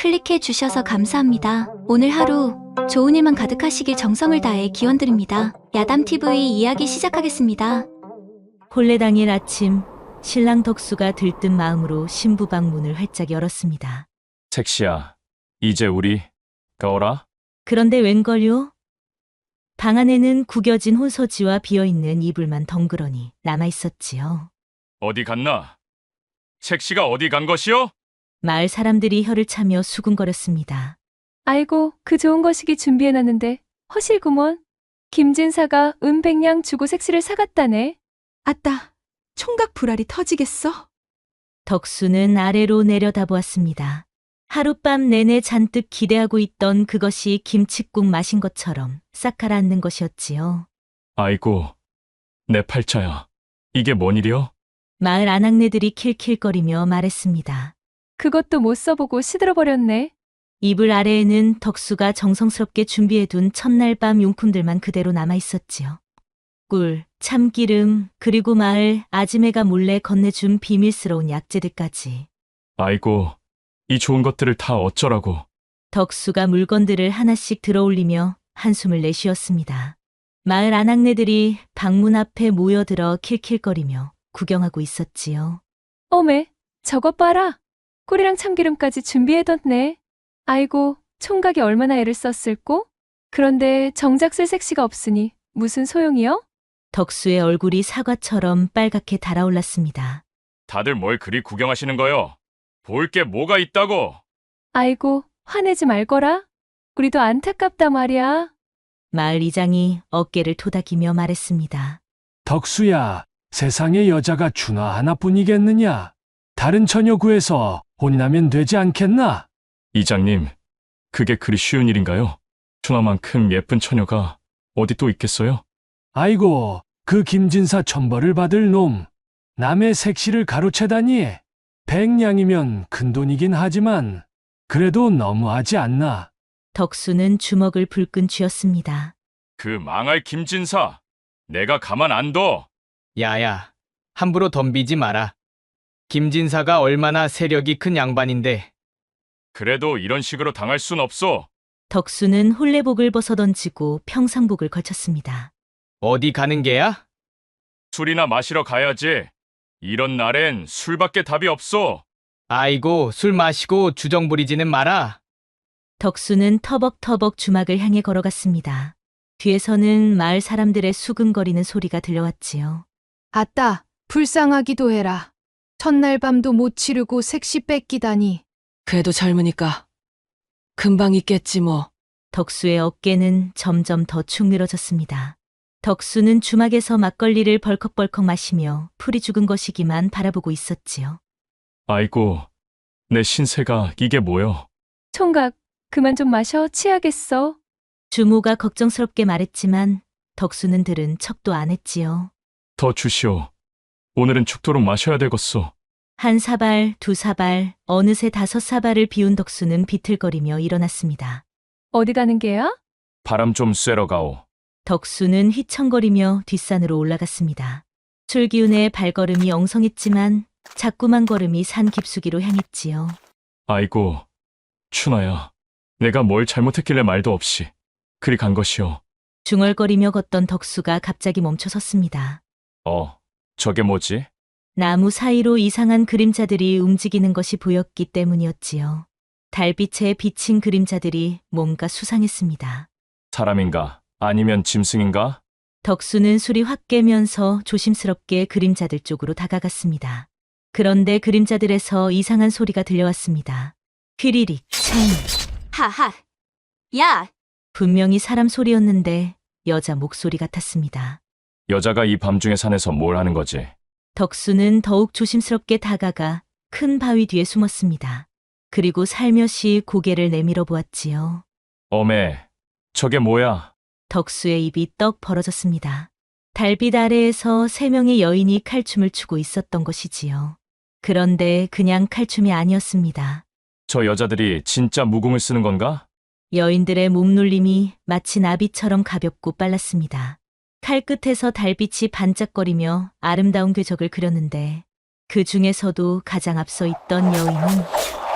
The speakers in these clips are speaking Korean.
클릭해 주셔서 감사합니다. 오늘 하루 좋은 일만 가득하시길 정성을 다해 기원드립니다. 야담TV 이야기 시작하겠습니다. 혼례 당일 아침, 신랑 덕수가 들뜬 마음으로 신부 방 문을 활짝 열었습니다. 택시야, 이제 우리 가오라? 그런데 웬걸요? 방 안에는 구겨진 혼서지와 비어있는 이불만 덩그러니 남아있었지요. 어디 갔나? 책시가 어디 간 것이오? 마을 사람들이 혀를 차며 수군거렸습니다. 아이고, 그 좋은 거시기 준비해놨는데 허실구먼. 김진사가 은백냥 주고 색시를 사갔다네. 아따, 총각 불알이 터지겠어? 덕수는 아래로 내려다보았습니다. 하룻밤 내내 잔뜩 기대하고 있던 그것이 김칫국 마신 것처럼 싹 가라앉는 것이었지요. 아이고, 내 팔자야. 이게 뭔 일이오? 마을 아낙네들이 킬킬거리며 말했습니다. 그것도 못 써보고 시들어버렸네. 이불 아래에는 덕수가 정성스럽게 준비해둔 첫날 밤 용품들만 그대로 남아있었지요. 꿀, 참기름, 그리고 마을 아지매가 몰래 건네준 비밀스러운 약재들까지. 아이고, 이 좋은 것들을 다 어쩌라고. 덕수가 물건들을 하나씩 들어올리며 한숨을 내쉬었습니다. 마을 아낙네들이 방문 앞에 모여들어 킬킬거리며 구경하고 있었지요. 어메, 저것 봐라. 꿀이랑 참기름까지 준비해뒀네. 아이고, 총각이 얼마나 애를 썼을꼬? 그런데 정작 쓸 색시가 없으니 무슨 소용이요? 덕수의 얼굴이 사과처럼 빨갛게 달아올랐습니다. 다들 뭘 그리 구경하시는 거요? 볼 게 뭐가 있다고? 아이고, 화내지 말거라. 우리도 안타깝다 말이야. 마을 이장이 어깨를 토닥이며 말했습니다. 덕수야, 세상에 여자가 준하 하나뿐이겠느냐? 다른 처녀 구해서 혼인하면 되지 않겠나? 이장님, 그게 그리 쉬운 일인가요? 춘하만큼 예쁜 처녀가 어디 또 있겠어요? 아이고, 그 김진사 천벌을 받을 놈. 남의 색시를 가로채다니. 백냥이면 큰돈이긴 하지만 그래도 너무하지 않나? 덕수는 주먹을 불끈 쥐었습니다. 그 망할 김진사, 내가 가만 안 둬. 야야, 함부로 덤비지 마라. 김진사가 얼마나 세력이 큰 양반인데. 그래도 이런 식으로 당할 순 없어. 덕수는 혼례복을 벗어던지고 평상복을 걸쳤습니다. 어디 가는 게야? 술이나 마시러 가야지. 이런 날엔 술밖에 답이 없어. 아이고, 술 마시고 주정 부리지는 마라. 덕수는 터벅터벅 주막을 향해 걸어갔습니다. 뒤에서는 마을 사람들의 수근거리는 소리가 들려왔지요. 아따, 불쌍하기도 해라. 첫날 밤도 못 치르고 색시 뺏기다니. 그래도 젊으니까 금방 있겠지 뭐. 덕수의 어깨는 점점 더 축 늘어졌습니다. 덕수는 주막에서 막걸리를 벌컥벌컥 마시며 풀이 죽은 것이기만 바라보고 있었지요. 아이고, 내 신세가 이게 뭐여? 총각, 그만 좀 마셔. 취하겠어. 주모가 걱정스럽게 말했지만 덕수는 들은 척도 안 했지요. 더 주시오. 오늘은 죽도록 마셔야 되겠소. 한 사발, 두 사발, 어느새 다섯 사발을 비운 덕수는 비틀거리며 일어났습니다. 어디 가는 게야? 바람 좀 쐬러 가오. 덕수는 휘청거리며 뒷산으로 올라갔습니다. 출기운의 발걸음이 엉성했지만 자꾸만 걸음이 산 깊숙이로 향했지요. 아이고, 춘하야. 내가 뭘 잘못했길래 말도 없이 그리 간 것이오. 중얼거리며 걷던 덕수가 갑자기 멈춰섰습니다. 저게 뭐지? 나무 사이로 이상한 그림자들이 움직이는 것이 보였기 때문이었지요. 달빛에 비친 그림자들이 뭔가 수상했습니다. 사람인가? 아니면 짐승인가? 덕수는 술이 확 깨면서 조심스럽게 그림자들 쪽으로 다가갔습니다. 그런데 그림자들에서 이상한 소리가 들려왔습니다. 휘리릭, 챙. 하하. 야, 분명히 사람 소리였는데 여자 목소리 같았습니다. 여자가 이 밤중에 산에서 뭘 하는 거지? 덕수는 더욱 조심스럽게 다가가 큰 바위 뒤에 숨었습니다. 그리고 살며시 고개를 내밀어 보았지요. 어메, 저게 뭐야? 덕수의 입이 떡 벌어졌습니다. 달빛 아래에서 세 명의 여인이 칼춤을 추고 있었던 것이지요. 그런데 그냥 칼춤이 아니었습니다. 저 여자들이 진짜 무공을 쓰는 건가? 여인들의 몸놀림이 마치 나비처럼 가볍고 빨랐습니다. 칼끝에서 달빛이 반짝거리며 아름다운 궤적을 그렸는데 그 중에서도 가장 앞서 있던 여인은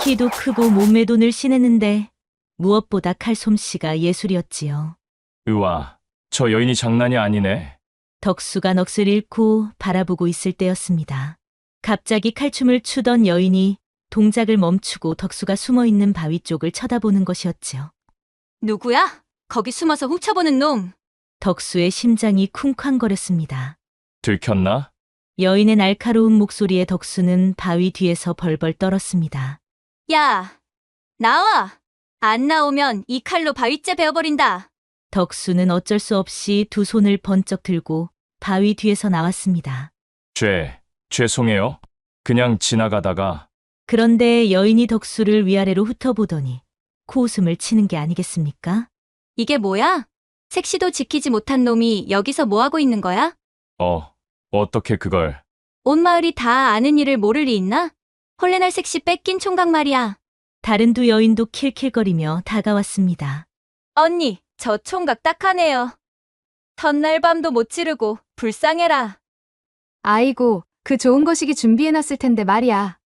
키도 크고 몸매도 늘씬했는데 무엇보다 칼솜씨가 예술이었지요. 으와, 저 여인이 장난이 아니네. 덕수가 넋을 잃고 바라보고 있을 때였습니다. 갑자기 칼춤을 추던 여인이 동작을 멈추고 덕수가 숨어있는 바위 쪽을 쳐다보는 것이었지요. 누구야? 거기 숨어서 훔쳐보는 놈. 덕수의 심장이 쿵쾅거렸습니다. 들켰나? 여인의 날카로운 목소리에 덕수는 바위 뒤에서 벌벌 떨었습니다. 야, 나와. 안 나오면 이 칼로 바위째 베어버린다. 덕수는 어쩔 수 없이 두 손을 번쩍 들고 바위 뒤에서 나왔습니다. 죄송해요. 그냥 지나가다가. 그런데 여인이 덕수를 위아래로 훑어보더니 코웃음을 치는 게 아니겠습니까? 이게 뭐야? 색시도 지키지 못한 놈이 여기서 뭐하고 있는 거야? 어떻게 그걸. 온 마을이 다 아는 일을 모를 리 있나? 헐레날 색시 뺏긴 총각 말이야. 다른 두 여인도 킬킬거리며 다가왔습니다. 언니, 저 총각 딱하네요. 전날 밤도 못 지르고 불쌍해라. 아이고, 그 좋은 거시기 준비해놨을 텐데 말이야.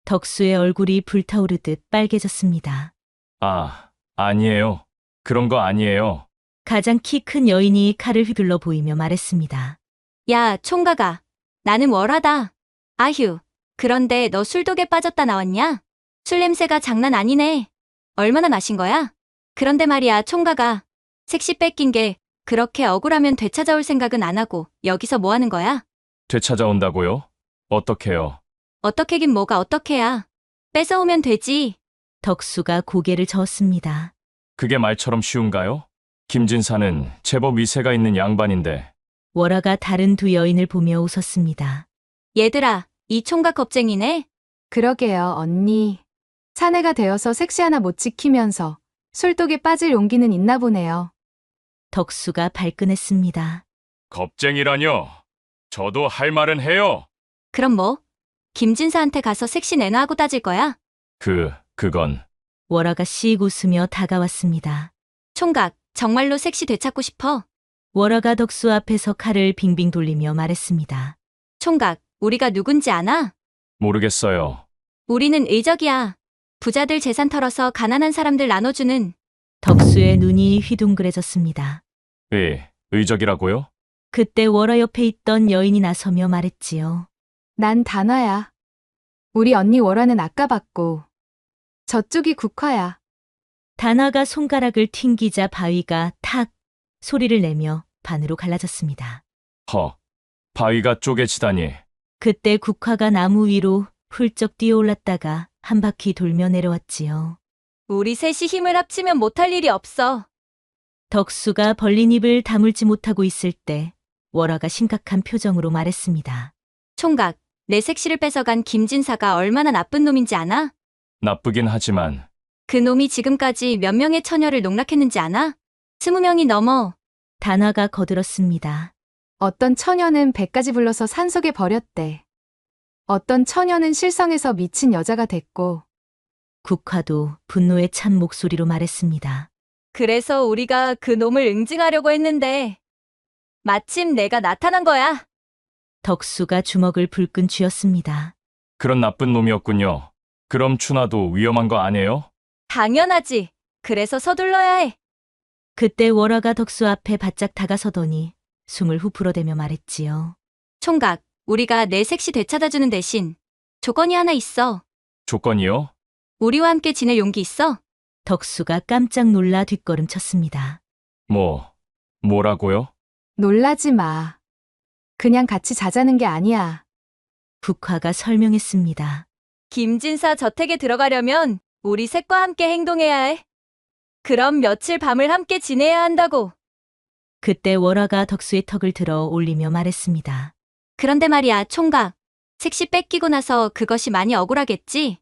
덕수의 얼굴이 불타오르듯 빨개졌습니다. 아니에요. 그런 거 아니에요. 가장 키 큰 여인이 칼을 휘둘러 보이며 말했습니다. 야, 총각아. 나는 월하다. 아휴, 그런데 너 술독에 빠졌다 나왔냐? 술 냄새가 장난 아니네. 얼마나 마신 거야? 그런데 말이야, 총각아. 색시 뺏긴 게 그렇게 억울하면 되찾아올 생각은 안 하고 여기서 뭐 하는 거야? 되찾아온다고요? 어떻게요? 어떻게긴 뭐가 어떻게야. 뺏어오면 되지. 덕수가 고개를 저었습니다. 그게 말처럼 쉬운가요? 김진사는 제법 위세가 있는 양반인데. 월화가 다른 두 여인을 보며 웃었습니다. 얘들아, 이 총각 겁쟁이네. 그러게요, 언니. 사내가 되어서 색시 하나 못 지키면서 술독에 빠질 용기는 있나 보네요. 덕수가 발끈했습니다. 겁쟁이라뇨. 저도 할 말은 해요. 그럼 뭐? 김진사한테 가서 색시 내놔 하고 따질 거야? 그건. 월화가 씩 웃으며 다가왔습니다. 총각, 정말로 색시 되찾고 싶어? 월화가 덕수 앞에서 칼을 빙빙 돌리며 말했습니다. 총각, 우리가 누군지 아나? 모르겠어요. 우리는 의적이야. 부자들 재산 털어서 가난한 사람들 나눠주는. 덕수의 눈이 휘둥그레졌습니다. 의적이라고요? 그때 월화 옆에 있던 여인이 나서며 말했지요. 난 단화야. 우리 언니 월화는 아까 봤고. 저쪽이 국화야. 단화가 손가락을 튕기자 바위가 탁 소리를 내며 반으로 갈라졌습니다. 바위가 쪼개지다니. 그때 국화가 나무 위로 훌쩍 뛰어올랐다가 한 바퀴 돌며 내려왔지요. 우리 셋이 힘을 합치면 못할 일이 없어. 덕수가 벌린 입을 다물지 못하고 있을 때 월화가 심각한 표정으로 말했습니다. 총각, 내 색시를 뺏어간 김진사가 얼마나 나쁜 놈인지 아나? 나쁘긴 하지만. 그 놈이 지금까지 몇 명의 처녀를 농락했는지 아나? 20명이 넘어. 단화가 거들었습니다. 어떤 처녀는 배까지 불러서 산속에 버렸대. 어떤 처녀는 실성해서 미친 여자가 됐고. 국화도 분노에 찬 목소리로 말했습니다. 그래서 우리가 그 놈을 응징하려고 했는데 마침 내가 나타난 거야. 덕수가 주먹을 불끈 쥐었습니다. 그런 나쁜 놈이었군요. 그럼 춘하도 위험한 거 아니에요? 당연하지. 그래서 서둘러야 해. 그때 월화가 덕수 앞에 바짝 다가서더니 숨을 후풀어대며 말했지요. 총각, 우리가 내 색시 되찾아주는 대신 조건이 하나 있어. 조건이요? 우리와 함께 지낼 용기 있어? 덕수가 깜짝 놀라 뒷걸음쳤습니다. 뭐라고요? 놀라지 마. 그냥 같이 자자는 게 아니야. 국화가 설명했습니다. 김진사 저택에 들어가려면 우리 셋과 함께 행동해야 해. 그럼 며칠 밤을 함께 지내야 한다고. 그때 월화가 덕수의 턱을 들어 올리며 말했습니다. 그런데 말이야, 총각. 색시 뺏기고 나서 그것이 많이 억울하겠지?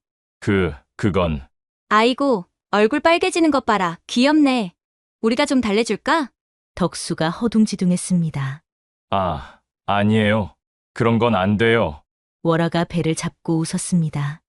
그건. 아이고, 얼굴 빨개지는 것 봐라. 귀엽네. 우리가 좀 달래줄까? 덕수가 허둥지둥했습니다. 아니에요. 그런 건 안 돼요. 월화가 배를 잡고 웃었습니다.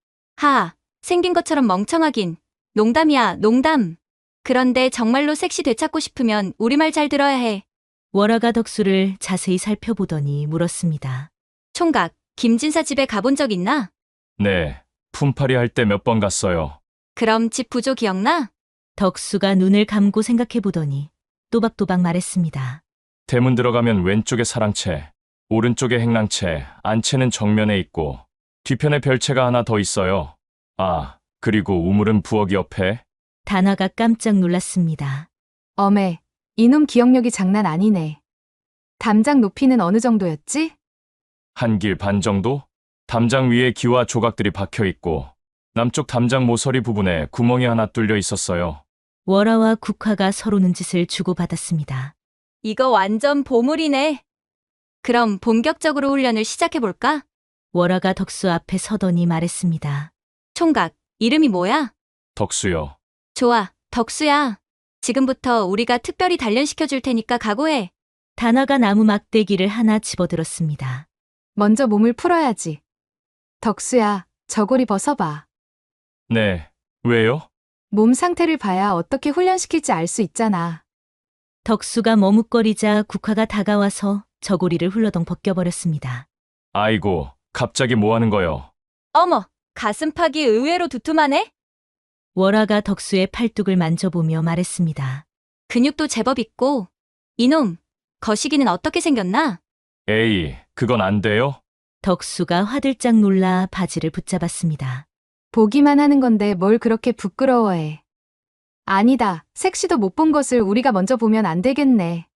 생긴 것처럼 멍청하긴. 농담이야, 농담. 그런데 정말로 색시 되찾고 싶으면 우리 말 잘 들어야 해. 월화가 덕수를 자세히 살펴보더니 물었습니다. 총각, 김진사 집에 가본 적 있나? 네, 품팔이 할 때 몇 번 갔어요. 그럼 집 구조 기억나? 덕수가 눈을 감고 생각해 보더니 또박또박 말했습니다. 대문 들어가면 왼쪽에 사랑채, 오른쪽에 행랑채, 안채는 정면에 있고 뒤편에 별채가 하나 더 있어요. 아, 그리고 우물은 부엌 옆에. 다나가 깜짝 놀랐습니다. 어메, 이놈 기억력이 장난 아니네. 담장 높이는 어느 정도였지? 한 길 반 정도? 담장 위에 기와 조각들이 박혀 있고 남쪽 담장 모서리 부분에 구멍이 하나 뚫려 있었어요. 월화와 국화가 서로 눈짓을 주고받았습니다. 이거 완전 보물이네. 그럼 본격적으로 훈련을 시작해볼까? 월화가 덕수 앞에 서더니 말했습니다. 총각, 이름이 뭐야? 덕수요. 좋아, 덕수야. 지금부터 우리가 특별히 단련시켜 줄 테니까 각오해. 다나가 나무 막대기를 하나 집어들었습니다. 먼저 몸을 풀어야지. 덕수야, 저고리 벗어봐. 네, 왜요? 몸 상태를 봐야 어떻게 훈련시킬지 알 수 있잖아. 덕수가 머뭇거리자 국화가 다가와서 저고리를 훌러덩 벗겨버렸습니다. 아이고, 갑자기 뭐 하는 거요? 어머, 가슴팍이 의외로 두툼하네? 월화가 덕수의 팔뚝을 만져보며 말했습니다. 근육도 제법 있고. 이놈, 거시기는 어떻게 생겼나? 에이, 그건 안 돼요? 덕수가 화들짝 놀라 바지를 붙잡았습니다. 보기만 하는 건데 뭘 그렇게 부끄러워해. 아니다, 섹시도 못 본 것을 우리가 먼저 보면 안 되겠네.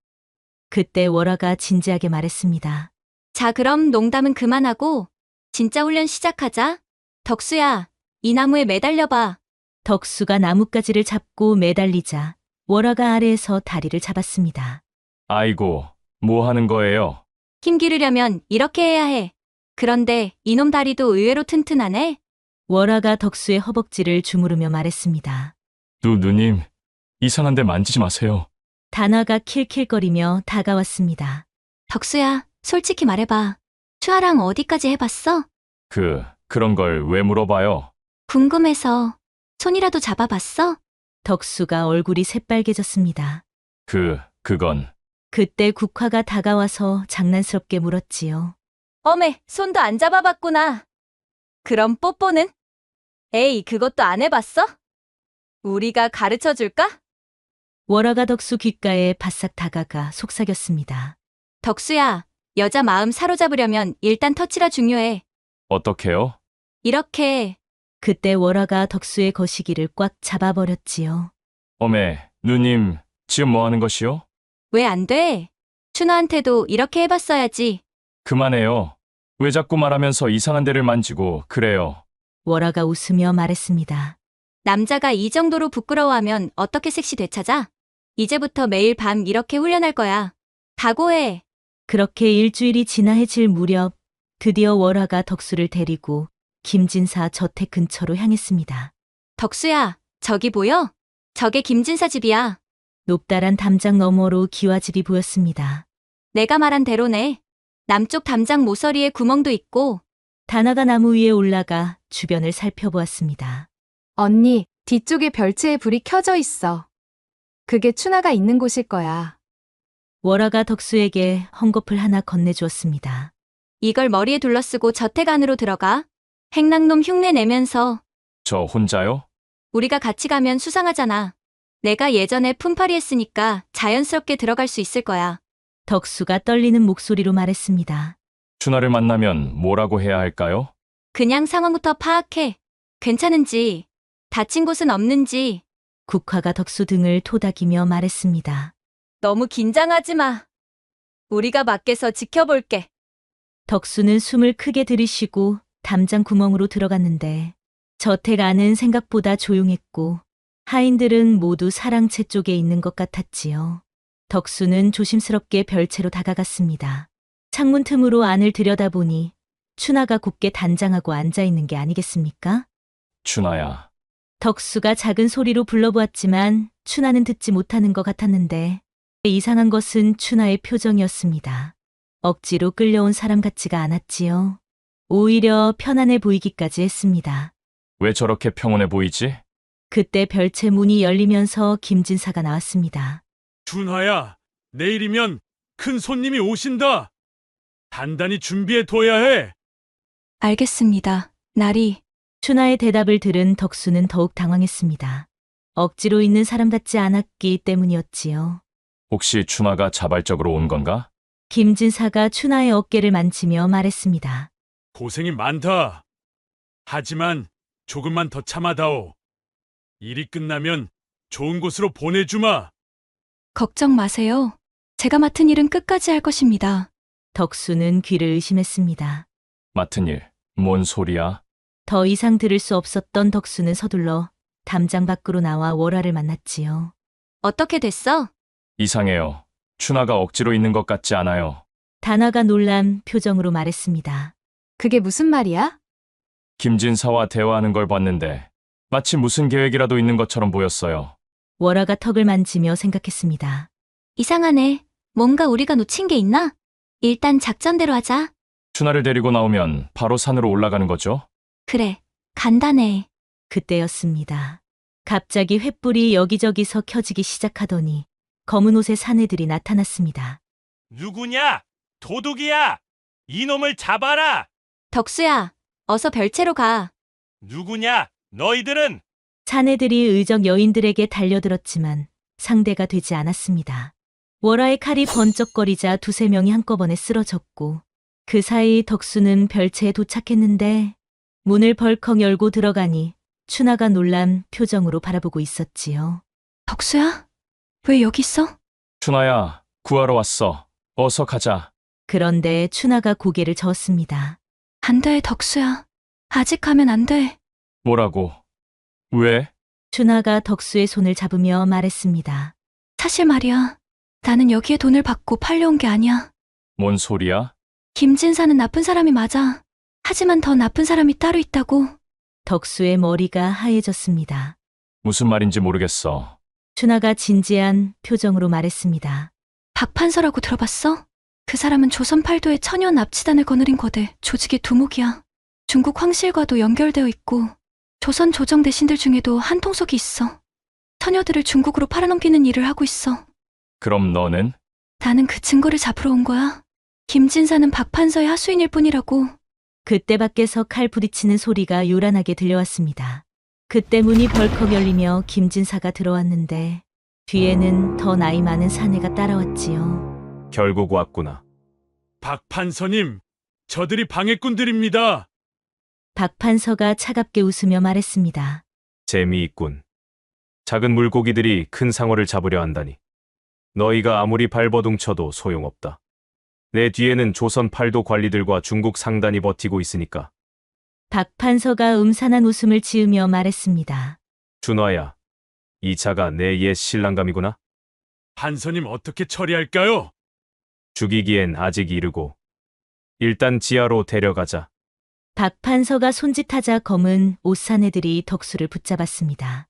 그때 월화가 진지하게 말했습니다. 자, 그럼 농담은 그만하고 진짜 훈련 시작하자. 덕수야, 이 나무에 매달려봐. 덕수가 나뭇가지를 잡고 매달리자 월화가 아래에서 다리를 잡았습니다. 아이고, 뭐 하는 거예요? 힘 기르려면 이렇게 해야 해. 그런데 이놈 다리도 의외로 튼튼하네. 월화가 덕수의 허벅지를 주무르며 말했습니다. 누님, 이상한 데 만지지 마세요. 다나가 킬킬거리며 다가왔습니다. 덕수야, 솔직히 말해봐. 추아랑 어디까지 해봤어? 그런 걸 왜 물어봐요? 궁금해서 손이라도 잡아봤어? 덕수가 얼굴이 새빨개졌습니다. 그건. 그때 국화가 다가와서 장난스럽게 물었지요. 어메, 손도 안 잡아봤구나. 그럼 뽀뽀는? 에이, 그것도 안 해봤어? 우리가 가르쳐 줄까? 월화가 덕수 귓가에 바싹 다가가 속삭였습니다. 덕수야, 여자 마음 사로잡으려면 일단 터치라 중요해. 어떻게요? 이렇게. 그때 월화가 덕수의 거시기를 꽉 잡아버렸지요. 어메, 누님, 지금 뭐 하는 것이요? 왜 안 돼? 춘화한테도 이렇게 해봤어야지. 그만해요. 왜 자꾸 말하면서 이상한 데를 만지고 그래요? 월화가 웃으며 말했습니다. 남자가 이 정도로 부끄러워하면 어떻게 섹시 되찾아? 이제부터 매일 밤 이렇게 훈련할 거야. 각오해. 그렇게 일주일이 지나해질 무렵 드디어 월화가 덕수를 데리고 김진사 저택 근처로 향했습니다. 덕수야, 저기 보여? 저게 김진사 집이야. 높다란 담장 너머로 기와집이 보였습니다. 내가 말한 대로네. 남쪽 담장 모서리에 구멍도 있고. 다나가 나무 위에 올라가 주변을 살펴보았습니다. 언니, 뒤쪽에 별채에 불이 켜져 있어. 그게 춘하가 있는 곳일 거야. 월화가 덕수에게 헝겊을 하나 건네주었습니다. 이걸 머리에 둘러쓰고 저택 안으로 들어가. 행랑놈 흉내 내면서. 저 혼자요? 우리가 같이 가면 수상하잖아. 내가 예전에 품팔이 했으니까 자연스럽게 들어갈 수 있을 거야. 덕수가 떨리는 목소리로 말했습니다. 춘하를 만나면 뭐라고 해야 할까요? 그냥 상황부터 파악해. 괜찮은지, 다친 곳은 없는지. 국화가 덕수 등을 토닥이며 말했습니다. 너무 긴장하지 마. 우리가 밖에서 지켜볼게. 덕수는 숨을 크게 들이쉬고 담장 구멍으로 들어갔는데 저택 안은 생각보다 조용했고 하인들은 모두 사랑채 쪽에 있는 것 같았지요. 덕수는 조심스럽게 별채로 다가갔습니다. 창문 틈으로 안을 들여다보니 춘하가 곱게 단장하고 앉아있는 게 아니겠습니까? 춘하야. 덕수가 작은 소리로 불러보았지만 춘하는 듣지 못하는 것 같았는데 이상한 것은 춘하의 표정이었습니다. 억지로 끌려온 사람 같지가 않았지요. 오히려 편안해 보이기까지 했습니다. 왜 저렇게 평온해 보이지? 그때 별채 문이 열리면서 김진사가 나왔습니다. 준하야, 내일이면 큰 손님이 오신다. 단단히 준비해 둬야 해. 알겠습니다. 날이 춘하의 대답을 들은 덕수는 더욱 당황했습니다. 억지로 있는 사람 같지 않았기 때문이었지요. 혹시 춘하가 자발적으로 온 건가? 김진사가 춘하의 어깨를 만지며 말했습니다. 고생이 많다. 하지만 조금만 더 참아다오. 일이 끝나면 좋은 곳으로 보내주마. 걱정 마세요. 제가 맡은 일은 끝까지 할 것입니다. 덕수는 귀를 의심했습니다. 맡은 일, 뭔 소리야? 더 이상 들을 수 없었던 덕수는 서둘러 담장 밖으로 나와 월화를 만났지요. 어떻게 됐어? 이상해요. 춘하가 억지로 있는 것 같지 않아요. 다나가 놀란 표정으로 말했습니다. 그게 무슨 말이야? 김진사와 대화하는 걸 봤는데 마치 무슨 계획이라도 있는 것처럼 보였어요. 월화가 턱을 만지며 생각했습니다. 이상하네. 뭔가 우리가 놓친 게 있나? 일단 작전대로 하자. 춘하를 데리고 나오면 바로 산으로 올라가는 거죠? 그래. 간단해. 그때였습니다. 갑자기 횃불이 여기저기서 켜지기 시작하더니 검은 옷의 사내들이 나타났습니다. 누구냐? 도둑이야! 이놈을 잡아라! 덕수야, 어서 별채로 가. 누구냐? 너희들은! 사내들이 의적 여인들에게 달려들었지만 상대가 되지 않았습니다. 월화의 칼이 번쩍거리자 두세 명이 한꺼번에 쓰러졌고 그 사이 덕수는 별채에 도착했는데 문을 벌컥 열고 들어가니 춘하가 놀란 표정으로 바라보고 있었지요. 덕수야? 왜 여기 있어? 춘하야, 구하러 왔어. 어서 가자. 그런데 춘하가 고개를 저었습니다. 안 돼, 덕수야. 아직 가면 안 돼. 뭐라고? 왜? 춘하가 덕수의 손을 잡으며 말했습니다. 사실 말이야. 나는 여기에 돈을 받고 팔려온 게 아니야. 뭔 소리야? 김진사는 나쁜 사람이 맞아. 하지만 더 나쁜 사람이 따로 있다고. 덕수의 머리가 하얘졌습니다. 무슨 말인지 모르겠어. 춘하가 진지한 표정으로 말했습니다. 박판서라고 들어봤어? 그 사람은 조선 팔도의 천연 납치단을 거느린 거대 조직의 두목이야. 중국 황실과도 연결되어 있고 조선 조정 대신들 중에도 한 통속이 있어. 처녀들을 중국으로 팔아넘기는 일을 하고 있어. 그럼 너는? 나는 그 증거를 잡으러 온 거야. 김진사는 박판서의 하수인일 뿐이라고. 그때 밖에서 칼 부딪히는 소리가 요란하게 들려왔습니다. 그때 문이 벌컥 열리며 김진사가 들어왔는데 뒤에는 더 나이 많은 사내가 따라왔지요. 결국 왔구나. 박판서님, 저들이 방해꾼들입니다. 박판서가 차갑게 웃으며 말했습니다. 재미있군. 작은 물고기들이 큰 상어를 잡으려 한다니. 너희가 아무리 발버둥 쳐도 소용없다. 내 뒤에는 조선 팔도 관리들과 중국 상단이 버티고 있으니까. 박판서가 음산한 웃음을 지으며 말했습니다. 준화야, 이 차가 내 옛 신랑감이구나. 판서님 어떻게 처리할까요? 죽이기엔 아직 이르고. 일단 지하로 데려가자. 박판서가 손짓하자 검은 옷사내들이 덕수를 붙잡았습니다.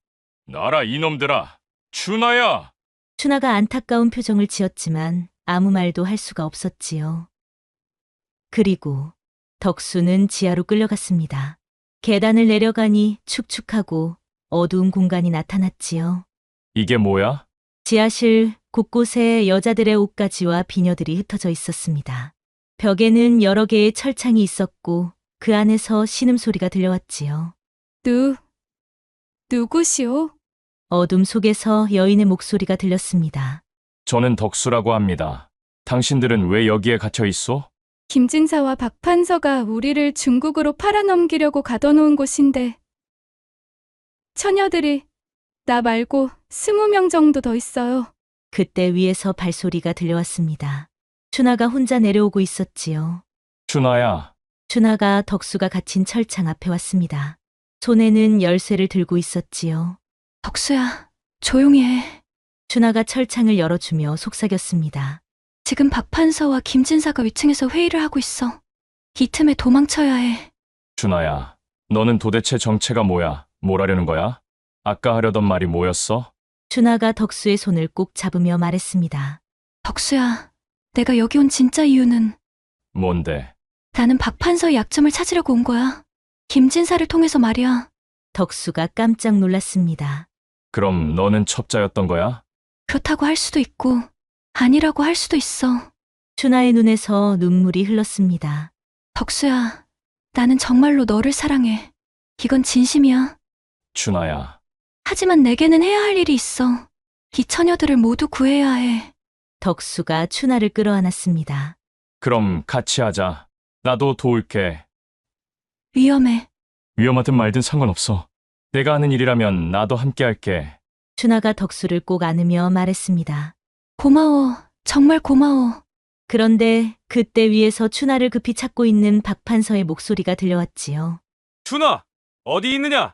나라 이놈들아! 춘하야! 춘하가 안타까운 표정을 지었지만 아무 말도 할 수가 없었지요. 그리고 덕수는 지하로 끌려갔습니다. 계단을 내려가니 축축하고 어두운 공간이 나타났지요. 이게 뭐야? 지하실 곳곳에 여자들의 옷가지와 비녀들이 흩어져 있었습니다. 벽에는 여러 개의 철창이 있었고 그 안에서 신음소리가 들려왔지요. 누구시오? 어둠 속에서 여인의 목소리가 들렸습니다. 저는 덕수라고 합니다. 당신들은 왜 여기에 갇혀 있소? 김진사와 박판서가 우리를 중국으로 팔아넘기려고 가둬놓은 곳인데 처녀들이 나 말고 20명 정도 더 있어요. 그때 위에서 발소리가 들려왔습니다. 춘하가 혼자 내려오고 있었지요. 춘하야, 춘하가 덕수가 갇힌 철창 앞에 왔습니다. 손에는 열쇠를 들고 있었지요. 덕수야, 조용히 해. 춘하가 철창을 열어주며 속삭였습니다. 지금 박판서와 김진사가 위층에서 회의를 하고 있어. 이 틈에 도망쳐야 해. 춘하야. 너는 도대체 정체가 뭐야? 뭘 하려는 거야? 아까 하려던 말이 뭐였어? 춘하가 덕수의 손을 꼭 잡으며 말했습니다. 덕수야, 내가 여기 온 진짜 이유는 뭔데? 나는 박판서의 약점을 찾으려고 온 거야. 김진사를 통해서 말이야. 덕수가 깜짝 놀랐습니다. 그럼 너는 첩자였던 거야? 그렇다고 할 수도 있고 아니라고 할 수도 있어. 춘하의 눈에서 눈물이 흘렀습니다. 덕수야, 나는 정말로 너를 사랑해. 이건 진심이야. 춘아야, 하지만 내게는 해야 할 일이 있어. 이 처녀들을 모두 구해야 해. 덕수가 춘하를 끌어안았습니다. 그럼 같이 하자. 나도 도울게. 위험해. 위험하든 말든 상관없어. 내가 하는 일이라면 나도 함께 할게. 춘하가 덕수를 꼭 안으며 말했습니다. 고마워. 정말 고마워. 그런데 그때 위에서 춘하를 급히 찾고 있는 박판서의 목소리가 들려왔지요. 춘아, 어디 있느냐?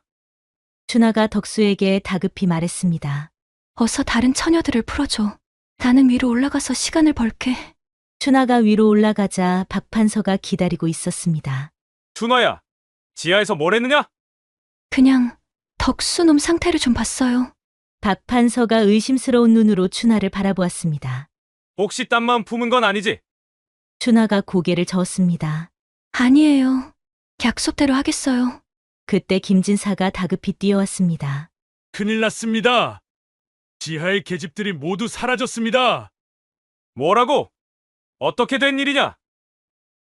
춘하가 덕수에게 다급히 말했습니다. 어서 다른 처녀들을 풀어줘. 나는 위로 올라가서 시간을 벌게. 춘하가 위로 올라가자 박판서가 기다리고 있었습니다. 춘아야, 지하에서 뭘 했느냐? 그냥 덕수놈 상태를 좀 봤어요. 박판서가 의심스러운 눈으로 춘하를 바라보았습니다. 혹시 땀만 품은 건 아니지? 춘하가 고개를 저었습니다. 아니에요. 약속대로 하겠어요. 그때 김진사가 다급히 뛰어왔습니다. 큰일 났습니다. 지하의 계집들이 모두 사라졌습니다. 뭐라고? 어떻게 된 일이냐?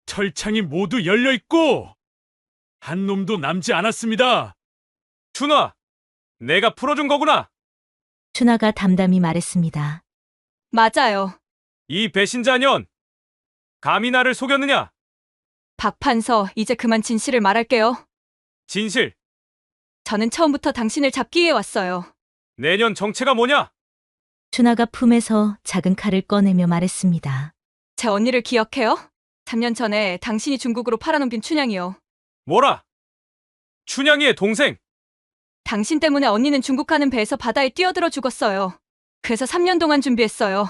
철창이 모두 열려 있고 한 놈도 남지 않았습니다. 춘아, 내가 풀어준 거구나. 춘하가 담담히 말했습니다. 맞아요. 이 배신자년, 감히 나를 속였느냐? 박판서, 이제 그만 진실을 말할게요. 진실, 저는 처음부터 당신을 잡기 위해 왔어요. 내년 정체가 뭐냐? 춘하가 품에서 작은 칼을 꺼내며 말했습니다. 제 언니를 기억해요? 3년 전에 당신이 중국으로 팔아넘긴 춘향이요. 뭐라? 춘향이의 동생. 당신 때문에 언니는 중국 가는 배에서 바다에 뛰어들어 죽었어요. 그래서 3년 동안 준비했어요.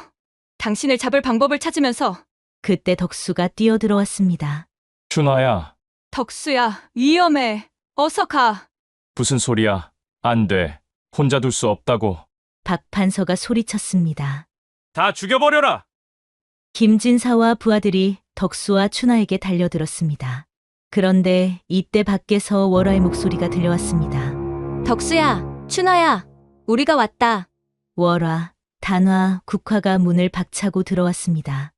당신을 잡을 방법을 찾으면서. 그때 덕수가 뛰어들어왔습니다. 춘아야, 덕수야, 위험해. 어서 가. 무슨 소리야? 안 돼. 혼자 둘 수 없다고. 박판서가 소리쳤습니다. 다 죽여버려라. 김진사와 부하들이 덕수와 춘하에게 달려들었습니다. 그런데 이때 밖에서 월화의 목소리가 들려왔습니다. 덕수야, 춘하야, 우리가 왔다. 월화, 단화, 국화가 문을 박차고 들어왔습니다.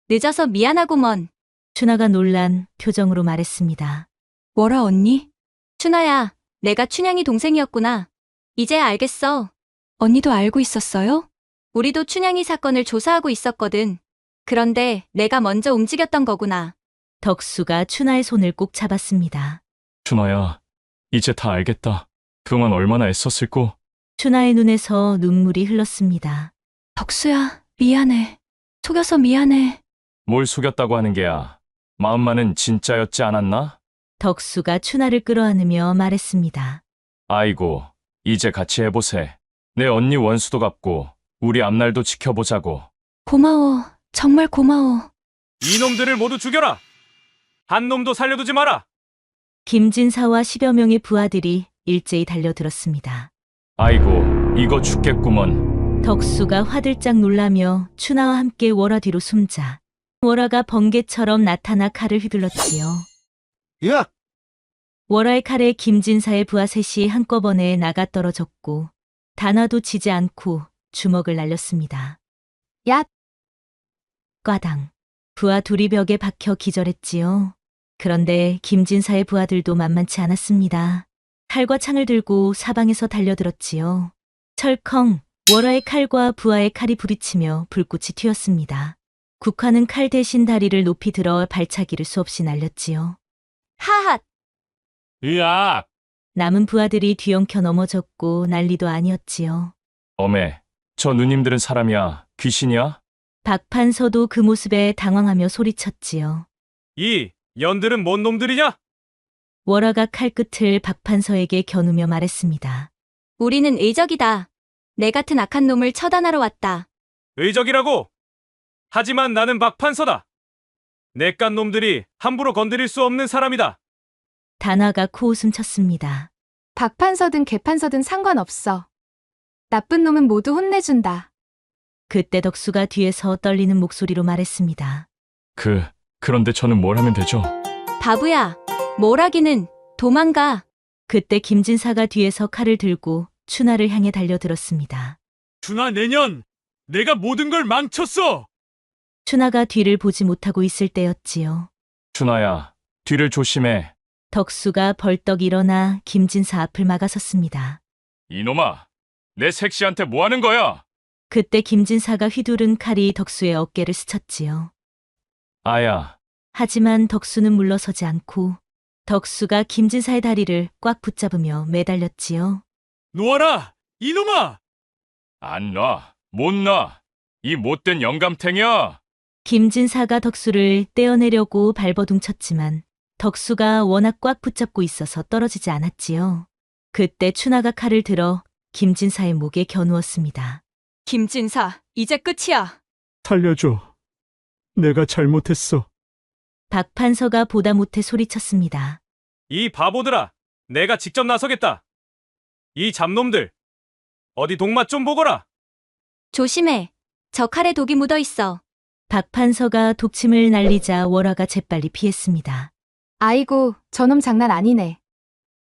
늦어서 미안하구먼. 춘하가 놀란 표정으로 말했습니다. 뭐라 언니? 춘하야, 내가 춘향이 동생이었구나. 이제 알겠어. 언니도 알고 있었어요? 우리도 춘향이 사건을 조사하고 있었거든. 그런데 내가 먼저 움직였던 거구나. 덕수가 춘하의 손을 꼭 잡았습니다. 춘아야, 이제 다 알겠다. 그동안 얼마나 애썼을꼬. 춘하의 눈에서 눈물이 흘렀습니다. 덕수야, 미안해. 속여서 미안해. 뭘 속였다고 하는 게야. 마음만은 진짜였지 않았나? 덕수가 춘하를 끌어안으며 말했습니다. 아이고, 이제 같이 해보세. 내 언니 원수도 갚고 우리 앞날도 지켜보자고. 고마워. 정말 고마워. 이놈들을 모두 죽여라. 한 놈도 살려두지 마라. 김진사와 10여 명의 부하들이 일제히 달려들었습니다. 아이고, 이거 죽겠구먼. 덕수가 화들짝 놀라며 춘하와 함께 월화 뒤로 숨자 월화가 번개처럼 나타나 칼을 휘둘렀지요. 야! 월화의 칼에 김진사의 부하 셋이 한꺼번에 나가 떨어졌고 단화도 지지 않고 주먹을 날렸습니다. 야! 꽈당. 부하 둘이 벽에 박혀 기절했지요. 그런데 김진사의 부하들도 만만치 않았습니다. 칼과 창을 들고 사방에서 달려들었지요. 철컹, 월화의 칼과 부하의 칼이 부딪히며 불꽃이 튀었습니다. 국화는 칼 대신 다리를 높이 들어 발차기를 수없이 날렸지요. 하핫! 으악! 남은 부하들이 뒤엉켜 넘어졌고 난리도 아니었지요. 어메, 저 누님들은 사람이야? 귀신이야? 박판서도 그 모습에 당황하며 소리쳤지요. 이 연들은 뭔 놈들이냐? 월화가 칼끝을 박판서에게 겨누며 말했습니다. 우리는 의적이다. 내 같은 악한 놈을 처단하러 왔다. 의적이라고? 하지만 나는 박판서다. 내깟 놈들이 함부로 건드릴 수 없는 사람이다. 단화가 코웃음 쳤습니다. 박판서든 개판서든 상관없어. 나쁜 놈은 모두 혼내준다. 그때 덕수가 뒤에서 떨리는 목소리로 말했습니다. 그런데 저는 뭘 하면 되죠? 바보야, 뭘 하기는. 도망가. 그때 김진사가 뒤에서 칼을 들고 춘하를 향해 달려들었습니다. 춘아, 내년 내가 모든 걸 망쳤어. 춘하가 뒤를 보지 못하고 있을 때였지요. 춘아야, 뒤를 조심해. 덕수가 벌떡 일어나 김진사 앞을 막아섰습니다. 이놈아, 내 색시한테 뭐 하는 거야? 그때 김진사가 휘두른 칼이 덕수의 어깨를 스쳤지요. 아야, 하지만 덕수는 물러서지 않고 덕수가 김진사의 다리를 꽉 붙잡으며 매달렸지요. 놓아라! 이놈아! 안 놔, 못 놔. 이 못된 영감탱이야. 김진사가 덕수를 떼어내려고 발버둥쳤지만 덕수가 워낙 꽉 붙잡고 있어서 떨어지지 않았지요. 그때 춘하가 칼을 들어 김진사의 목에 겨누었습니다. 김진사, 이제 끝이야. 살려줘. 내가 잘못했어. 박판서가 보다 못해 소리쳤습니다. 이 바보들아, 내가 직접 나서겠다. 이 잡놈들, 어디 동맛 좀 보거라. 조심해. 저 칼에 독이 묻어 있어. 박판서가 독침을 날리자 월화가 재빨리 피했습니다. 아이고, 저놈 장난 아니네.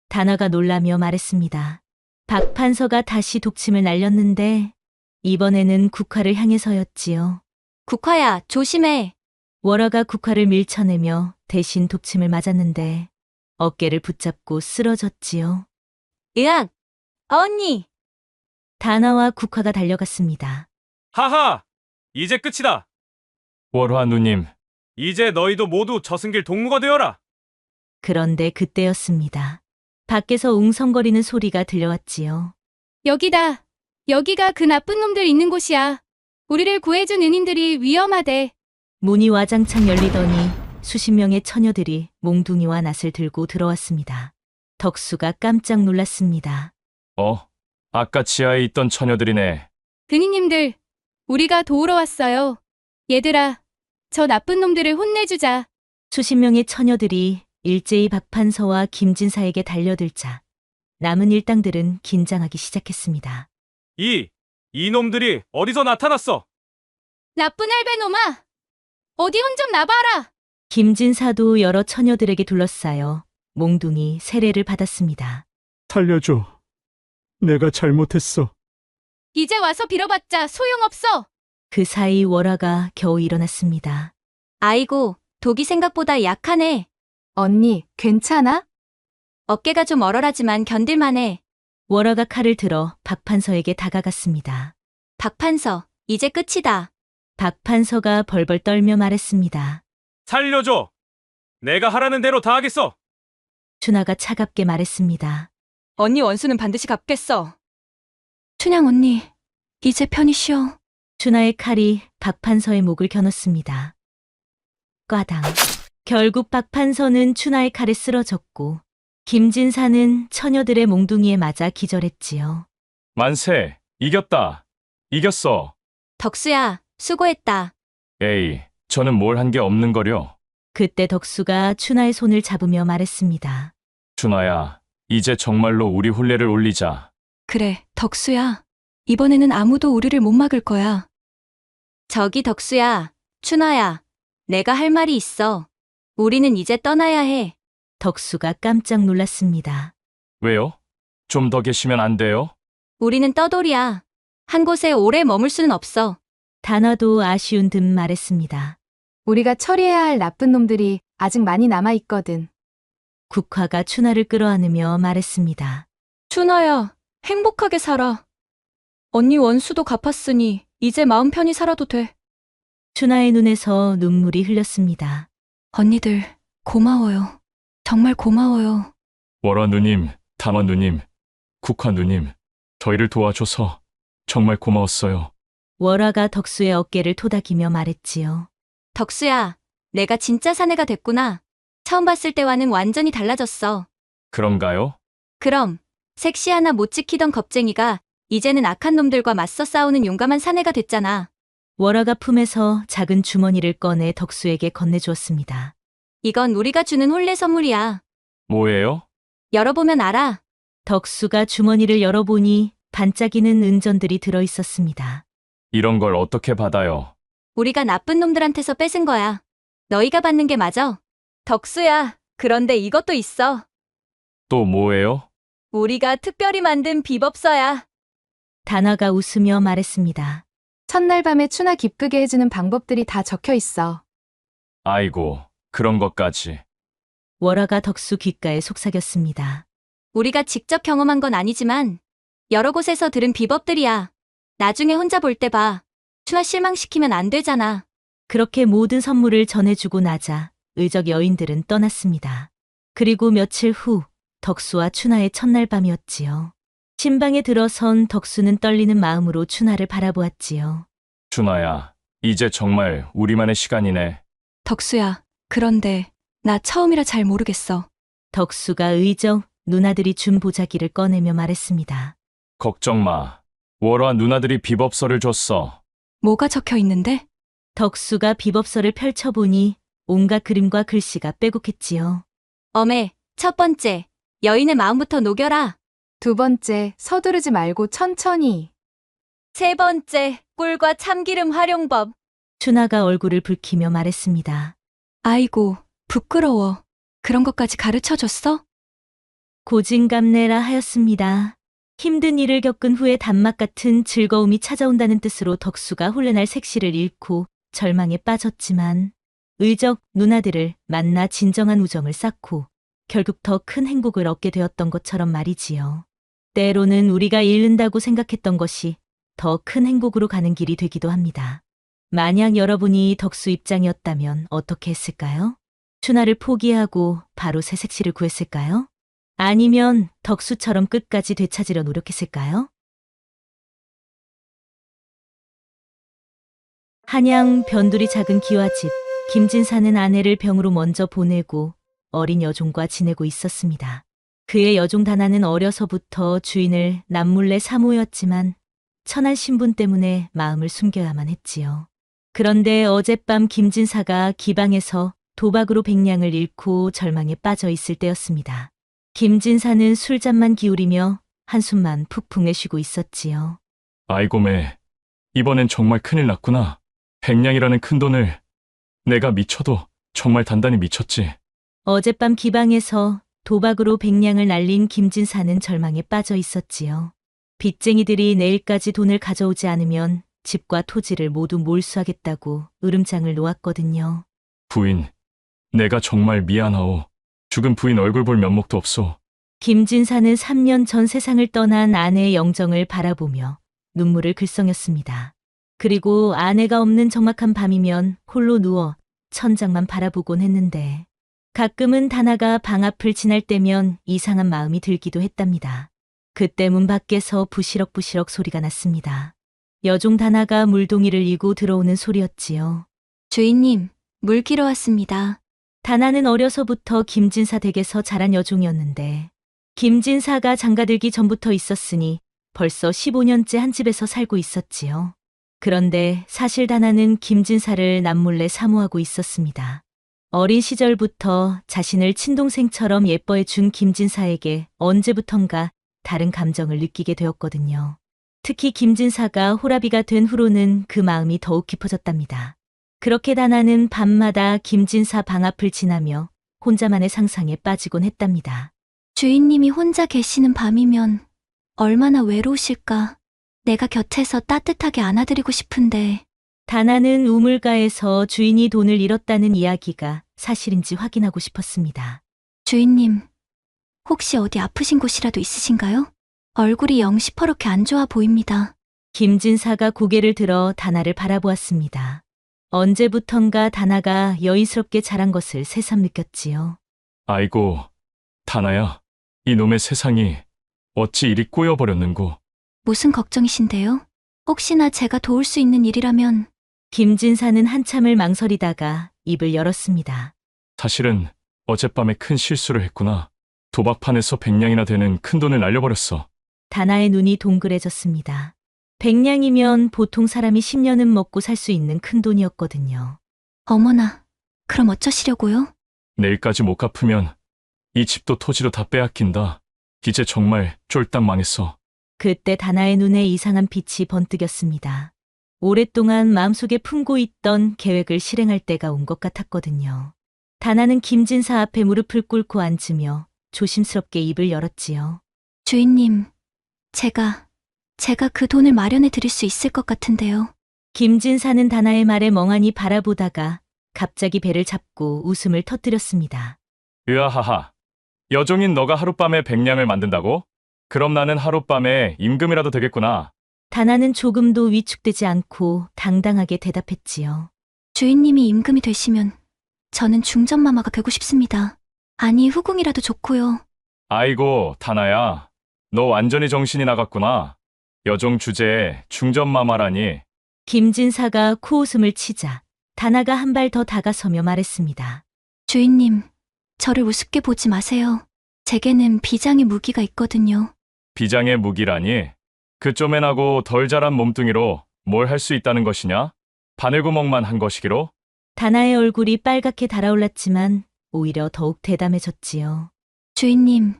다나가 놀라며 말했습니다. 박판서가 다시 독침을 날렸는데 이번에는 국화를 향해서였지요. 국화야, 조심해. 월화가 국화를 밀쳐내며 대신 독침을 맞았는데 어깨를 붙잡고 쓰러졌지요. 으악! 언니! 다나와 국화가 달려갔습니다. 하하! 이제 끝이다. 월화 누님, 이제 너희도 모두 저승길 동무가 되어라. 그런데 그때였습니다. 밖에서 웅성거리는 소리가 들려왔지요. 여기다. 여기가 그 나쁜 놈들 있는 곳이야. 우리를 구해준 은인들이 위험하대. 문이 와장창 열리더니 수십 명의 처녀들이 몽둥이와 낫을 들고 들어왔습니다. 덕수가 깜짝 놀랐습니다. 아까 지하에 있던 처녀들이네. 은인님들, 우리가 도우러 왔어요. 얘들아, 저 나쁜 놈들을 혼내주자. 수십 명의 처녀들이 일제히 박판서와 김진사에게 달려들자 남은 일당들은 긴장하기 시작했습니다. 이놈들이 어디서 나타났어? 나쁜 할배놈아! 어디 혼 좀 나봐라! 김진사도 여러 처녀들에게 둘러싸여 몽둥이 세례를 받았습니다. 살려줘. 내가 잘못했어. 이제 와서 빌어봤자 소용없어! 그 사이 월화가 겨우 일어났습니다. 아이고, 독이 생각보다 약하네. 언니, 괜찮아? 어깨가 좀 얼얼하지만 견딜만해. 월화가 칼을 들어 박판서에게 다가갔습니다. 박판서, 이제 끝이다. 박판서가 벌벌 떨며 말했습니다. 살려줘. 내가 하라는 대로 다 하겠어. 춘하가 차갑게 말했습니다. 언니 원수는 반드시 갚겠어. 춘향 언니, 이제 편히 쉬어. 춘하의 칼이 박판서의 목을 겨눴습니다. 꽈당. 결국 박판서는 춘하의 칼에 쓰러졌고 김진사는 처녀들의 몽둥이에 맞아 기절했지요. 만세, 이겼다. 이겼어. 덕수야, 수고했다. 에이, 저는 뭘 한 게 없는 거려. 그때 덕수가 춘하의 손을 잡으며 말했습니다. 준아야, 이제 정말로 우리 혼례를 올리자. 그래, 덕수야. 이번에는 아무도 우리를 못 막을 거야. 저기 덕수야, 춘화야, 내가 할 말이 있어. 우리는 이제 떠나야 해. 덕수가 깜짝 놀랐습니다. 왜요? 좀 더 계시면 안 돼요? 우리는 떠돌이야. 한 곳에 오래 머물 수는 없어. 다나도 아쉬운 듯 말했습니다. 우리가 처리해야 할 나쁜 놈들이 아직 많이 남아있거든. 국화가 춘하를 끌어안으며 말했습니다. 춘하야, 행복하게 살아. 언니 원수도 갚았으니 이제 마음 편히 살아도 돼. 춘하의 눈에서 눈물이 흘렸습니다. 언니들, 고마워요. 정말 고마워요. 월화 누님, 단화 누님, 국화 누님, 저희를 도와줘서 정말 고마웠어요. 월화가 덕수의 어깨를 토닥이며 말했지요. 덕수야, 내가 진짜 사내가 됐구나. 처음 봤을 때와는 완전히 달라졌어. 그런가요? 그럼, 색시 하나 못 지키던 겁쟁이가 이제는 악한 놈들과 맞서 싸우는 용감한 사내가 됐잖아. 월화가 품에서 작은 주머니를 꺼내 덕수에게 건네주었습니다. 이건 우리가 주는 혼례 선물이야. 뭐예요? 열어보면 알아. 덕수가 주머니를 열어보니 반짝이는 은전들이 들어있었습니다. 이런 걸 어떻게 받아요? 우리가 나쁜 놈들한테서 뺏은 거야. 너희가 받는 게 맞아. 덕수야, 그런데 이것도 있어. 또 뭐예요? 우리가 특별히 만든 비법서야. 다나가 웃으며 말했습니다. 첫날 밤에 춘하 기쁘게 해주는 방법들이 다 적혀 있어. 아이고, 그런 것까지. 월화가 덕수 귓가에 속삭였습니다. 우리가 직접 경험한 건 아니지만 여러 곳에서 들은 비법들이야. 나중에 혼자 볼 때 봐. 춘화 실망시키면 안 되잖아. 그렇게 모든 선물을 전해주고 나자 의적 여인들은 떠났습니다. 그리고 며칠 후 덕수와 춘하의 첫날 밤이었지요. 신방에 들어선 덕수는 떨리는 마음으로 춘하를 바라보았지요. 준아야, 이제 정말 우리만의 시간이네. 덕수야, 그런데 나 처음이라 잘 모르겠어. 덕수가 의적 누나들이 준 보자기를 꺼내며 말했습니다. 걱정 마. 월화 누나들이 비법서를 줬어. 뭐가 적혀 있는데? 덕수가 비법서를 펼쳐보니 온갖 그림과 글씨가 빼곡했지요. 어메, 첫 번째, 여인의 마음부터 녹여라. 두 번째, 서두르지 말고 천천히. 세 번째, 꿀과 참기름 활용법. 춘하가 얼굴을 붉히며 말했습니다. 아이고, 부끄러워. 그런 것까지 가르쳐줬어? 고진감래라 하였습니다. 힘든 일을 겪은 후에 단맛 같은 즐거움이 찾아온다는 뜻으로 덕수가 훈련할 색시를 잃고 절망에 빠졌지만 의적 누나들을 만나 진정한 우정을 쌓고 결국 더 큰 행복을 얻게 되었던 것처럼 말이지요. 때로는 우리가 잃는다고 생각했던 것이 더 큰 행복으로 가는 길이 되기도 합니다. 만약 여러분이 덕수 입장이었다면 어떻게 했을까요? 춘하를 포기하고 바로 새 색시를 구했을까요? 아니면 덕수처럼 끝까지 되찾으려 노력했을까요? 한양 변두리 작은 기와집, 김진사는 아내를 병으로 먼저 보내고 어린 여종과 지내고 있었습니다. 그의 여종 다나는 어려서부터 주인을 남몰래 사모였지만 천한 신분 때문에 마음을 숨겨야만 했지요. 그런데 어젯밤 김진사가 기방에서 도박으로 백냥을 잃고 절망에 빠져 있을 때였습니다. 김진사는 술잔만 기울이며 한숨만 푹푹 내쉬고 있었지요. 아이고 매, 이번엔 정말 큰일 났구나. 백냥이라는 큰 돈을 내가 미쳐도 정말 단단히 미쳤지. 어젯밤 기방에서 도박으로 백냥을 날린 김진사는 절망에 빠져 있었지요. 빚쟁이들이 내일까지 돈을 가져오지 않으면 집과 토지를 모두 몰수하겠다고 으름장을 놓았거든요. 부인, 내가 정말 미안하오. 죽은 부인 얼굴 볼 면목도 없소. 김진사는 3년 전 세상을 떠난 아내의 영정을 바라보며 눈물을 글썽였습니다. 그리고 아내가 없는 적막한 밤이면 홀로 누워 천장만 바라보곤 했는데 가끔은 다나가 방 앞을 지날 때면 이상한 마음이 들기도 했답니다. 그때 문 밖에서 부시럭부시럭 소리가 났습니다. 여종 다나가 물동이를 이고 들어오는 소리였지요. 주인님, 물 키러 왔습니다. 다나는 어려서부터 김진사 댁에서 자란 여종이었는데 김진사가 장가들기 전부터 있었으니 벌써 15년째 한 집에서 살고 있었지요. 그런데 사실 다나는 김진사를 남몰래 사모하고 있었습니다. 어린 시절부터 자신을 친동생처럼 예뻐해 준 김진사에게 언제부턴가 다른 감정을 느끼게 되었거든요. 특히 김진사가 호라비가 된 후로는 그 마음이 더욱 깊어졌답니다. 그렇게 다나는 밤마다 김진사 방 앞을 지나며 혼자만의 상상에 빠지곤 했답니다. 주인님이 혼자 계시는 밤이면 얼마나 외로우실까. 내가 곁에서 따뜻하게 안아드리고 싶은데. 다나는 우물가에서 주인이 돈을 잃었다는 이야기가 사실인지 확인하고 싶었습니다. 주인님, 혹시 어디 아프신 곳이라도 있으신가요? 얼굴이 영 시퍼렇게 안 좋아 보입니다. 김진사가 고개를 들어 다나를 바라보았습니다. 언제부턴가 다나가 여인스럽게 자란 것을 새삼 느꼈지요. 아이고, 다나야, 이놈의 세상이 어찌 이리 꼬여버렸는고. 무슨 걱정이신데요? 혹시나 제가 도울 수 있는 일이라면. 김진사는 한참을 망설이다가 입을 열었습니다. 사실은 어젯밤에 큰 실수를 했구나. 도박판에서 백냥이나 되는 큰 돈을 날려버렸어. 다나의 눈이 동그래졌습니다. 백냥이면 보통 사람이 10년은 먹고 살 수 있는 큰 돈이었거든요. 어머나, 그럼 어쩌시려고요? 내일까지 못 갚으면 이 집도 토지로 다 빼앗긴다. 이제 정말 쫄딱 망했어. 그때 다나의 눈에 이상한 빛이 번뜩였습니다. 오랫동안 마음속에 품고 있던 계획을 실행할 때가 온 것 같았거든요. 다나는 김진사 앞에 무릎을 꿇고 앉으며 조심스럽게 입을 열었지요. 주인님, 제가 그 돈을 마련해 드릴 수 있을 것 같은데요. 김진사는 다나의 말에 멍하니 바라보다가 갑자기 배를 잡고 웃음을 터뜨렸습니다. 으아하하. 여종인 너가 하룻밤에 100냥을 만든다고? 그럼 나는 하룻밤에 임금이라도 되겠구나. 다나는 조금도 위축되지 않고 당당하게 대답했지요. 주인님이 임금이 되시면 저는 중전마마가 되고 싶습니다. 아니, 후궁이라도 좋고요. 아이고, 다나야. 너 완전히 정신이 나갔구나. 여종 주제에 중전마마라니. 김진사가 코웃음을 치자 다나가 한 발 더 다가서며 말했습니다. 주인님, 저를 우습게 보지 마세요. 제게는 비장의 무기가 있거든요. 비장의 무기라니? 그 쪼맨하고 덜 자란 몸뚱이로 뭘 할 수 있다는 것이냐? 바늘구멍만 한 것이기로? 다나의 얼굴이 빨갛게 달아올랐지만 오히려 더욱 대담해졌지요. 주인님,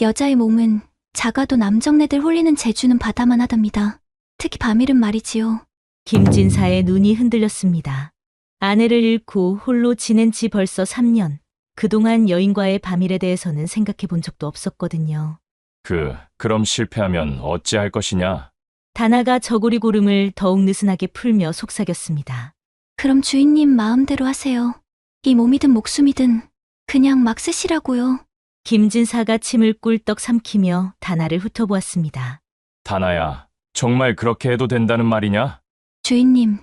여자의 몸은 작아도 남정네들 홀리는 재주는 바다만 하답니다. 특히 밤일은 말이지요. 김진사의 눈이 흔들렸습니다. 아내를 잃고 홀로 지낸 지 벌써 3년. 그동안 여인과의 밤일에 대해서는 생각해 본 적도 없었거든요. 그럼 실패하면 어찌할 것이냐? 다나가 저고리 고름을 더욱 느슨하게 풀며 속삭였습니다. 그럼 주인님 마음대로 하세요. 이 몸이든 목숨이든 그냥 막 쓰시라고요. 김진사가 침을 꿀떡 삼키며 다나를 훑어보았습니다. 다나야, 정말 그렇게 해도 된다는 말이냐? 주인님,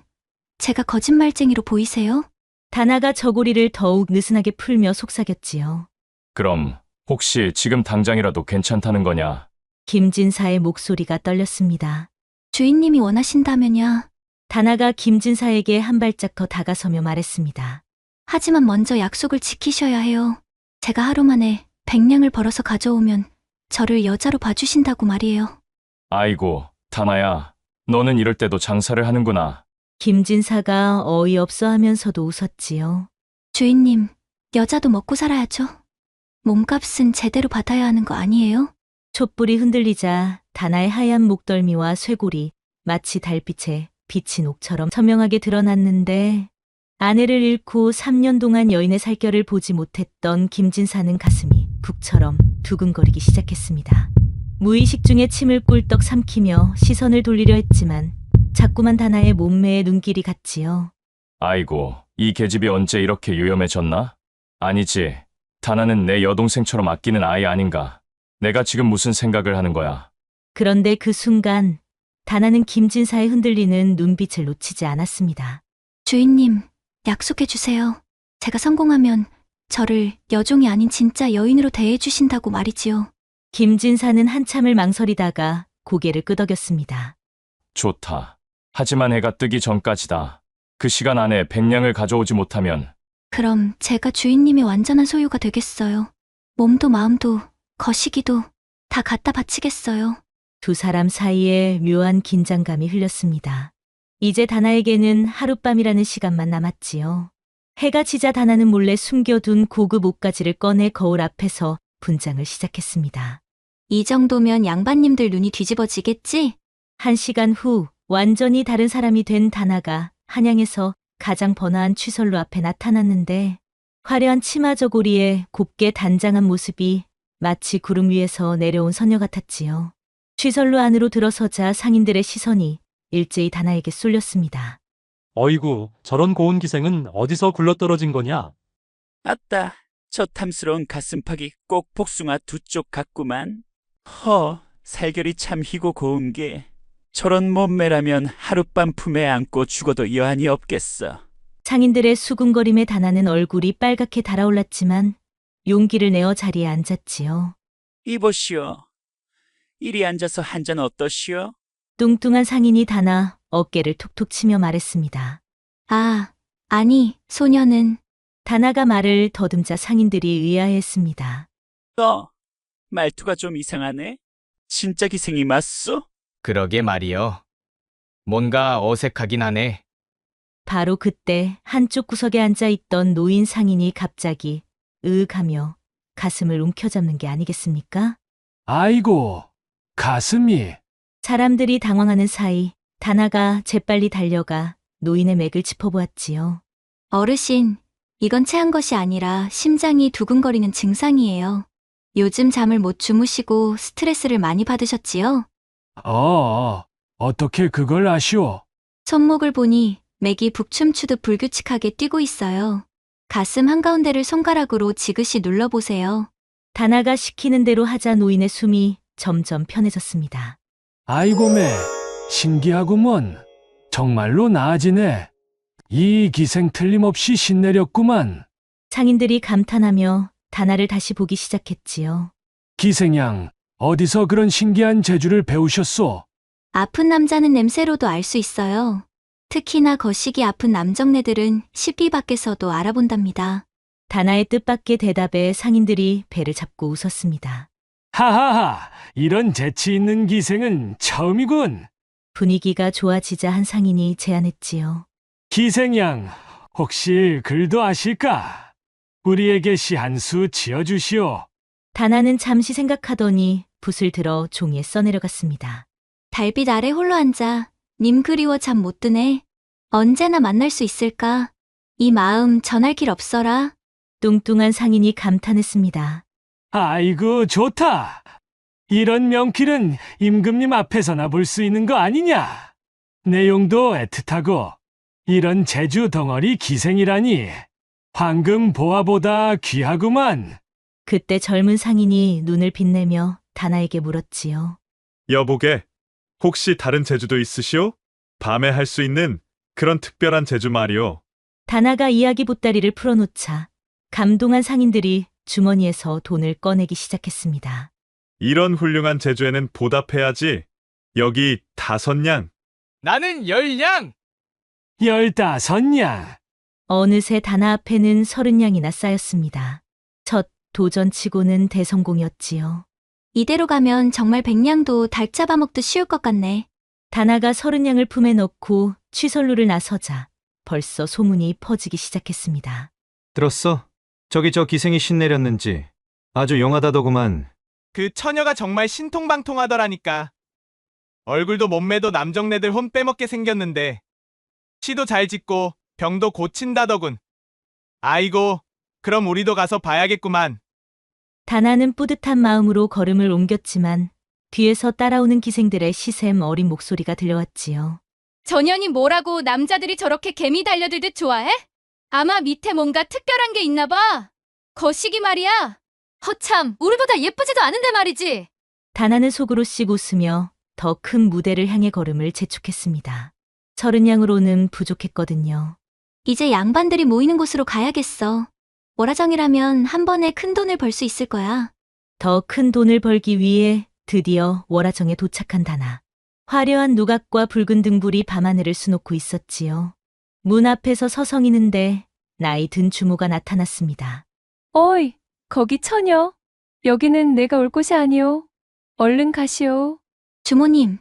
제가 거짓말쟁이로 보이세요? 다나가 저고리를 더욱 느슨하게 풀며 속삭였지요. 그럼 혹시 지금 당장이라도 괜찮다는 거냐? 김진사의 목소리가 떨렸습니다. 주인님이 원하신다면야. 다나가 김진사에게 한 발짝 더 다가서며 말했습니다. 하지만 먼저 약속을 지키셔야 해요. 제가 하루 만에 100냥을 벌어서 가져오면 저를 여자로 봐주신다고 말이에요. 아이고, 다나야, 너는 이럴 때도 장사를 하는구나. 김진사가 어이없어 하면서도 웃었지요. 주인님, 여자도 먹고 살아야죠. 몸값은 제대로 받아야 하는 거 아니에요? 촛불이 흔들리자 다나의 하얀 목덜미와 쇄골이 마치 달빛에 비친 옥처럼 선명하게 드러났는데 아내를 잃고 3년 동안 여인의 살결을 보지 못했던 김진사는 가슴이 북처럼 두근거리기 시작했습니다. 무의식 중에 침을 꿀떡 삼키며 시선을 돌리려 했지만 자꾸만 다나의 몸매에 눈길이 갔지요. 아이고, 이 계집이 언제 이렇게 유염해졌나? 아니지, 다나는 내 여동생처럼 아끼는 아이 아닌가? 내가 지금 무슨 생각을 하는 거야? 그런데 그 순간 다나는 김진사의 흔들리는 눈빛을 놓치지 않았습니다. 주인님, 약속해 주세요. 제가 성공하면 저를 여종이 아닌 진짜 여인으로 대해 주신다고 말이지요. 김진사는 한참을 망설이다가 고개를 끄덕였습니다. 좋다. 하지만 해가 뜨기 전까지다. 그 시간 안에 100냥을 가져오지 못하면 그럼 제가 주인님의 완전한 소유가 되겠어요. 몸도 마음도 거시기도 다 갖다 바치겠어요. 두 사람 사이에 묘한 긴장감이 흘렸습니다. 이제 다나에게는 하룻밤이라는 시간만 남았지요. 해가 지자 다나는 몰래 숨겨둔 고급 옷가지를 꺼내 거울 앞에서 분장을 시작했습니다. 이 정도면 양반님들 눈이 뒤집어지겠지? 1시간 후 완전히 다른 사람이 된 다나가 한양에서 가장 번화한 취설로 앞에 나타났는데 화려한 치마 저고리에 곱게 단장한 모습이 마치 구름 위에서 내려온 선녀 같았지요. 취설로 안으로 들어서자 상인들의 시선이 일제히 다나에게 쏠렸습니다. 어이구, 저런 고운 기생은 어디서 굴러떨어진 거냐? 아따, 저 탐스러운 가슴팍이 꼭 복숭아 두 쪽 같구만. 살결이 참 희고 고운 게 저런 몸매라면 하룻밤 품에 안고 죽어도 여한이 없겠어. 상인들의 수군거림에 다나는 얼굴이 빨갛게 달아올랐지만 용기를 내어 자리에 앉았지요. 이보시오. 이리 앉아서 한 잔 어떠시오? 뚱뚱한 상인이 다나 어깨를 톡톡 치며 말했습니다. 아, 아니, 소녀는. 다나가 말을 더듬자 상인들이 의아해했습니다. 말투가 좀 이상하네. 진짜 기생이 맞소? 그러게 말이여. 뭔가 어색하긴 하네. 바로 그때 한쪽 구석에 앉아있던 노인 상인이 갑자기 으윽하며 가슴을 움켜잡는 게 아니겠습니까? 아이고, 가슴이. 사람들이 당황하는 사이 다나가 재빨리 달려가 노인의 맥을 짚어보았지요. 어르신, 이건 체한 것이 아니라 심장이 두근거리는 증상이에요. 요즘 잠을 못 주무시고 스트레스를 많이 받으셨지요? 어떻게 그걸 아시오? 손목을 보니 맥이 북춤추듯 불규칙하게 뛰고 있어요. 가슴 한가운데를 손가락으로 지그시 눌러보세요. 다나가 시키는 대로 하자 노인의 숨이 점점 편해졌습니다. 아이고매, 신기하구먼. 정말로 나아지네. 이 기생 틀림없이 신내렸구만. 상인들이 감탄하며 다나를 다시 보기 시작했지요. 기생양, 어디서 그런 신기한 재주를 배우셨소? 아픈 남자는 냄새로도 알 수 있어요. 특히나 거식이 아픈 남정네들은 십리 밖에서도 알아본답니다. 다나의 뜻밖의 대답에 상인들이 배를 잡고 웃었습니다. 하하하, 이런 재치 있는 기생은 처음이군. 분위기가 좋아지자 한 상인이 제안했지요. 기생양, 혹시 글도 아실까? 우리에게 시 한 수 지어주시오. 다나는 잠시 생각하더니 붓을 들어 종이에 써내려갔습니다. 달빛 아래 홀로 앉아 님 그리워 잠 못 드네. 언제나 만날 수 있을까? 이 마음 전할 길 없어라. 뚱뚱한 상인이 감탄했습니다. 아이고, 좋다. 이런 명필은 임금님 앞에서나 볼 수 있는 거 아니냐? 내용도 애틋하고 이런 재주 덩어리 기생이라니 황금 보화보다 귀하구만. 그때 젊은 상인이 눈을 빛내며 다나에게 물었지요. 여보게, 혹시 다른 재주도 있으시오? 밤에 할 수 있는 그런 특별한 재주 말이오. 다나가 이야기 보따리를 풀어놓자 감동한 상인들이 주머니에서 돈을 꺼내기 시작했습니다. 이런 훌륭한 재주에는 보답해야지. 여기 5냥. 나는 10냥! 15냥. 어느새 다나 앞에는 30냥이나 쌓였습니다. 첫 도전치고는 대성공이었지요. 이대로 가면 정말 100냥도 닭 잡아먹듯 쉬울 것 같네. 다나가 30냥을 품에 넣고 취설루를 나서자 벌써 소문이 퍼지기 시작했습니다. 들었어? 저기 저 기생이 신내렸는지 아주 용하다더구만. 그 처녀가 정말 신통방통하더라니까. 얼굴도 몸매도 남정네들 혼 빼먹게 생겼는데 시도 잘 짓고 병도 고친다더군. 아이고, 그럼 우리도 가서 봐야겠구만. 다나는 뿌듯한 마음으로 걸음을 옮겼지만 뒤에서 따라오는 기생들의 시샘 어린 목소리가 들려왔지요. 전현이 뭐라고 남자들이 저렇게 개미 달려들듯 좋아해? 아마 밑에 뭔가 특별한 게 있나 봐. 거시기 말이야. 허참, 우리보다 예쁘지도 않은데 말이지. 다나는 속으로 씩 웃으며 더 큰 무대를 향해 걸음을 재촉했습니다. 30냥으로는 부족했거든요. 이제 양반들이 모이는 곳으로 가야겠어. 월화정이라면 한 번에 큰 돈을 벌 수 있을 거야. 더 큰 돈을 벌기 위해 드디어 월화정에 도착한 다나. 화려한 누각과 붉은 등불이 밤하늘을 수놓고 있었지요. 문 앞에서 서성이는데 나이 든 주모가 나타났습니다. 어이, 거기 처녀. 여기는 내가 올 곳이 아니오. 얼른 가시오. 주모님,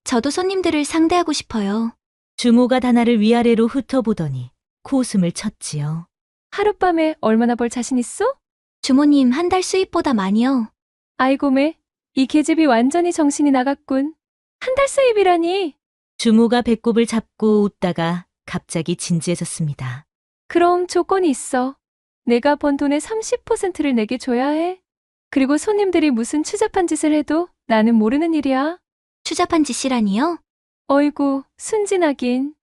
저도 손님들을 상대하고 싶어요. 주모가 다나를 위아래로 훑어보더니 코웃음을 쳤지요. 하룻밤에 얼마나 벌 자신 있어? 주모님, 한 달 수입보다 많이요. 아이고매, 이 계집이 완전히 정신이 나갔군. 한 달 수입이라니. 주모가 배꼽을 잡고 웃다가 갑자기 진지해졌습니다. 그럼 조건이 있어. 내가 번 돈의 30%를 내게 줘야 해. 그리고 손님들이 무슨 추잡한 짓을 해도 나는 모르는 일이야. 추잡한 짓이라니요? 어이구, 순진하긴.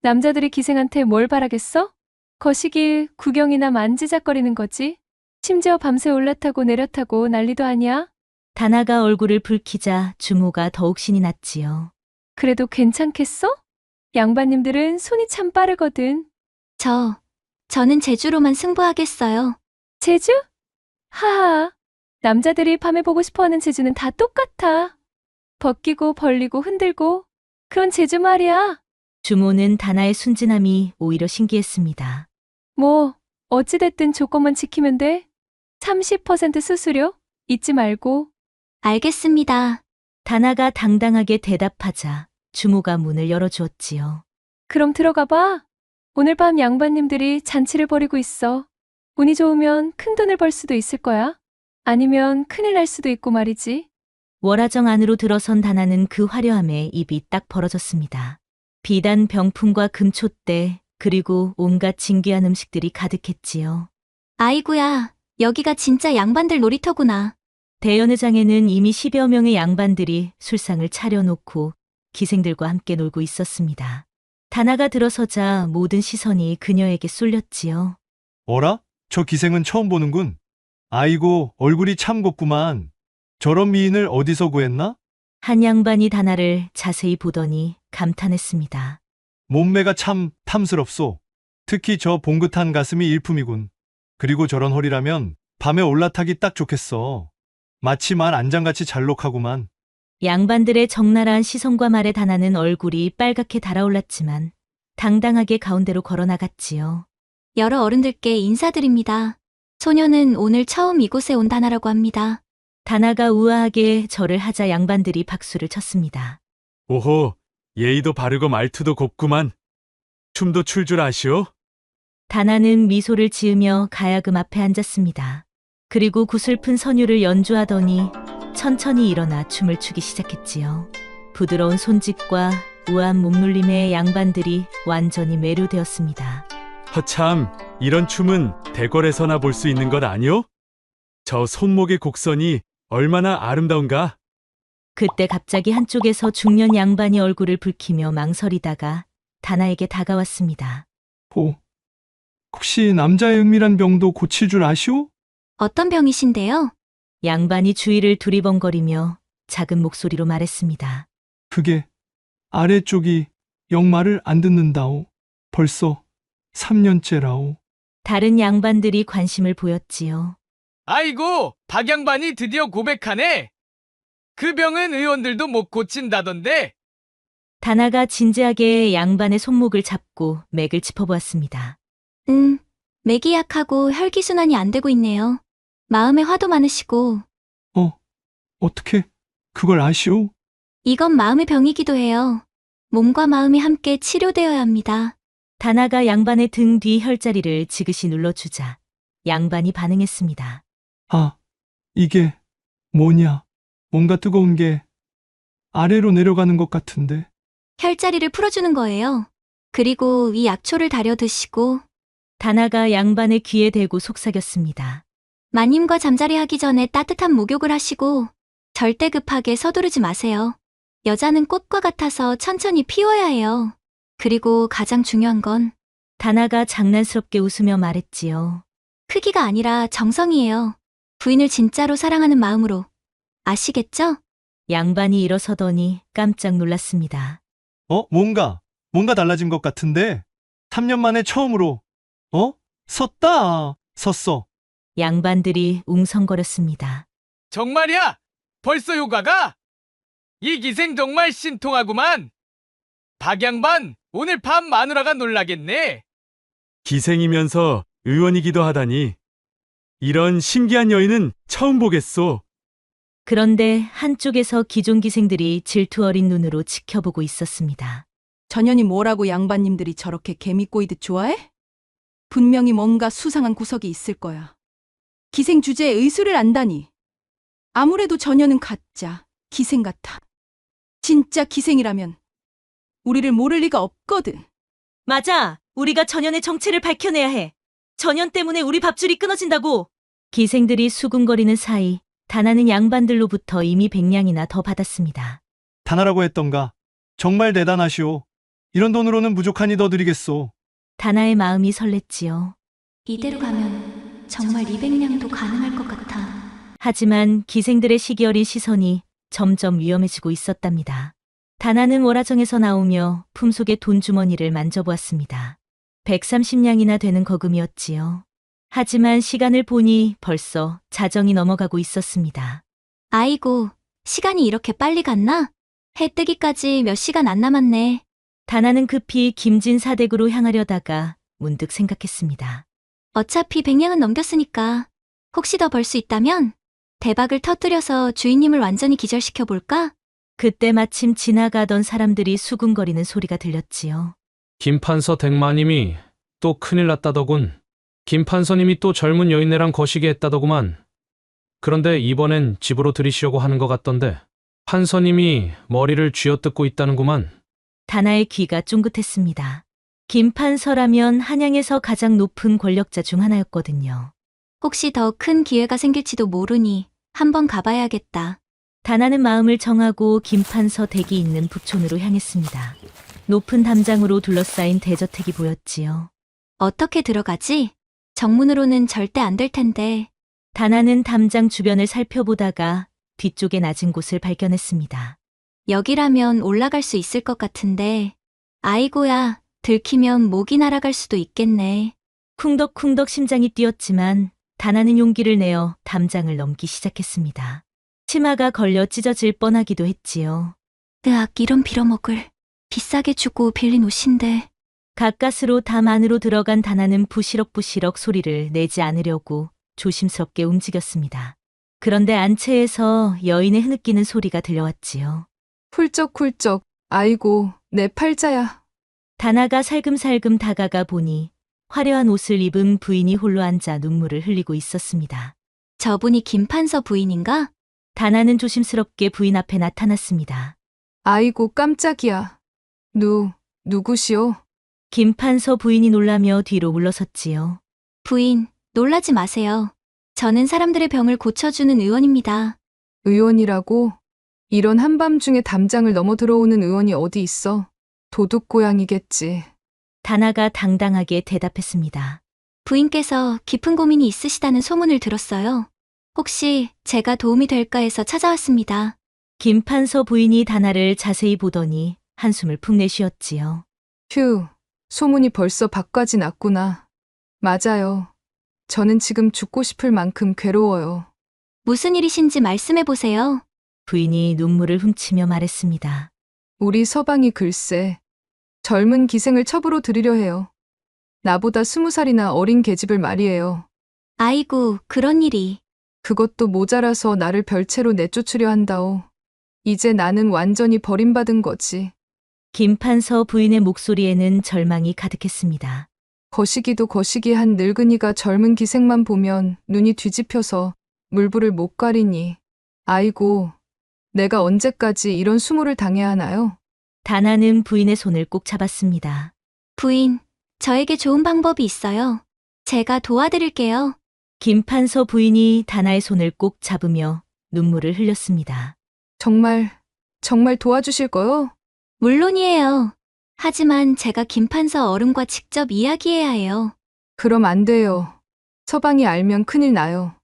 남자들이 기생한테 뭘 바라겠어? 거시길 구경이나 만지작거리는 거지. 심지어 밤새 올라타고 내려타고 난리도 아니야. 다나가 얼굴을 붉히자 주모가 더욱 신이 났지요. 그래도 괜찮겠어? 양반님들은 손이 참 빠르거든. 저는 제주로만 승부하겠어요. 제주? 하하. 남자들이 밤에 보고 싶어하는 제주는 다 똑같아. 벗기고 벌리고 흔들고 그런 제주 말이야. 주모는 다나의 순진함이 오히려 신기했습니다. 뭐 어찌됐든 조건만 지키면 돼. 30% 수수료 잊지 말고. 알겠습니다. 다나가 당당하게 대답하자 주모가 문을 열어주었지요. 그럼 들어가 봐. 오늘 밤 양반님들이 잔치를 벌이고 있어. 운이 좋으면 큰 돈을 벌 수도 있을 거야. 아니면 큰일 날 수도 있고 말이지. 월화정 안으로 들어선 다나는 그 화려함에 입이 딱 벌어졌습니다. 비단 병풍과 금촛대 그리고 온갖 진귀한 음식들이 가득했지요. 아이고야, 여기가 진짜 양반들 놀이터구나. 대연회장에는 이미 10여 명의 양반들이 술상을 차려놓고 기생들과 함께 놀고 있었습니다. 다나가 들어서자 모든 시선이 그녀에게 쏠렸지요. 어라? 저 기생은 처음 보는군. 아이고, 얼굴이 참 곱구만. 저런 미인을 어디서 구했나? 한 양반이 다나를 자세히 보더니 감탄했습니다. 몸매가 참 탐스럽소. 특히 저 봉긋한 가슴이 일품이군. 그리고 저런 허리라면 밤에 올라타기 딱 좋겠어. 마치 말 안장같이 잘록하구만. 양반들의 적나라한 시선과 말에 다나는 얼굴이 빨갛게 달아올랐지만 당당하게 가운데로 걸어나갔지요. 여러 어른들께 인사드립니다. 소녀는 오늘 처음 이곳에 온 다나라고 합니다. 다나가 우아하게 절을 하자 양반들이 박수를 쳤습니다. 오호, 예의도 바르고 말투도 곱구만. 춤도 출 줄 아시오? 다나는 미소를 지으며 가야금 앞에 앉았습니다. 그리고 구슬픈 선율을 연주하더니 천천히 일어나 춤을 추기 시작했지요. 부드러운 손짓과 우아한 몸놀림에 양반들이 완전히 매료되었습니다. 허참, 이런 춤은 대궐에서나 볼 수 있는 것 아니오? 저 손목의 곡선이 얼마나 아름다운가? 그때 갑자기 한쪽에서 중년 양반이 얼굴을 붉히며 망설이다가 다나에게 다가왔습니다. 혹시 남자의 은밀한 병도 고칠 줄 아시오? 어떤 병이신데요? 양반이 주위를 두리번거리며 작은 목소리로 말했습니다. 그게 아래쪽이 영 말을 안 듣는다오. 벌써 3년째라오. 다른 양반들이 관심을 보였지요. 아이고, 박 양반이 드디어 고백하네. 그 병은 의원들도 못 고친다던데. 다나가 진지하게 양반의 손목을 잡고 맥을 짚어보았습니다. 맥이 약하고 혈기순환이 안 되고 있네요. 마음에 화도 많으시고. 어떻게 그걸 아시오? 이건 마음의 병이기도 해요. 몸과 마음이 함께 치료되어야 합니다. 다나가 양반의 등 뒤 혈자리를 지그시 눌러주자 양반이 반응했습니다. 아, 이게 뭐냐? 뭔가 뜨거운 게 아래로 내려가는 것 같은데. 혈자리를 풀어주는 거예요. 그리고 이 약초를 다려 드시고. 다나가 양반의 귀에 대고 속삭였습니다. 마님과 잠자리 하기 전에 따뜻한 목욕을 하시고 절대 급하게 서두르지 마세요. 여자는 꽃과 같아서 천천히 피워야 해요. 그리고 가장 중요한 건 다나가 장난스럽게 웃으며 말했지요. 크기가 아니라 정성이에요. 부인을 진짜로 사랑하는 마음으로. 아시겠죠? 양반이 일어서더니 깜짝 놀랐습니다. 뭔가 달라진 것 같은데? 3년 만에 처음으로. 섰어. 양반들이 웅성거렸습니다. 정말이야? 벌써 효과가? 이 기생 정말 신통하구만. 박 양반, 오늘 밤 마누라가 놀라겠네. 기생이면서 의원이기도 하다니. 이런 신기한 여인은 처음 보겠소. 그런데 한쪽에서 기존 기생들이 질투 어린 눈으로 지켜보고 있었습니다. 전현이 뭐라고 양반님들이 저렇게 개미 꼬이듯 좋아해? 분명히 뭔가 수상한 구석이 있을 거야. 기생 주제에 의술을 안다니. 아무래도 전현은 가짜, 기생 같아. 진짜 기생이라면 우리를 모를 리가 없거든. 맞아. 우리가 전현의 정체를 밝혀내야 해. 전현 때문에 우리 밥줄이 끊어진다고. 기생들이 수군거리는 사이 다나는 양반들로부터 이미 100냥이나 더 받았습니다. 다나라고 했던가. 정말 대단하시오. 이런 돈으로는 부족하니 더 드리겠소. 다나의 마음이 설렜지요. 이대로 가면 정말 200냥도 가능할 것 같아. 하지만 기생들의 시기 어린 시선이 점점 위험해지고 있었답니다. 다나는 월화정에서 나오며 품속의 돈주머니를 만져보았습니다. 130냥이나 되는 거금이었지요. 하지만 시간을 보니 벌써 자정이 넘어가고 있었습니다. 아이고, 시간이 이렇게 빨리 갔나? 해 뜨기까지 몇 시간 안 남았네. 다나는 급히 김진사댁으로 향하려다가 문득 생각했습니다. 어차피 100냥은 넘겼으니까 혹시 더 벌 수 있다면 대박을 터뜨려서 주인님을 완전히 기절시켜 볼까? 그때 마침 지나가던 사람들이 수군거리는 소리가 들렸지요. 김판서 댁마님이 또 큰일 났다더군. 김판서님이 또 젊은 여인네랑 거시기 했다더구만. 그런데 이번엔 집으로 들이시려고 하는 것 같던데. 판서님이 머리를 쥐어뜯고 있다는구만. 다나의 귀가 쫑긋했습니다. 김판서라면 한양에서 가장 높은 권력자 중 하나였거든요. 혹시 더 큰 기회가 생길지도 모르니 한번 가봐야겠다. 다나는 마음을 정하고 김판서 댁이 있는 북촌으로 향했습니다. 높은 담장으로 둘러싸인 대저택이 보였지요. 어떻게 들어가지? 정문으로는 절대 안 될 텐데. 다나는 담장 주변을 살펴보다가 뒤쪽에 낮은 곳을 발견했습니다. 여기라면 올라갈 수 있을 것 같은데. 아이고야, 들키면 목이 날아갈 수도 있겠네. 쿵덕쿵덕 심장이 뛰었지만 다나는 용기를 내어 담장을 넘기 시작했습니다. 치마가 걸려 찢어질 뻔하기도 했지요. 으악, 이런 빌어먹을. 비싸게 주고 빌린 옷인데. 가까스로 담 안으로 들어간 다나는 부시럭부시럭 소리를 내지 않으려고 조심스럽게 움직였습니다. 그런데 안채에서 여인의 흐느끼는 소리가 들려왔지요. 훌쩍훌쩍, 아이고, 내 팔자야. 다나가 살금살금 다가가 보니 화려한 옷을 입은 부인이 홀로 앉아 눈물을 흘리고 있었습니다. 저분이 김판서 부인인가? 다나는 조심스럽게 부인 앞에 나타났습니다. 아이고, 깜짝이야. 누구시오? 김판서 부인이 놀라며 뒤로 물러섰지요. 부인, 놀라지 마세요. 저는 사람들의 병을 고쳐주는 의원입니다. 의원이라고? 이런 한밤중에 담장을 넘어 들어오는 의원이 어디 있어? 도둑고양이겠지. 다나가 당당하게 대답했습니다. 부인께서 깊은 고민이 있으시다는 소문을 들었어요. 혹시 제가 도움이 될까 해서 찾아왔습니다. 김판서 부인이 다나를 자세히 보더니 한숨을 푹 내쉬었지요. 휴, 소문이 벌써 밖까지 났구나. 맞아요. 저는 지금 죽고 싶을 만큼 괴로워요. 무슨 일이신지 말씀해 보세요. 부인이 눈물을 훔치며 말했습니다. 우리 서방이 글쎄 젊은 기생을 첩으로 들이려 해요. 나보다 20살이나 어린 계집을 말이에요. 아이고, 그런 일이. 그것도 모자라서 나를 별채로 내쫓으려 한다오. 이제 나는 완전히 버림받은 거지. 김판서 부인의 목소리에는 절망이 가득했습니다. 거시기도 거시기한 늙은이가 젊은 기생만 보면 눈이 뒤집혀서 물불을 못 가리니. 아이고, 내가 언제까지 이런 수모를 당해야 하나요? 다나는 부인의 손을 꼭 잡았습니다. 부인, 저에게 좋은 방법이 있어요. 제가 도와드릴게요. 김판서 부인이 다나의 손을 꼭 잡으며 눈물을 흘렸습니다. 정말 도와주실 거요? 물론이에요. 하지만 제가 김판서 어른과 직접 이야기해야 해요. 그럼 안 돼요. 서방이 알면 큰일 나요.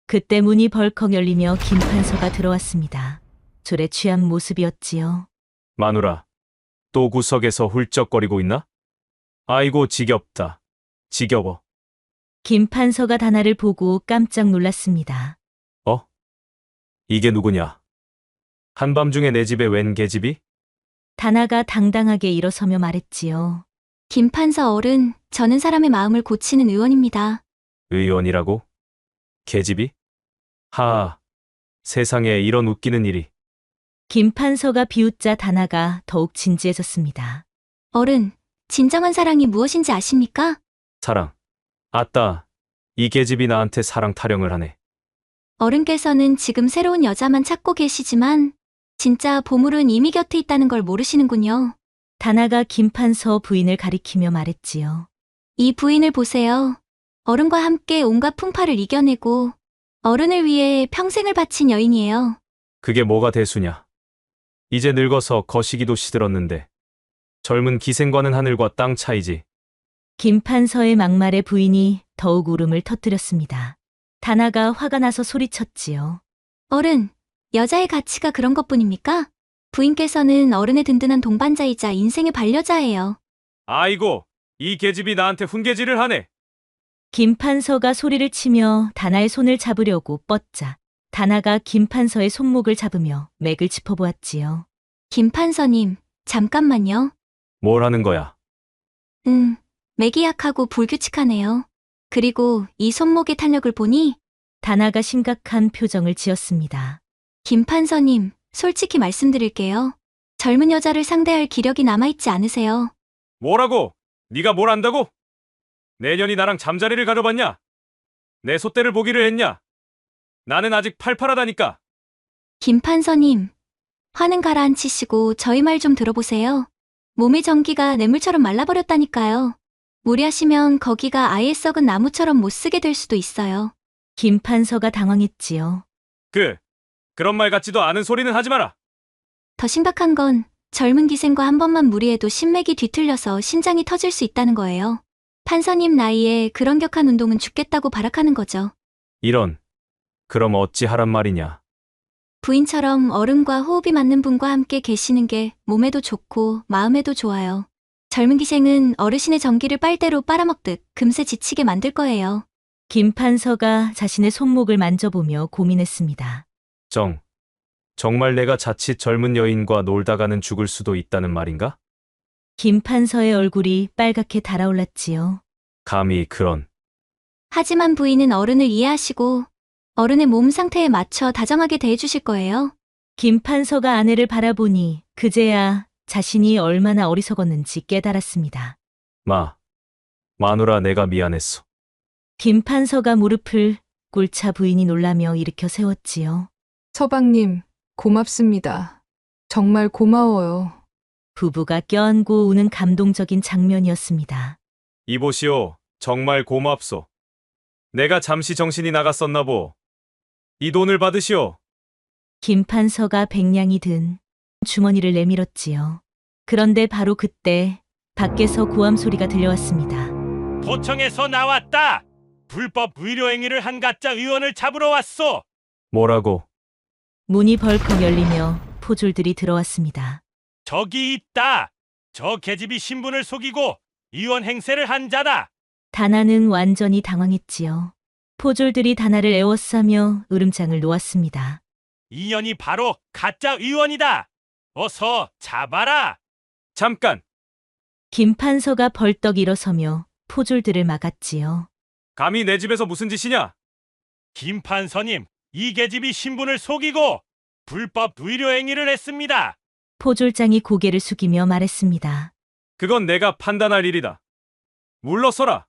그때 문이 벌컥 열리며 김판서가 들어왔습니다. 술에 취한 모습이었지요. 마누라, 또 구석에서 훌쩍거리고 있나? 아이고 지겹다. 지겨워. 김판서가 다나를 보고 깜짝 놀랐습니다. 이게 누구냐? 한밤중에 내 집에 웬 계집이? 다나가 당당하게 일어서며 말했지요. 김판서 어른, 저는 사람의 마음을 고치는 의원입니다. 의원이라고? 계집이? 하아, 세상에 이런 웃기는 일이. 김판서가 비웃자 다나가 더욱 진지해졌습니다. 어른, 진정한 사랑이 무엇인지 아십니까? 사랑. 아따, 이 계집이 나한테 사랑 타령을 하네. 어른께서는 지금 새로운 여자만 찾고 계시지만 진짜 보물은 이미 곁에 있다는 걸 모르시는군요. 다나가 김판서 부인을 가리키며 말했지요. 이 부인을 보세요. 어른과 함께 온갖 풍파를 이겨내고 어른을 위해 평생을 바친 여인이에요. 그게 뭐가 대수냐? 이제 늙어서 거시기도 시들었는데 젊은 기생과는 하늘과 땅 차이지. 김판서의 막말에 부인이 더욱 울음을 터뜨렸습니다. 다나가 화가 나서 소리쳤지요. 어른, 여자의 가치가 그런 것뿐입니까? 부인께서는 어른의 든든한 동반자이자 인생의 반려자예요. 아이고, 이 계집이 나한테 훈계질을 하네. 김판서가 소리를 치며 다나의 손을 잡으려고 뻗자 다나가 김판서의 손목을 잡으며 맥을 짚어보았지요. 김판서님, 잠깐만요. 뭘 하는 거야? 맥이 약하고 불규칙하네요. 그리고 이 손목의 탄력을 보니 다나가 심각한 표정을 지었습니다. 김판서님, 솔직히 말씀드릴게요. 젊은 여자를 상대할 기력이 남아있지 않으세요. 뭐라고? 네가 뭘 안다고? 내년이 나랑 잠자리를 가져봤냐? 내 소떼를 보기를 했냐? 나는 아직 팔팔하다니까. 김판서님, 화는 가라앉히시고 저희 말 좀 들어보세요. 몸의 전기가 냇물처럼 말라버렸다니까요. 무리하시면 거기가 아예 썩은 나무처럼 못쓰게 될 수도 있어요. 김판서가 당황했지요. 그런 말 같지도 않은 소리는 하지 마라. 더 심각한 건 젊은 기생과 한 번만 무리해도 신맥이 뒤틀려서 심장이 터질 수 있다는 거예요. 판서님 나이에 그런 격한 운동은 죽겠다고 발악하는 거죠. 이런. 그럼 어찌 하란 말이냐. 부인처럼 어른과 호흡이 맞는 분과 함께 계시는 게 몸에도 좋고 마음에도 좋아요. 젊은 기생은 어르신의 정기를 빨대로 빨아먹듯 금세 지치게 만들 거예요. 김 판서가 자신의 손목을 만져보며 고민했습니다. 정말 내가 자칫 젊은 여인과 놀다가는 죽을 수도 있다는 말인가? 김 판서의 얼굴이 빨갛게 달아올랐지요. 감히 그런. 하지만 부인은 어른을 이해하시고 어른의 몸 상태에 맞춰 다정하게 대해주실 거예요. 김 판서가 아내를 바라보니 그제야 자신이 얼마나 어리석었는지 깨달았습니다. 마누라 내가 미안했소. 김 판서가 무릎을 꿀차 부인이 놀라며 일으켜 세웠지요. 서방님, 고맙습니다. 정말 고마워요. 부부가 껴안고 우는 감동적인 장면이었습니다. 이보시오. 정말 고맙소. 내가 잠시 정신이 나갔었나 보. 이 돈을 받으시오. 김 판서가 백냥이 든 주머니를 내밀었지요. 그런데 바로 그때 밖에서 고함 소리가 들려왔습니다. 도청에서 나왔다. 불법 의료행위를 한 가짜 의원을 잡으러 왔소. 뭐라고? 문이 벌컥 열리며 포졸들이 들어왔습니다. 저기 있다. 저 계집이 신분을 속이고 의원 행세를 한 자다. 다나는 완전히 당황했지요. 포졸들이 다나를 에워싸며 으름장을 놓았습니다. 이 년이 바로 가짜 의원이다. 어서 잡아라. 잠깐! 김 판서가 벌떡 일어서며 포졸들을 막았지요. 감히 내 집에서 무슨 짓이냐? 김 판서님, 이 계집이 신분을 속이고 불법 의료행위를 했습니다. 포졸장이 고개를 숙이며 말했습니다. 그건 내가 판단할 일이다. 물러서라.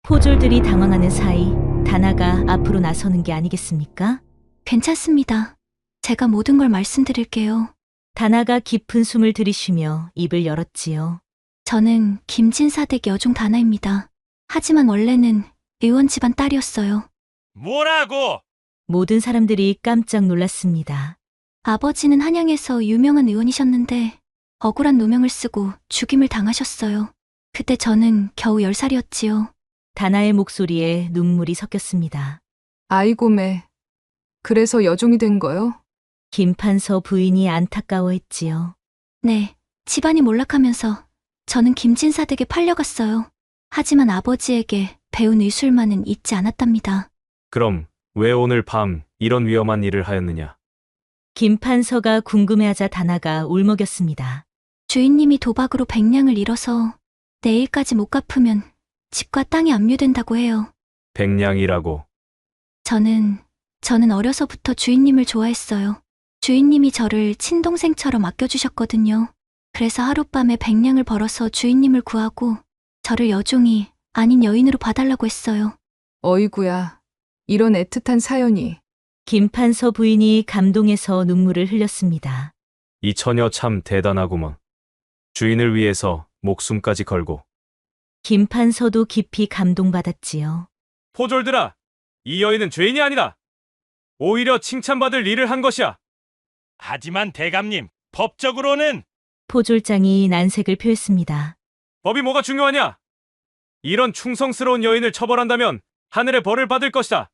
포졸들이 당황하는 사이 다나가 앞으로 나서는 게 아니겠습니까? 괜찮습니다. 제가 모든 걸 말씀드릴게요. 다나가 깊은 숨을 들이쉬며 입을 열었지요. 저는 김진사댁 여종 다나입니다. 하지만 원래는 의원 집안 딸이었어요. 뭐라고? 모든 사람들이 깜짝 놀랐습니다. 아버지는 한양에서 유명한 의원이셨는데 억울한 누명을 쓰고 죽임을 당하셨어요. 그때 저는 겨우 10살이었지요. 다나의 목소리에 눈물이 섞였습니다. 아이고매. 그래서 여종이 된 거요? 김 판서 부인이 안타까워했지요. 네, 집안이 몰락하면서 저는 김진사댁에 팔려갔어요. 하지만 아버지에게 배운 의술만은 잊지 않았답니다. 그럼 왜 오늘 밤 이런 위험한 일을 하였느냐? 김 판서가 궁금해하자 다나가 울먹였습니다. 주인님이 도박으로 100냥을 잃어서 내일까지 못 갚으면 집과 땅이 압류된다고 해요. 100냥이라고. 저는 어려서부터 주인님을 좋아했어요. 주인님이 저를 친동생처럼 아껴주셨거든요. 그래서 하룻밤에 100냥을 벌어서 주인님을 구하고 저를 여종이 아닌 여인으로 봐달라고 했어요. 어이구야. 이런 애틋한 사연이. 김 판서 부인이 감동해서 눈물을 흘렸습니다. 이 처녀 참 대단하구먼. 주인을 위해서 목숨까지 걸고. 김 판서도 깊이 감동받았지요. 포졸들아, 이 여인은 죄인이 아니다. 오히려 칭찬받을 일을 한 것이야. 하지만 대감님, 법적으로는 포졸장이 난색을 표했습니다. 법이 뭐가 중요하냐? 이런 충성스러운 여인을 처벌한다면 하늘의 벌을 받을 것이다.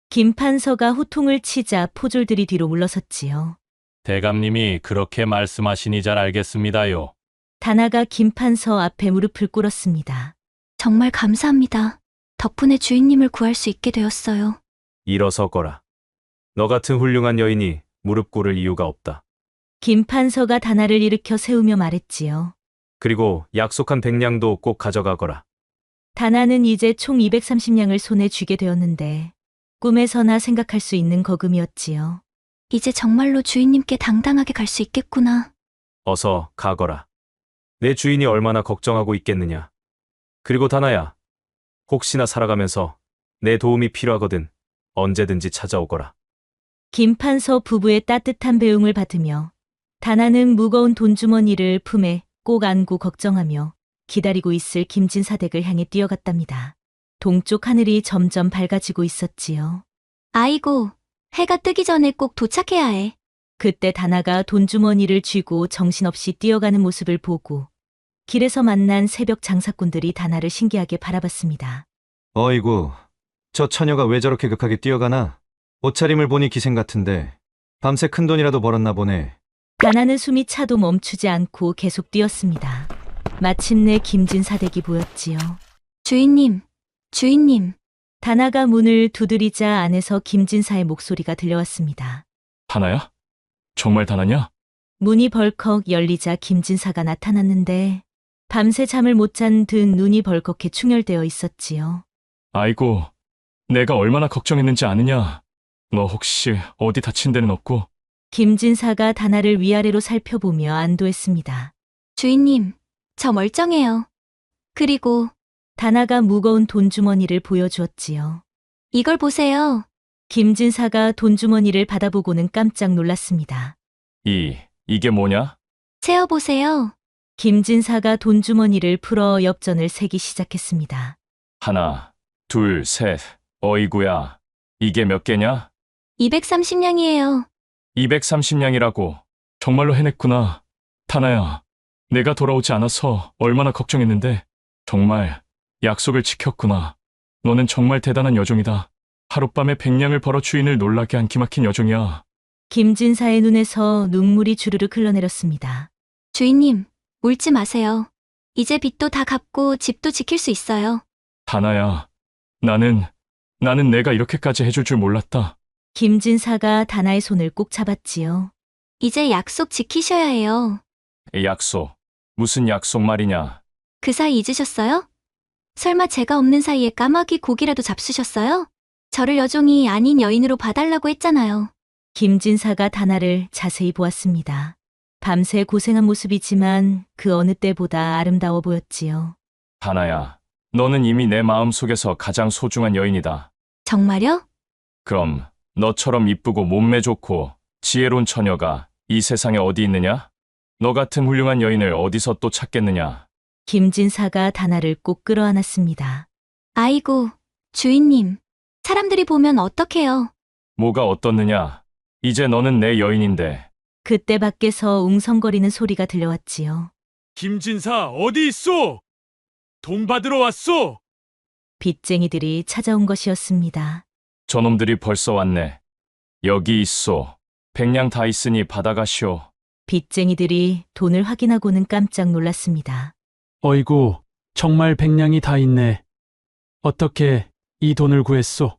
김 판서가 호통을 치자 포졸들이 뒤로 물러섰지요. 대감님이 그렇게 말씀하시니 잘 알겠습니다요. 다나가 김 판서 앞에 무릎을 꿇었습니다. 정말 감사합니다. 덕분에 주인님을 구할 수 있게 되었어요. 일어서거라. 너 같은 훌륭한 여인이 무릎 꿇을 이유가 없다. 김 판서가 다나를 일으켜 세우며 말했지요. 그리고 약속한 100냥도 꼭 가져가거라. 다나는 이제 총 230냥을 손에 쥐게 되었는데 꿈에서나 생각할 수 있는 거금이었지요. 이제 정말로 주인님께 당당하게 갈 수 있겠구나. 어서 가거라. 내 주인이 얼마나 걱정하고 있겠느냐. 그리고 다나야, 혹시나 살아가면서 내 도움이 필요하거든 언제든지 찾아오거라. 김 판서 부부의 따뜻한 배웅을 받으며 다나는 무거운 돈주머니를 품에 꼭 안고 걱정하며 기다리고 있을 김진사댁을 향해 뛰어갔답니다. 동쪽 하늘이 점점 밝아지고 있었지요. 아이고, 해가 뜨기 전에 꼭 도착해야 해. 그때 다나가 돈주머니를 쥐고 정신없이 뛰어가는 모습을 보고 길에서 만난 새벽 장사꾼들이 다나를 신기하게 바라봤습니다. 어이구, 저 처녀가 왜 저렇게 극하게 뛰어가나? 옷차림을 보니 기생 같은데 밤새 큰돈이라도 벌었나 보네. 다나는 숨이 차도 멈추지 않고 계속 뛰었습니다. 마침내 김진사댁이 보였지요. 주인님, 주인님. 다나가 문을 두드리자 안에서 김진사의 목소리가 들려왔습니다. 다나야? 정말 다나냐? 문이 벌컥 열리자 김진사가 나타났는데 밤새 잠을 못 잔 듯 눈이 벌겋게 충혈되어 있었지요. 아이고, 내가 얼마나 걱정했는지 아느냐? 너 혹시 어디 다친 데는 없고? 김진사가 다나를 위아래로 살펴보며 안도했습니다. 주인님, 저 멀쩡해요. 그리고 다나가 무거운 돈주머니를 보여주었지요. 이걸 보세요. 김진사가 돈주머니를 받아보고는 깜짝 놀랐습니다. 이게 뭐냐? 세어보세요. 김진사가 돈주머니를 풀어 엽전을 세기 시작했습니다. 하나, 둘, 셋. 어이구야. 이게 몇 개냐? 230냥이에요. 230냥이라고. 정말로 해냈구나. 다나야, 내가 돌아오지 않아서 얼마나 걱정했는데 정말 약속을 지켰구나. 너는 정말 대단한 여종이다. 하룻밤에 100냥을 벌어 주인을 놀라게 한 기막힌 여종이야. 김진사의 눈에서 눈물이 주르륵 흘러내렸습니다. 주인님, 울지 마세요. 이제 빚도 다 갚고 집도 지킬 수 있어요. 다나야, 나는 내가 이렇게까지 해줄 줄 몰랐다. 김진사가 다나의 손을 꼭 잡았지요. 이제 약속 지키셔야 해요. 약속. 무슨 약속 말이냐? 그 사이 잊으셨어요? 설마 제가 없는 사이에 까마귀 고기라도 잡수셨어요? 저를 여종이 아닌 여인으로 봐달라고 했잖아요. 김진사가 다나를 자세히 보았습니다. 밤새 고생한 모습이지만 그 어느 때보다 아름다워 보였지요. 다나야, 너는 이미 내 마음속에서 가장 소중한 여인이다. 정말요? 그럼 너처럼 이쁘고 몸매 좋고 지혜로운 처녀가 이 세상에 어디 있느냐? 너 같은 훌륭한 여인을 어디서 또 찾겠느냐? 김진사가 다나를 꼭 끌어안았습니다. 아이고, 주인님. 사람들이 보면 어떡해요? 뭐가 어떻느냐? 이제 너는 내 여인인데. 그때 밖에서 웅성거리는 소리가 들려왔지요. 김진사 어디 있소? 돈 받으러 왔소? 빚쟁이들이 찾아온 것이었습니다. 저놈들이 벌써 왔네. 여기 있소. 100냥 다 있으니 받아가시오. 빚쟁이들이 돈을 확인하고는 깜짝 놀랐습니다. 어이구, 정말 100냥이 다 있네. 어떻게 이 돈을 구했소?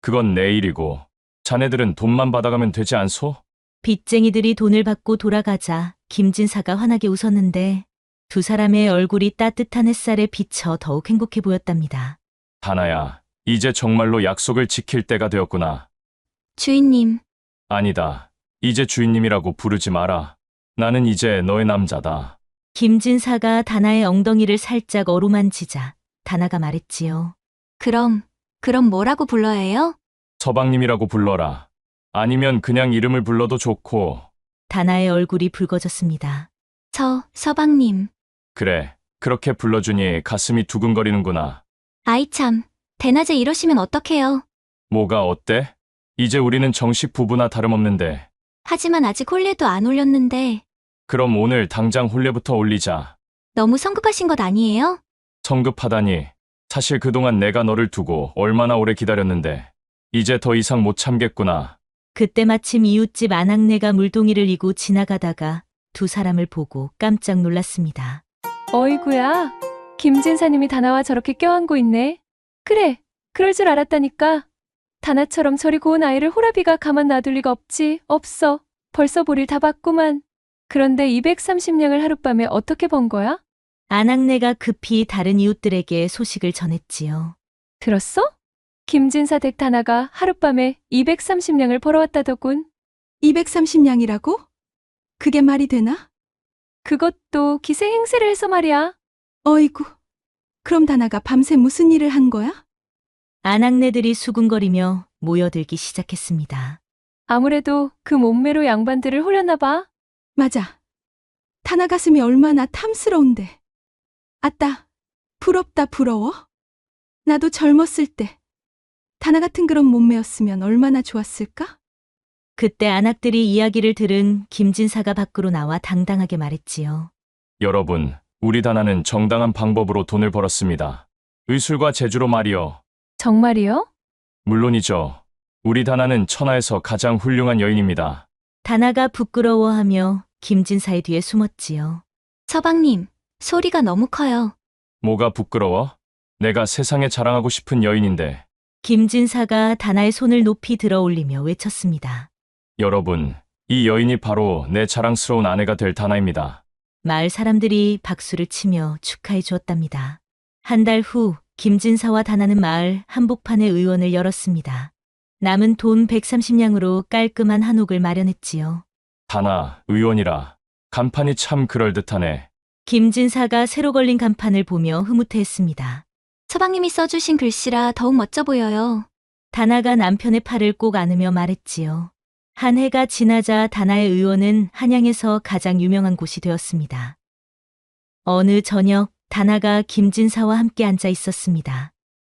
그건 내 일이고 자네들은 돈만 받아가면 되지 않소? 빚쟁이들이 돈을 받고 돌아가자 김진사가 환하게 웃었는데 두 사람의 얼굴이 따뜻한 햇살에 비쳐 더욱 행복해 보였답니다. 다나야, 이제 정말로 약속을 지킬 때가 되었구나. 주인님. 아니다. 이제 주인님이라고 부르지 마라. 나는 이제 너의 남자다. 김진사가 다나의 엉덩이를 살짝 어루만지자 다나가 말했지요. 그럼 뭐라고 불러야 해요? 서방님이라고 불러라. 아니면 그냥 이름을 불러도 좋고. 다나의 얼굴이 붉어졌습니다. 서방님. 그래, 그렇게 불러주니 가슴이 두근거리는구나. 아이 참, 대낮에 이러시면 어떡해요? 뭐가 어때? 이제 우리는 정식 부부나 다름없는데. 하지만 아직 혼례도 안 올렸는데. 그럼 오늘 당장 혼례부터 올리자. 너무 성급하신 것 아니에요? 성급하다니. 사실 그동안 내가 너를 두고 얼마나 오래 기다렸는데. 이제 더 이상 못 참겠구나. 그때 마침 이웃집 아낙네가 물동이를 이고 지나가다가 두 사람을 보고 깜짝 놀랐습니다. 어이구야, 김진사님이 다나와 저렇게 껴안고 있네. 그래, 그럴 줄 알았다니까. 다나처럼 저리 고운 아이를 호라비가 가만 놔둘 리가 없어. 벌써 볼일 다 봤구만. 그런데 230냥을 하룻밤에 어떻게 번 거야? 아낙네가 급히 다른 이웃들에게 소식을 전했지요. 들었어? 김진사 댁 다나가 하룻밤에 230냥을 벌어왔다더군. 230냥이라고? 그게 말이 되나? 그것도 기생행세를 해서 말이야. 어이구, 그럼 다나가 밤새 무슨 일을 한 거야? 아낙네들이 수군거리며 모여들기 시작했습니다. 아무래도 그 몸매로 양반들을 홀렸나 봐. 맞아. 다나 가슴이 얼마나 탐스러운데. 아따, 부럽다 부러워. 나도 젊었을 때 다나 같은 그런 몸매였으면 얼마나 좋았을까? 그때 아낙들이 이야기를 들은 김진사가 밖으로 나와 당당하게 말했지요. 여러분, 우리 다나는 정당한 방법으로 돈을 벌었습니다. 의술과 제주로 말이요. 정말이요? 물론이죠. 우리 다나는 천하에서 가장 훌륭한 여인입니다. 다나가 부끄러워하며 김진사의 뒤에 숨었지요. 서방님, 소리가 너무 커요. 뭐가 부끄러워? 내가 세상에 자랑하고 싶은 여인인데. 김진사가 다나의 손을 높이 들어 올리며 외쳤습니다. 여러분, 이 여인이 바로 내 자랑스러운 아내가 될 다나입니다. 마을 사람들이 박수를 치며 축하해 주었답니다. 한 달 후 김진사와 다나는 마을 한복판에 의원을 열었습니다. 남은 돈 130냥으로 깔끔한 한옥을 마련했지요. 다나, 의원이라. 간판이 참 그럴듯하네. 김진사가 새로 걸린 간판을 보며 흐뭇해했습니다. 서방님이 써주신 글씨라 더욱 멋져 보여요. 다나가 남편의 팔을 꼭 안으며 말했지요. 한 해가 지나자 다나의 의원은 한양에서 가장 유명한 곳이 되었습니다. 어느 저녁 다나가 김진사와 함께 앉아 있었습니다.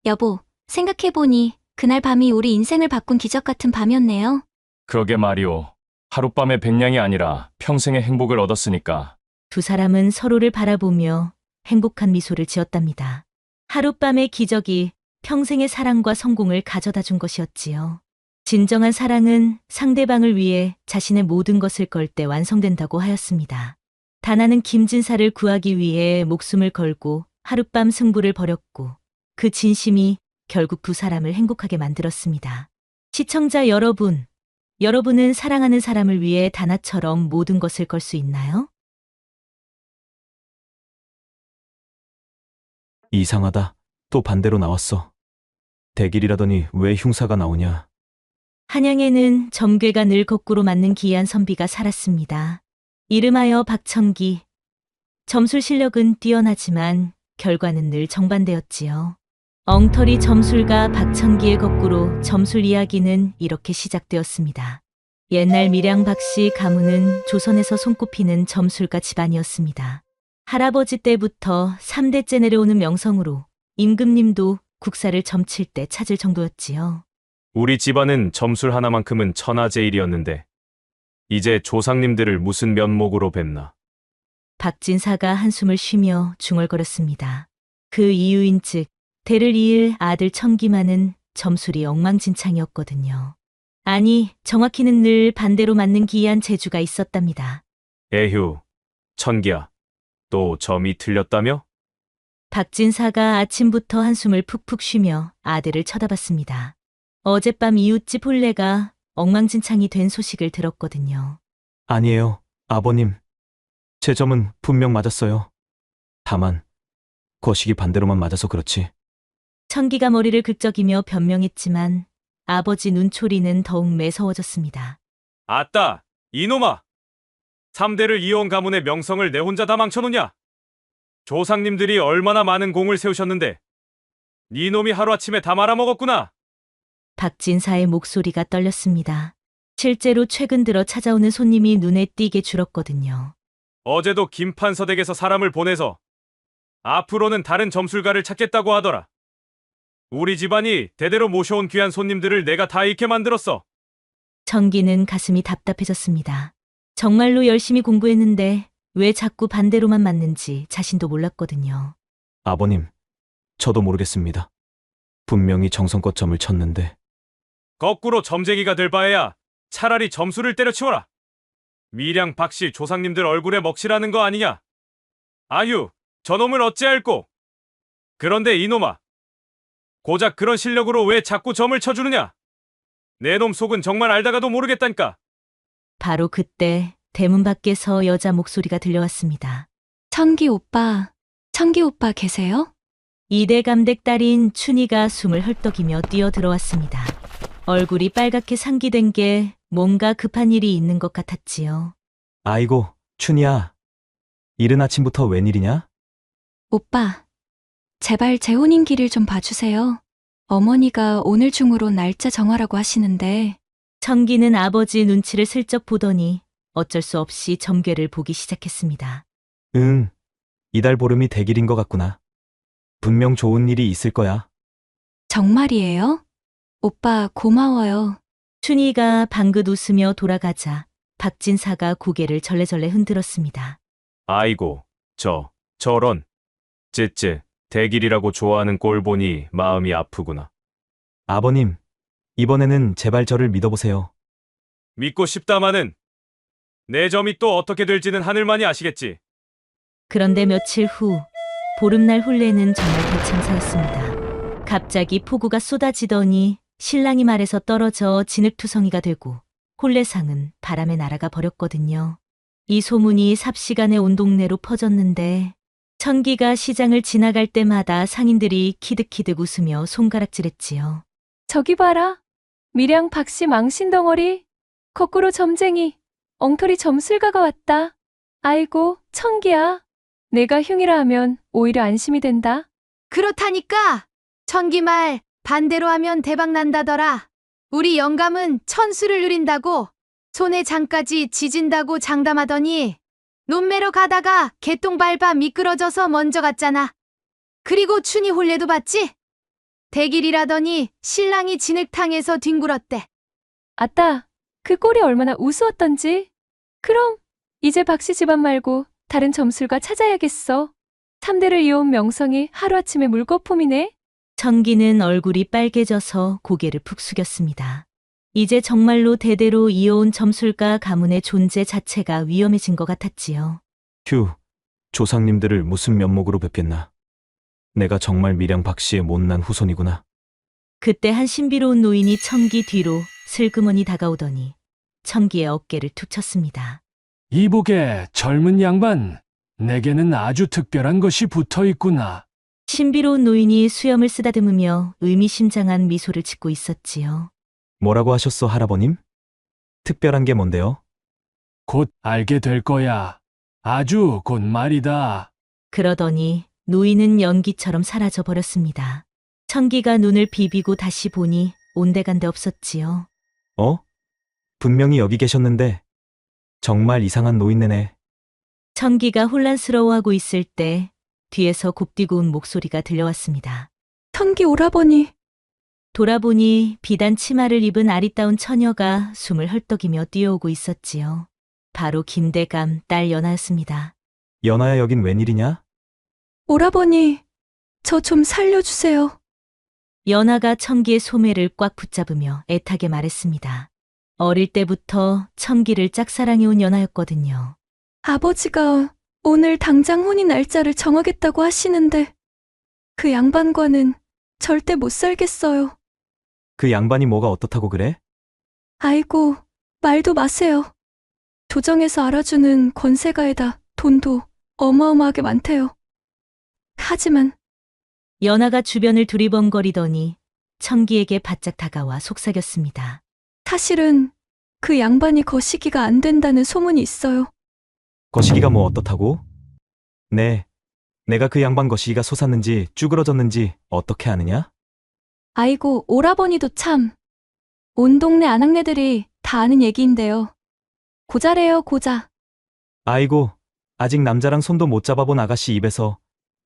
여보, 생각해보니 그날 밤이 우리 인생을 바꾼 기적 같은 밤이었네요. 그러게 말이오. 하룻밤의 백냥이 아니라 평생의 행복을 얻었으니까. 두 사람은 서로를 바라보며 행복한 미소를 지었답니다. 하룻밤의 기적이 평생의 사랑과 성공을 가져다 준 것이었지요. 진정한 사랑은 상대방을 위해 자신의 모든 것을 걸 때 완성된다고 하였습니다. 다나는 김진사를 구하기 위해 목숨을 걸고 하룻밤 승부를 벌였고 그 진심이 결국 두 사람을 행복하게 만들었습니다. 시청자 여러분, 여러분은 사랑하는 사람을 위해 다나처럼 모든 것을 걸 수 있나요? 이상하다. 또 반대로 나왔어. 대길이라더니 왜 흉사가 나오냐. 한양에는 점괘가 늘 거꾸로 맞는 기이한 선비가 살았습니다. 이름하여 박천기. 점술 실력은 뛰어나지만 결과는 늘 정반대였지요. 엉터리 점술가 박천기의 거꾸로 점술 이야기는 이렇게 시작되었습니다. 옛날 밀양 박씨 가문은 조선에서 손꼽히는 점술가 집안이었습니다. 할아버지 때부터 3대째 내려오는 명성으로 임금님도 국사를 점칠 때 찾을 정도였지요. 우리 집안은 점술 하나만큼은 천하제일이었는데 이제 조상님들을 무슨 면목으로 뵙나. 박진사가 한숨을 쉬며 중얼거렸습니다. 그 이유인즉 대를 이을 아들 천기만은 점술이 엉망진창이었거든요. 아니, 정확히는 늘 반대로 맞는 기이한 재주가 있었답니다. 에휴, 천기야. 또 점이 틀렸다며? 박진사가 아침부터 한숨을 푹푹 쉬며 아들을 쳐다봤습니다. 어젯밤 이웃집 혼례가 엉망진창이 된 소식을 들었거든요. 아니에요, 아버님. 제 점은 분명 맞았어요. 다만 거시기 반대로만 맞아서 그렇지. 천기가 머리를 긁적이며 변명했지만 아버지 눈초리는 더욱 매서워졌습니다. 아따, 이놈아! 3대를 이어온 가문의 명성을 내 혼자 다 망쳐놓냐? 조상님들이 얼마나 많은 공을 세우셨는데 네 놈이 하루아침에 다 말아먹었구나. 박진사의 목소리가 떨렸습니다. 실제로 최근 들어 찾아오는 손님이 눈에 띄게 줄었거든요. 어제도 김판서댁에서 사람을 보내서 앞으로는 다른 점술가를 찾겠다고 하더라. 우리 집안이 대대로 모셔온 귀한 손님들을 내가 다 잃게 만들었어. 천기는 가슴이 답답해졌습니다. 정말로 열심히 공부했는데 왜 자꾸 반대로만 맞는지 자신도 몰랐거든요. 아버님, 저도 모르겠습니다. 분명히 정성껏 점을 쳤는데. 거꾸로 점쟁이가 될 바에야 차라리 점수를 때려치워라. 밀양 박씨 조상님들 얼굴에 먹칠하는 거 아니냐? 아휴, 저놈을 어찌할꼬? 그런데 이놈아, 고작 그런 실력으로 왜 자꾸 점을 쳐주느냐? 내 놈 속은 정말 알다가도 모르겠다니까. 바로 그때 대문 밖에서 여자 목소리가 들려왔습니다. 천기 오빠 계세요? 이대감댁 딸인 춘희가 숨을 헐떡이며 뛰어들어왔습니다. 얼굴이 빨갛게 상기된 게 뭔가 급한 일이 있는 것 같았지요. 아이고, 춘희야. 이른 아침부터 웬일이냐? 오빠, 제발 제 혼인기를 좀 봐주세요. 어머니가 오늘 중으로 날짜 정하라고 하시는데. 천기는 아버지 눈치를 슬쩍 보더니 어쩔 수 없이 점괘를 보기 시작했습니다. 응, 이달 보름이 대길인 것 같구나. 분명 좋은 일이 있을 거야. 정말이에요? 오빠 고마워요. 춘희가 방긋 웃으며 돌아가자 박진사가 고개를 절레절레 흔들었습니다. 아이고, 저런. 째째, 대길이라고 좋아하는 꼴 보니 마음이 아프구나. 아버님, 이번에는 제발 저를 믿어보세요. 믿고 싶다마는 내 점이 또 어떻게 될지는 하늘만이 아시겠지. 그런데 며칠 후 보름날 혼례는 정말 대참사였습니다. 갑자기 폭우가 쏟아지더니 신랑이 말에서 떨어져 진흙투성이가 되고 혼례상은 바람에 날아가 버렸거든요. 이 소문이 삽시간에 온 동네로 퍼졌는데 천기가 시장을 지나갈 때마다 상인들이 키득키득 웃으며 손가락질했지요. 저기 봐라. 밀양 박씨 망신덩어리. 거꾸로 점쟁이. 엉터리 점술가가 왔다. 아이고, 천기야. 내가 흉이라 하면 오히려 안심이 된다. 그렇다니까. 천기 말 반대로 하면 대박 난다더라. 우리 영감은 천수를 누린다고 손에 장까지 지진다고 장담하더니 논매러 가다가 개똥 밟아 미끄러져서 먼저 갔잖아. 그리고 춘희 혼례도 봤지? 대길이라더니 신랑이 진흙탕에서 뒹굴었대. 아따, 그 꼴이 얼마나 우스웠던지. 그럼 이제 박씨 집안 말고 다른 점술가 찾아야겠어. 3대를 이어온 명성이 하루아침에 물거품이네. 천기는 얼굴이 빨개져서 고개를 푹 숙였습니다. 이제 정말로 대대로 이어온 점술가 가문의 존재 자체가 위험해진 것 같았지요. 휴, 조상님들을 무슨 면목으로 뵙겠나. 내가 정말 밀양 박씨의 못난 후손이구나. 그때 한 신비로운 노인이 천기 뒤로 슬그머니 다가오더니 천기의 어깨를 툭 쳤습니다. 이복의 젊은 양반, 내게는 아주 특별한 것이 붙어 있구나. 신비로운 노인이 수염을 쓰다듬으며 의미심장한 미소를 짓고 있었지요. 뭐라고 하셨어, 할아버님? 특별한 게 뭔데요? 곧 알게 될 거야. 아주 곧 말이다. 그러더니 노인은 연기처럼 사라져 버렸습니다. 천기가 눈을 비비고 다시 보니 온데간데 없었지요. 어? 분명히 여기 계셨는데 정말 이상한 노인네네. 천기가 혼란스러워하고 있을 때 뒤에서 곱디고운 목소리가 들려왔습니다. 천기 오라버니. 돌아보니 비단 치마를 입은 아리따운 처녀가 숨을 헐떡이며 뛰어오고 있었지요. 바로 김대감 딸 연하였습니다. 연하야, 여긴 웬일이냐? 오라버니, 저 좀 살려주세요. 연하가 천기의 소매를 꽉 붙잡으며 애타게 말했습니다. 어릴 때부터 천기를 짝사랑해온 연하였거든요. 아버지가 오늘 당장 혼인 날짜를 정하겠다고 하시는데 그 양반과는 절대 못 살겠어요. 그 양반이 뭐가 어떻다고 그래? 아이고, 말도 마세요. 조정에서 알아주는 권세가에다 돈도 어마어마하게 많대요. 하지만 연하가 주변을 두리번거리더니 천기에게 바짝 다가와 속삭였습니다. 사실은 그 양반이 거시기가 안 된다는 소문이 있어요. 거시기가 뭐 어떻다고? 네, 내가 그 양반 거시기가 솟았는지 쭈그러졌는지 어떻게 아느냐? 아이고, 오라버니도 참. 온 동네 아낙네들이 다 아는 얘기인데요. 고자래요, 고자. 아이고, 아직 남자랑 손도 못 잡아본 아가씨 입에서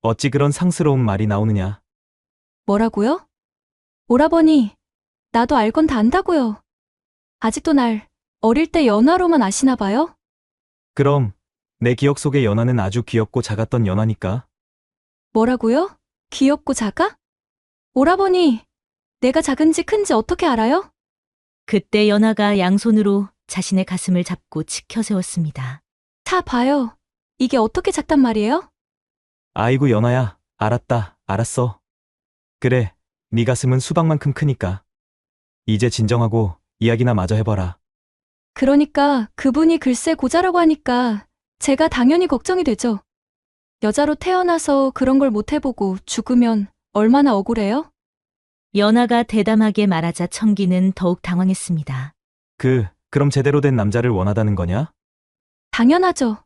어찌 그런 상스러운 말이 나오느냐. 뭐라고요? 오라버니, 나도 알 건 다 안다고요. 아직도 날 어릴 때 연하로만 아시나 봐요? 그럼 내 기억 속의 연하는 아주 귀엽고 작았던 연하니까. 뭐라고요? 귀엽고 작아? 오라버니, 내가 작은지 큰지 어떻게 알아요? 그때 연하가 양손으로 자신의 가슴을 잡고 치켜 세웠습니다. 다 봐요. 이게 어떻게 작단 말이에요? 아이고 연하야, 알았다, 알았어. 그래, 네 가슴은 수박만큼 크니까. 이제 진정하고 이야기나 마저 해봐라. 그러니까 그분이 글쎄 고자라고 하니까 제가 당연히 걱정이 되죠. 여자로 태어나서 그런 걸 못 해보고 죽으면 얼마나 억울해요? 연하가 대담하게 말하자 천기는 더욱 당황했습니다. 그럼 제대로 된 남자를 원하다는 거냐? 당연하죠.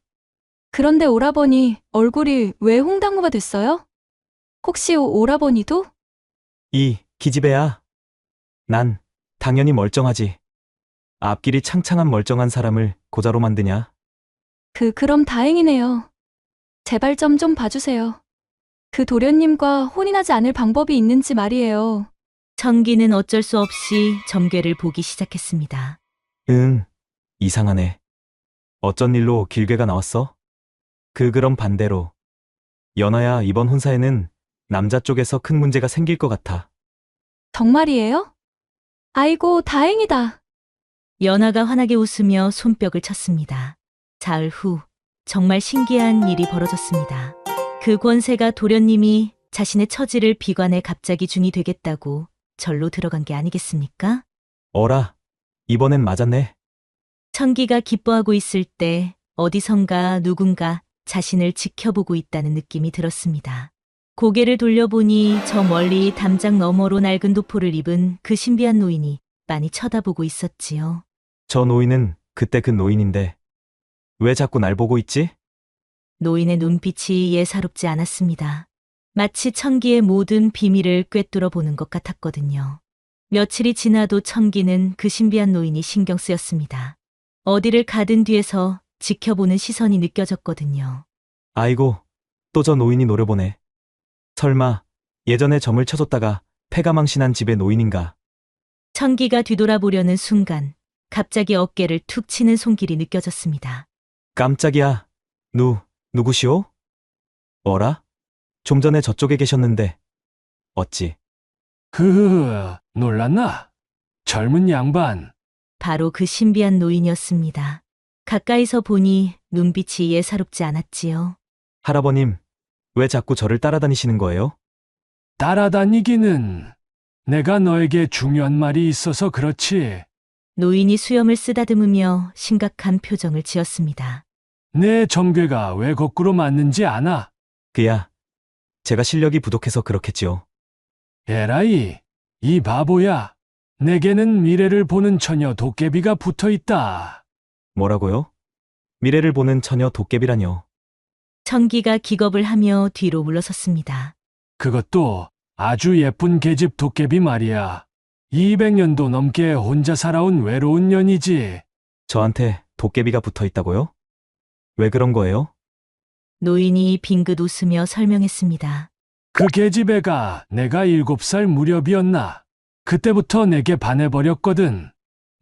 그런데 오라버니 얼굴이 왜 홍당무가 됐어요? 혹시 오라버니도? 이 기집애야. 난 당연히 멀쩡하지. 앞길이 창창한 멀쩡한 사람을 고자로 만드냐? 그럼 다행이네요. 제발 좀 봐주세요. 그 도련님과 혼인하지 않을 방법이 있는지 말이에요. 천기는 어쩔 수 없이 점괘를 보기 시작했습니다. 응, 이상하네. 어쩐 일로 길괴가 나왔어? 그럼 반대로 연아야, 이번 혼사에는 남자 쪽에서 큰 문제가 생길 것 같아. 정말이에요? 아이고, 다행이다. 연아가 환하게 웃으며 손뼉을 쳤습니다. 사흘 후 정말 신기한 일이 벌어졌습니다. 그 권세가 도련님이 자신의 처지를 비관해 갑자기 중이 되겠다고 절로 들어간 게 아니겠습니까? 어라, 이번엔 맞았네. 청기가 기뻐하고 있을 때 어디선가 누군가 자신을 지켜보고 있다는 느낌이 들었습니다. 고개를 돌려보니 저 멀리 담장 너머로 낡은 도포를 입은 그 신비한 노인이 빤히 쳐다보고 있었지요. 저 노인은 그때 그 노인인데 왜 자꾸 날 보고 있지? 노인의 눈빛이 예사롭지 않았습니다. 마치 청기의 모든 비밀을 꿰뚫어 보는 것 같았거든요. 며칠이 지나도 청기는 그 신비한 노인이 신경 쓰였습니다. 어디를 가든 뒤에서 지켜보는 시선이 느껴졌거든요. 아이고, 또 저 노인이 노려보네. 설마 예전에 점을 쳐줬다가 패가망신한 집의 노인인가? 청기가 뒤돌아보려는 순간 갑자기 어깨를 툭 치는 손길이 느껴졌습니다. 깜짝이야. 누구시오? 어라? 좀 전에 저쪽에 계셨는데 어찌? 놀랐나? 젊은 양반. 바로 그 신비한 노인이었습니다. 가까이서 보니 눈빛이 예사롭지 않았지요. 할아버님, 왜 자꾸 저를 따라다니시는 거예요? 따라다니기는 내가 너에게 중요한 말이 있어서 그렇지. 노인이 수염을 쓰다듬으며 심각한 표정을 지었습니다. 내 점괘가 왜 거꾸로 맞는지 아나? 그야, 제가 실력이 부족해서 그렇겠지요. 에라이, 이 바보야. 내게는 미래를 보는 처녀 도깨비가 붙어 있다. 뭐라고요? 미래를 보는 처녀 도깨비라뇨. 청기가 기겁을 하며 뒤로 물러섰습니다. 그것도 아주 예쁜 계집 도깨비 말이야. 200년도 넘게 혼자 살아온 외로운 년이지. 저한테 도깨비가 붙어 있다고요? 왜 그런 거예요? 노인이 빙긋 웃으며 설명했습니다. 그 계집애가 내가 7살 무렵이었나. 그때부터 내게 반해버렸거든.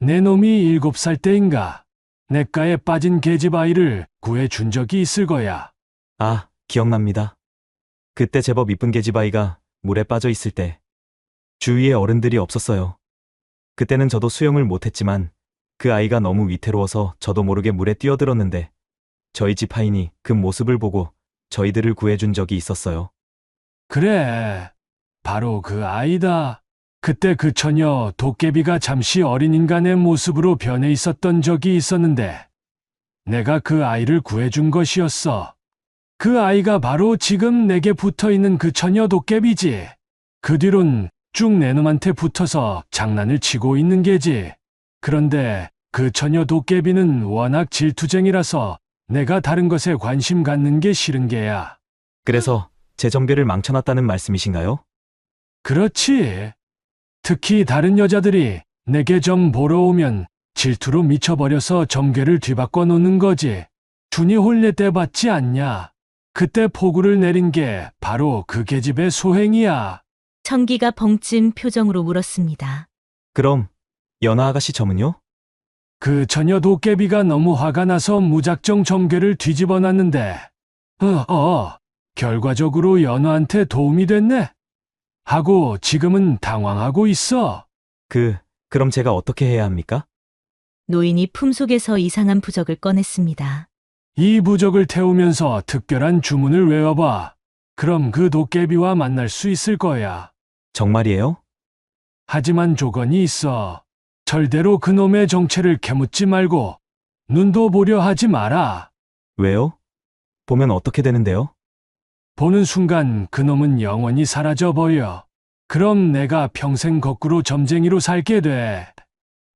내 놈이 7살 때인가. 냇가에 빠진 계집 아이를 구해준 적이 있을 거야. 아, 기억납니다. 그때 제법 이쁜 계집 아이가 물에 빠져 있을 때 주위에 어른들이 없었어요. 그때는 저도 수영을 못했지만 그 아이가 너무 위태로워서 저도 모르게 물에 뛰어들었는데 저희 집 하인이 그 모습을 보고 저희들을 구해준 적이 있었어요. 그래, 바로 그 아이다. 그때 그 처녀 도깨비가 잠시 어린 인간의 모습으로 변해 있었던 적이 있었는데 내가 그 아이를 구해준 것이었어. 그 아이가 바로 지금 내게 붙어있는 그 처녀 도깨비지. 그 뒤론 쭉 내 놈한테 붙어서 장난을 치고 있는 게지. 그런데 그 처녀 도깨비는 워낙 질투쟁이라서 내가 다른 것에 관심 갖는 게 싫은 게야. 그래서 제 점괘를 망쳐놨다는 말씀이신가요? 그렇지. 특히 다른 여자들이 내게 점 보러 오면 질투로 미쳐버려서 점괘를 뒤바꿔 놓는 거지. 준이 혼례 때 봤지 않냐? 그때 포구를 내린 게 바로 그 계집의 소행이야. 청기가 벙찐 표정으로 물었습니다. 그럼 연하 아가씨 점은요? 그 처녀 도깨비가 너무 화가 나서 무작정 점괘를 뒤집어 놨는데 결과적으로 연하한테 도움이 됐네. 하고 지금은 당황하고 있어. 그럼 제가 어떻게 해야 합니까? 노인이 품속에서 이상한 부적을 꺼냈습니다. 이 부적을 태우면서 특별한 주문을 외워봐. 그럼 그 도깨비와 만날 수 있을 거야. 정말이에요? 하지만 조건이 있어. 절대로 그놈의 정체를 캐묻지 말고 눈도 보려 하지 마라. 왜요? 보면 어떻게 되는데요? 보는 순간 그놈은 영원히 사라져 버려. 그럼 내가 평생 거꾸로 점쟁이로 살게 돼.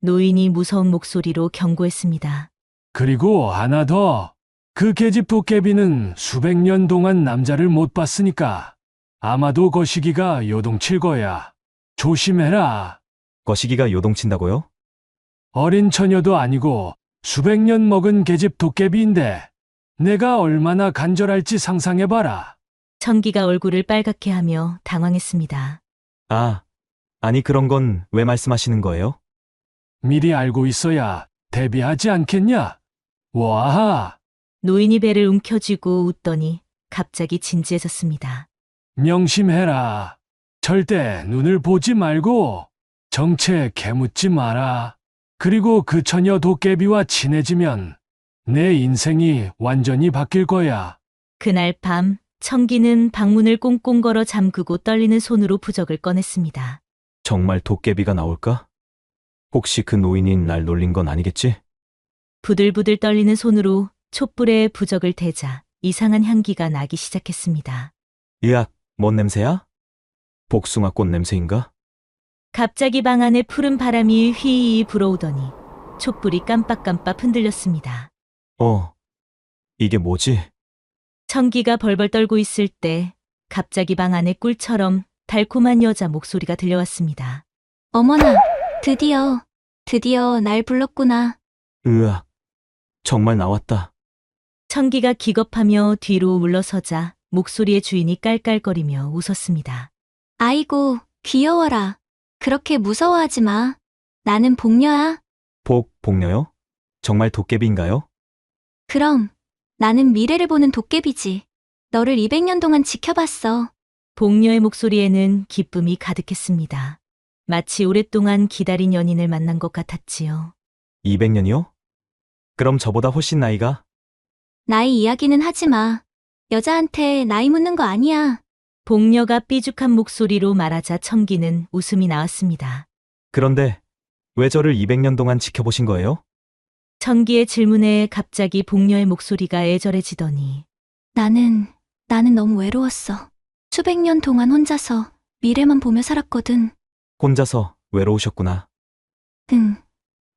노인이 무서운 목소리로 경고했습니다. 그리고 하나 더. 그 계집 도깨비는 수백 년 동안 남자를 못 봤으니까 아마도 거시기가 요동칠 거야. 조심해라. 거시기가 요동친다고요? 어린 처녀도 아니고 수백 년 먹은 계집 도깨비인데 내가 얼마나 간절할지 상상해봐라. 청기가 얼굴을 빨갛게 하며 당황했습니다. 아니 그런 건 왜 말씀하시는 거예요? 미리 알고 있어야 대비하지 않겠냐? 와하. 노인이 배를 움켜쥐고 웃더니 갑자기 진지해졌습니다. 명심해라. 절대 눈을 보지 말고 정체 캐묻지 마라. 그리고 그 처녀 도깨비와 친해지면 내 인생이 완전히 바뀔 거야. 그날 밤 청기는 방문을 꽁꽁 걸어 잠그고 떨리는 손으로 부적을 꺼냈습니다. 정말 도깨비가 나올까? 혹시 그 노인이 날 놀린 건 아니겠지? 부들부들 떨리는 손으로 촛불에 부적을 대자 이상한 향기가 나기 시작했습니다. 으악, 뭔 냄새야? 복숭아 꽃 냄새인가? 갑자기 방 안에 푸른 바람이 휘휘 불어오더니 촛불이 깜빡깜빡 흔들렸습니다. 이게 뭐지? 청기가 벌벌 떨고 있을 때 갑자기 방 안에 꿀처럼 달콤한 여자 목소리가 들려왔습니다. 어머나, 드디어 날 불렀구나. 으악, 정말 나왔다. 청기가 기겁하며 뒤로 물러서자 목소리의 주인이 깔깔거리며 웃었습니다. 아이고, 귀여워라. 그렇게 무서워하지 마. 나는 복녀야. 복녀요? 정말 도깨비인가요? 그럼, 나는 미래를 보는 도깨비지. 너를 200년 동안 지켜봤어. 복녀의 목소리에는 기쁨이 가득했습니다. 마치 오랫동안 기다린 연인을 만난 것 같았지요. 200년이요? 그럼 저보다 훨씬 나이가? 나이 이야기는 하지 마. 여자한테 나이 묻는 거 아니야. 복녀가 삐죽한 목소리로 말하자 청기는 웃음이 나왔습니다. 그런데 왜 저를 200년 동안 지켜보신 거예요? 청기의 질문에 갑자기 복녀의 목소리가 애절해지더니 나는 너무 외로웠어. 수백 년 동안 혼자서 미래만 보며 살았거든. 혼자서 외로우셨구나. 응.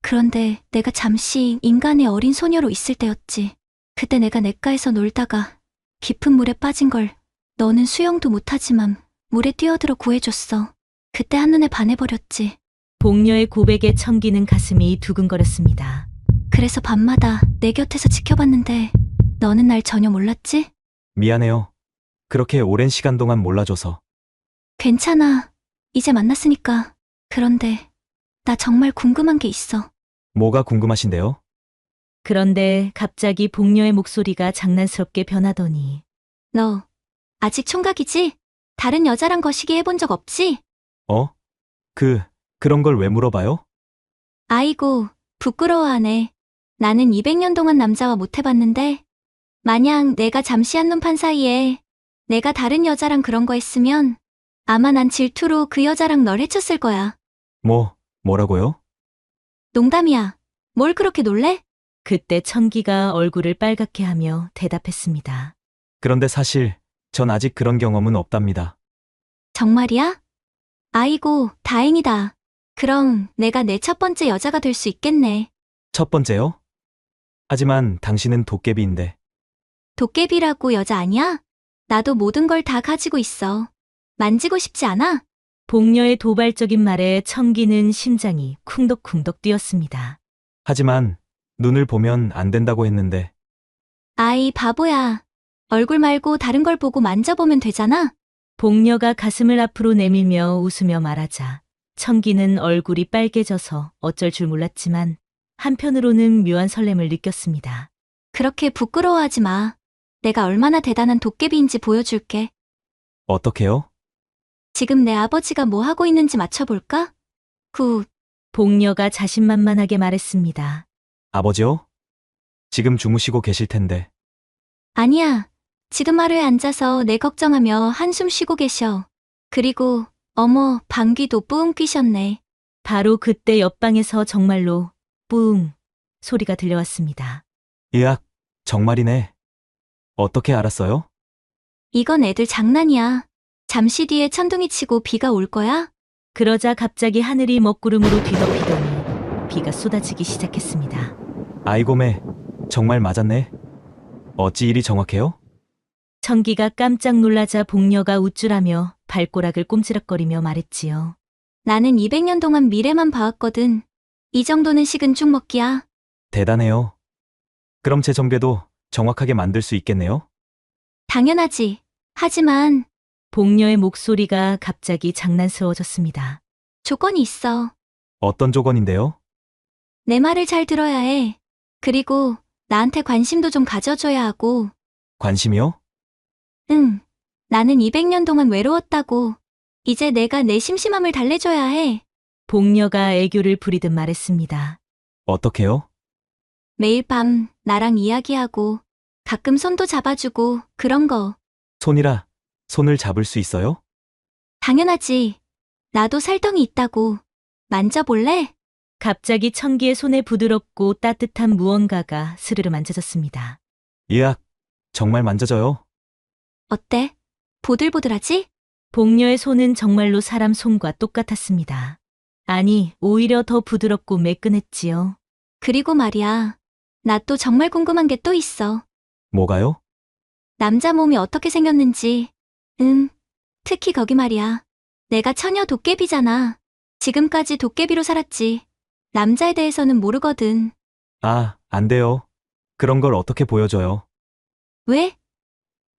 그런데 내가 잠시 인간의 어린 소녀로 있을 때였지. 그때 내가 냇가에서 놀다가 깊은 물에 빠진 걸 너는 수영도 못하지만 물에 뛰어들어 구해줬어. 그때 한눈에 반해버렸지. 복녀의 고백에 청기는 가슴이 두근거렸습니다. 그래서 밤마다 내 곁에서 지켜봤는데 너는 날 전혀 몰랐지? 미안해요. 그렇게 오랜 시간 동안 몰라줘서. 괜찮아. 이제 만났으니까. 그런데 나 정말 궁금한 게 있어. 뭐가 궁금하신데요? 그런데 갑자기 복녀의 목소리가 장난스럽게 변하더니 너 아직 총각이지? 다른 여자랑 거시기 해본 적 없지? 그런 걸 왜 물어봐요? 아이고, 부끄러워하네. 나는 200년 동안 남자와 못 해봤는데 만약 내가 잠시 한눈판 사이에 내가 다른 여자랑 그런 거 했으면 아마 난 질투로 그 여자랑 널 해쳤을 거야. 뭐라고요? 농담이야. 뭘 그렇게 놀래? 그때 청기가 얼굴을 빨갛게 하며 대답했습니다. 그런데 사실 전 아직 그런 경험은 없답니다. 정말이야? 아이고, 다행이다. 그럼 내가 내 첫 번째 여자가 될 수 있겠네. 첫 번째요? 하지만 당신은 도깨비인데. 도깨비라고 여자 아니야? 나도 모든 걸 다 가지고 있어. 만지고 싶지 않아? 복녀의 도발적인 말에 청기는 심장이 쿵덕쿵덕 뛰었습니다. 하지만 눈을 보면 안 된다고 했는데. 아이, 바보야. 얼굴 말고 다른 걸 보고 만져보면 되잖아. 복녀가 가슴을 앞으로 내밀며 웃으며 말하자 청기는 얼굴이 빨개져서 어쩔 줄 몰랐지만 한편으로는 묘한 설렘을 느꼈습니다. 그렇게 부끄러워하지 마. 내가 얼마나 대단한 도깨비인지 보여줄게. 어떻게요? 지금 내 아버지가 뭐 하고 있는지 맞춰볼까? 복녀가 자신만만하게 말했습니다. 아버지요? 지금 주무시고 계실 텐데. 아니야. 지금 하루에 앉아서 내 걱정하며 한숨 쉬고 계셔. 그리고 어머, 방귀도 뿌웅 뀌셨네. 바로 그때 옆방에서 정말로 뿌웅 소리가 들려왔습니다. 으악, 정말이네. 어떻게 알았어요? 이건 애들 장난이야. 잠시 뒤에 천둥이 치고 비가 올 거야? 그러자 갑자기 하늘이 먹구름으로 뒤덮이더니 비가 쏟아지기 시작했습니다. 아이고매, 정말 맞았네. 어찌 이리 정확해요? 청기가 깜짝 놀라자 복녀가 우쭐하며 발꼬락을 꼼지락거리며 말했지요. 나는 200년 동안 미래만 봐왔거든. 이 정도는 식은 죽 먹기야. 대단해요. 그럼 제 정궤도 정확하게 만들 수 있겠네요? 당연하지. 하지만 복녀의 목소리가 갑자기 장난스러워졌습니다. 조건이 있어. 어떤 조건인데요? 내 말을 잘 들어야 해. 그리고 나한테 관심도 좀 가져줘야 하고. 관심이요? 응. 나는 200년 동안 외로웠다고. 이제 내가 내 심심함을 달래줘야 해. 복녀가 애교를 부리듯 말했습니다. 어떻게요? 매일 밤 나랑 이야기하고 가끔 손도 잡아주고 그런 거. 손이라 손을 잡을 수 있어요? 당연하지. 나도 살덩이 있다고. 만져볼래? 갑자기 청기의 손에 부드럽고 따뜻한 무언가가 스르르 만져졌습니다. 으악, 정말 만져져요. 어때? 보들보들하지? 복녀의 손은 정말로 사람 손과 똑같았습니다. 아니, 오히려 더 부드럽고 매끈했지요. 그리고 말이야. 나 또 정말 궁금한 게 또 있어. 뭐가요? 남자 몸이 어떻게 생겼는지. 특히 거기 말이야. 내가 처녀 도깨비잖아. 지금까지 도깨비로 살았지. 남자에 대해서는 모르거든. 아, 안 돼요. 그런 걸 어떻게 보여줘요? 왜?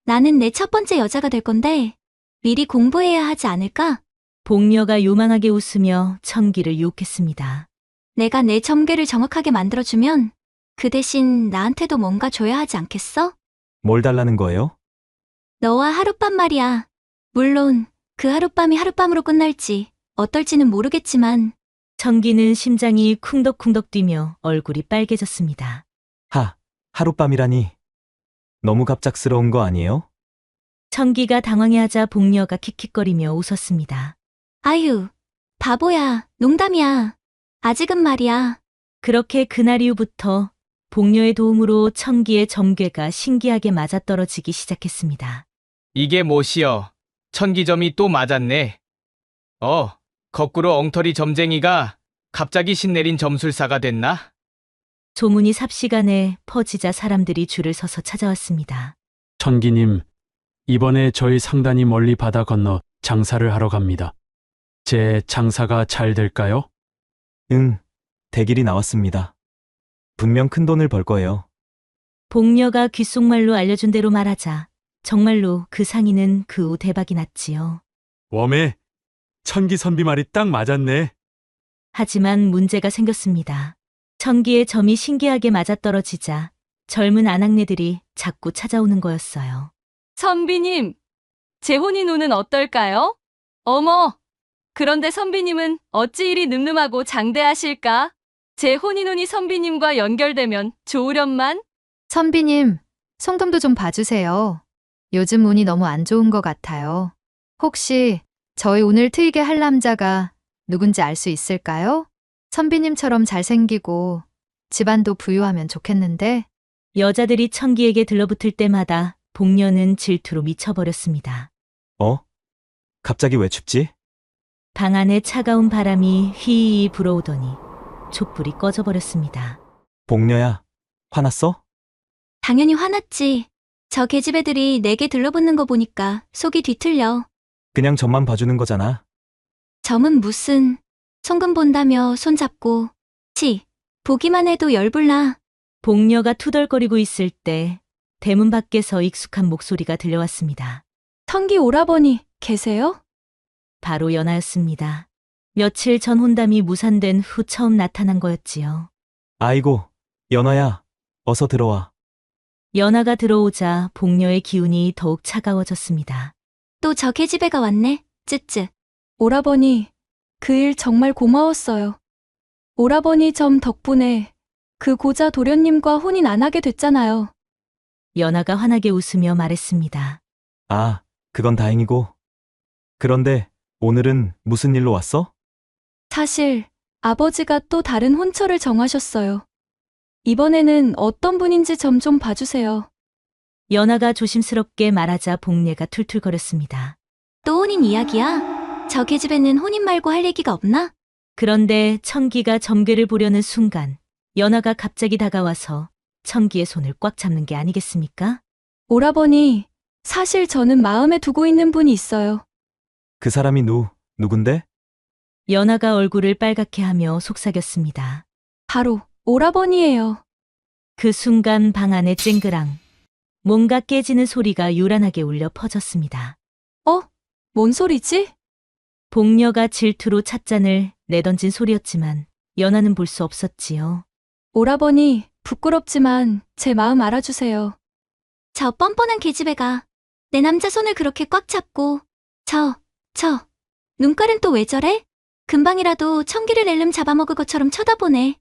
나는 내 첫 번째 여자가 될 건데 미리 공부해야 하지 않을까? 복녀가 요망하게 웃으며 청기를 유혹했습니다. 내가 내 점괘를 정확하게 만들어주면 그 대신 나한테도 뭔가 줘야 하지 않겠어? 뭘 달라는 거예요? 너와 하룻밤 말이야. 물론 그 하룻밤이 하룻밤으로 끝날지 어떨지는 모르겠지만 청기는 심장이 쿵덕쿵덕 뛰며 얼굴이 빨개졌습니다. 하룻밤이라니. 너무 갑작스러운 거 아니에요? 청기가 당황해하자 복녀가 킥킥거리며 웃었습니다. 아휴, 바보야, 농담이야. 아직은 말이야. 그렇게 그날 이후부터 복녀의 도움으로 청기의 점괘가 신기하게 맞아떨어지기 시작했습니다. 이게 뭐시여? 천기점이 또 맞았네. 거꾸로 엉터리 점쟁이가 갑자기 신내린 점술사가 됐나? 소문이 삽시간에 퍼지자 사람들이 줄을 서서 찾아왔습니다. 천기님, 이번에 저희 상단이 멀리 바다 건너 장사를 하러 갑니다. 제 장사가 잘 될까요? 응, 대길이 나왔습니다. 분명 큰 돈을 벌 거예요. 복녀가 귓속말로 알려준 대로 말하자 정말로 그 상인은 그 후 대박이 났지요. 웜에 천기 선비 말이 딱 맞았네. 하지만 문제가 생겼습니다. 청기의 점이 신기하게 맞아떨어지자 젊은 아낙네들이 자꾸 찾아오는 거였어요. 선비님, 제 혼인후는 어떨까요? 어머, 그런데 선비님은 어찌 이리 늠름하고 장대하실까? 제 혼인운이 선비님과 연결되면 좋으련만? 선비님, 송금도 좀 봐주세요. 요즘 운이 너무 안 좋은 것 같아요. 혹시 저희 운을 트이게 할 남자가 누군지 알 수 있을까요? 선비님처럼 잘생기고 집안도 부유하면 좋겠는데. 여자들이 청기에게 들러붙을 때마다 복녀는 질투로 미쳐버렸습니다. 갑자기 왜 춥지? 방 안에 차가운 바람이 휘휘 불어오더니 촛불이 꺼져버렸습니다. 복녀야, 화났어? 당연히 화났지. 저 계집애들이 내게 들러붙는 거 보니까 속이 뒤틀려. 그냥 점만 봐주는 거잖아. 점은 무슨. 송금 본다며 손잡고. 보기만 해도 열불나. 복녀가 투덜거리고 있을 때 대문 밖에서 익숙한 목소리가 들려왔습니다. 청기 오라버니 계세요? 바로 연하였습니다. 며칠 전 혼담이 무산된 후 처음 나타난 거였지요. 아이고, 연아야, 어서 들어와. 연하가 들어오자 복녀의 기운이 더욱 차가워졌습니다. 또 저 계집애가 왔네. 쯔쯔. 오라버니, 그 일 정말 고마웠어요. 오라버니 점 덕분에 그 고자 도련님과 혼인 안 하게 됐잖아요. 연하가 환하게 웃으며 말했습니다. 아, 그건 다행이고. 그런데 오늘은 무슨 일로 왔어? 사실 아버지가 또 다른 혼처를 정하셨어요. 이번에는 어떤 분인지 점 좀 봐주세요. 연하가 조심스럽게 말하자 복녀가 툴툴거렸습니다. 또 혼인 이야기야? 저 계집애는 혼인 말고 할 얘기가 없나? 그런데 청기가 점괘를 보려는 순간 연하가 갑자기 다가와서 청기의 손을 꽉 잡는 게 아니겠습니까? 오라버니, 사실 저는 마음에 두고 있는 분이 있어요. 그 사람이 누군데? 연하가 얼굴을 빨갛게 하며 속삭였습니다. 바로 오라버니예요. 그 순간 방 안에 쨍그랑 뭔가 깨지는 소리가 요란하게 울려 퍼졌습니다. 뭔 소리지? 복녀가 질투로 찻잔을 내던진 소리였지만 연하는 볼 수 없었지요. 오라버니, 부끄럽지만 제 마음 알아주세요. 저 뻔뻔한 계집애가 내 남자 손을 그렇게 꽉 잡고 눈깔은 또 왜 저래? 금방이라도 청기를 낼름 잡아먹을 것처럼 쳐다보네.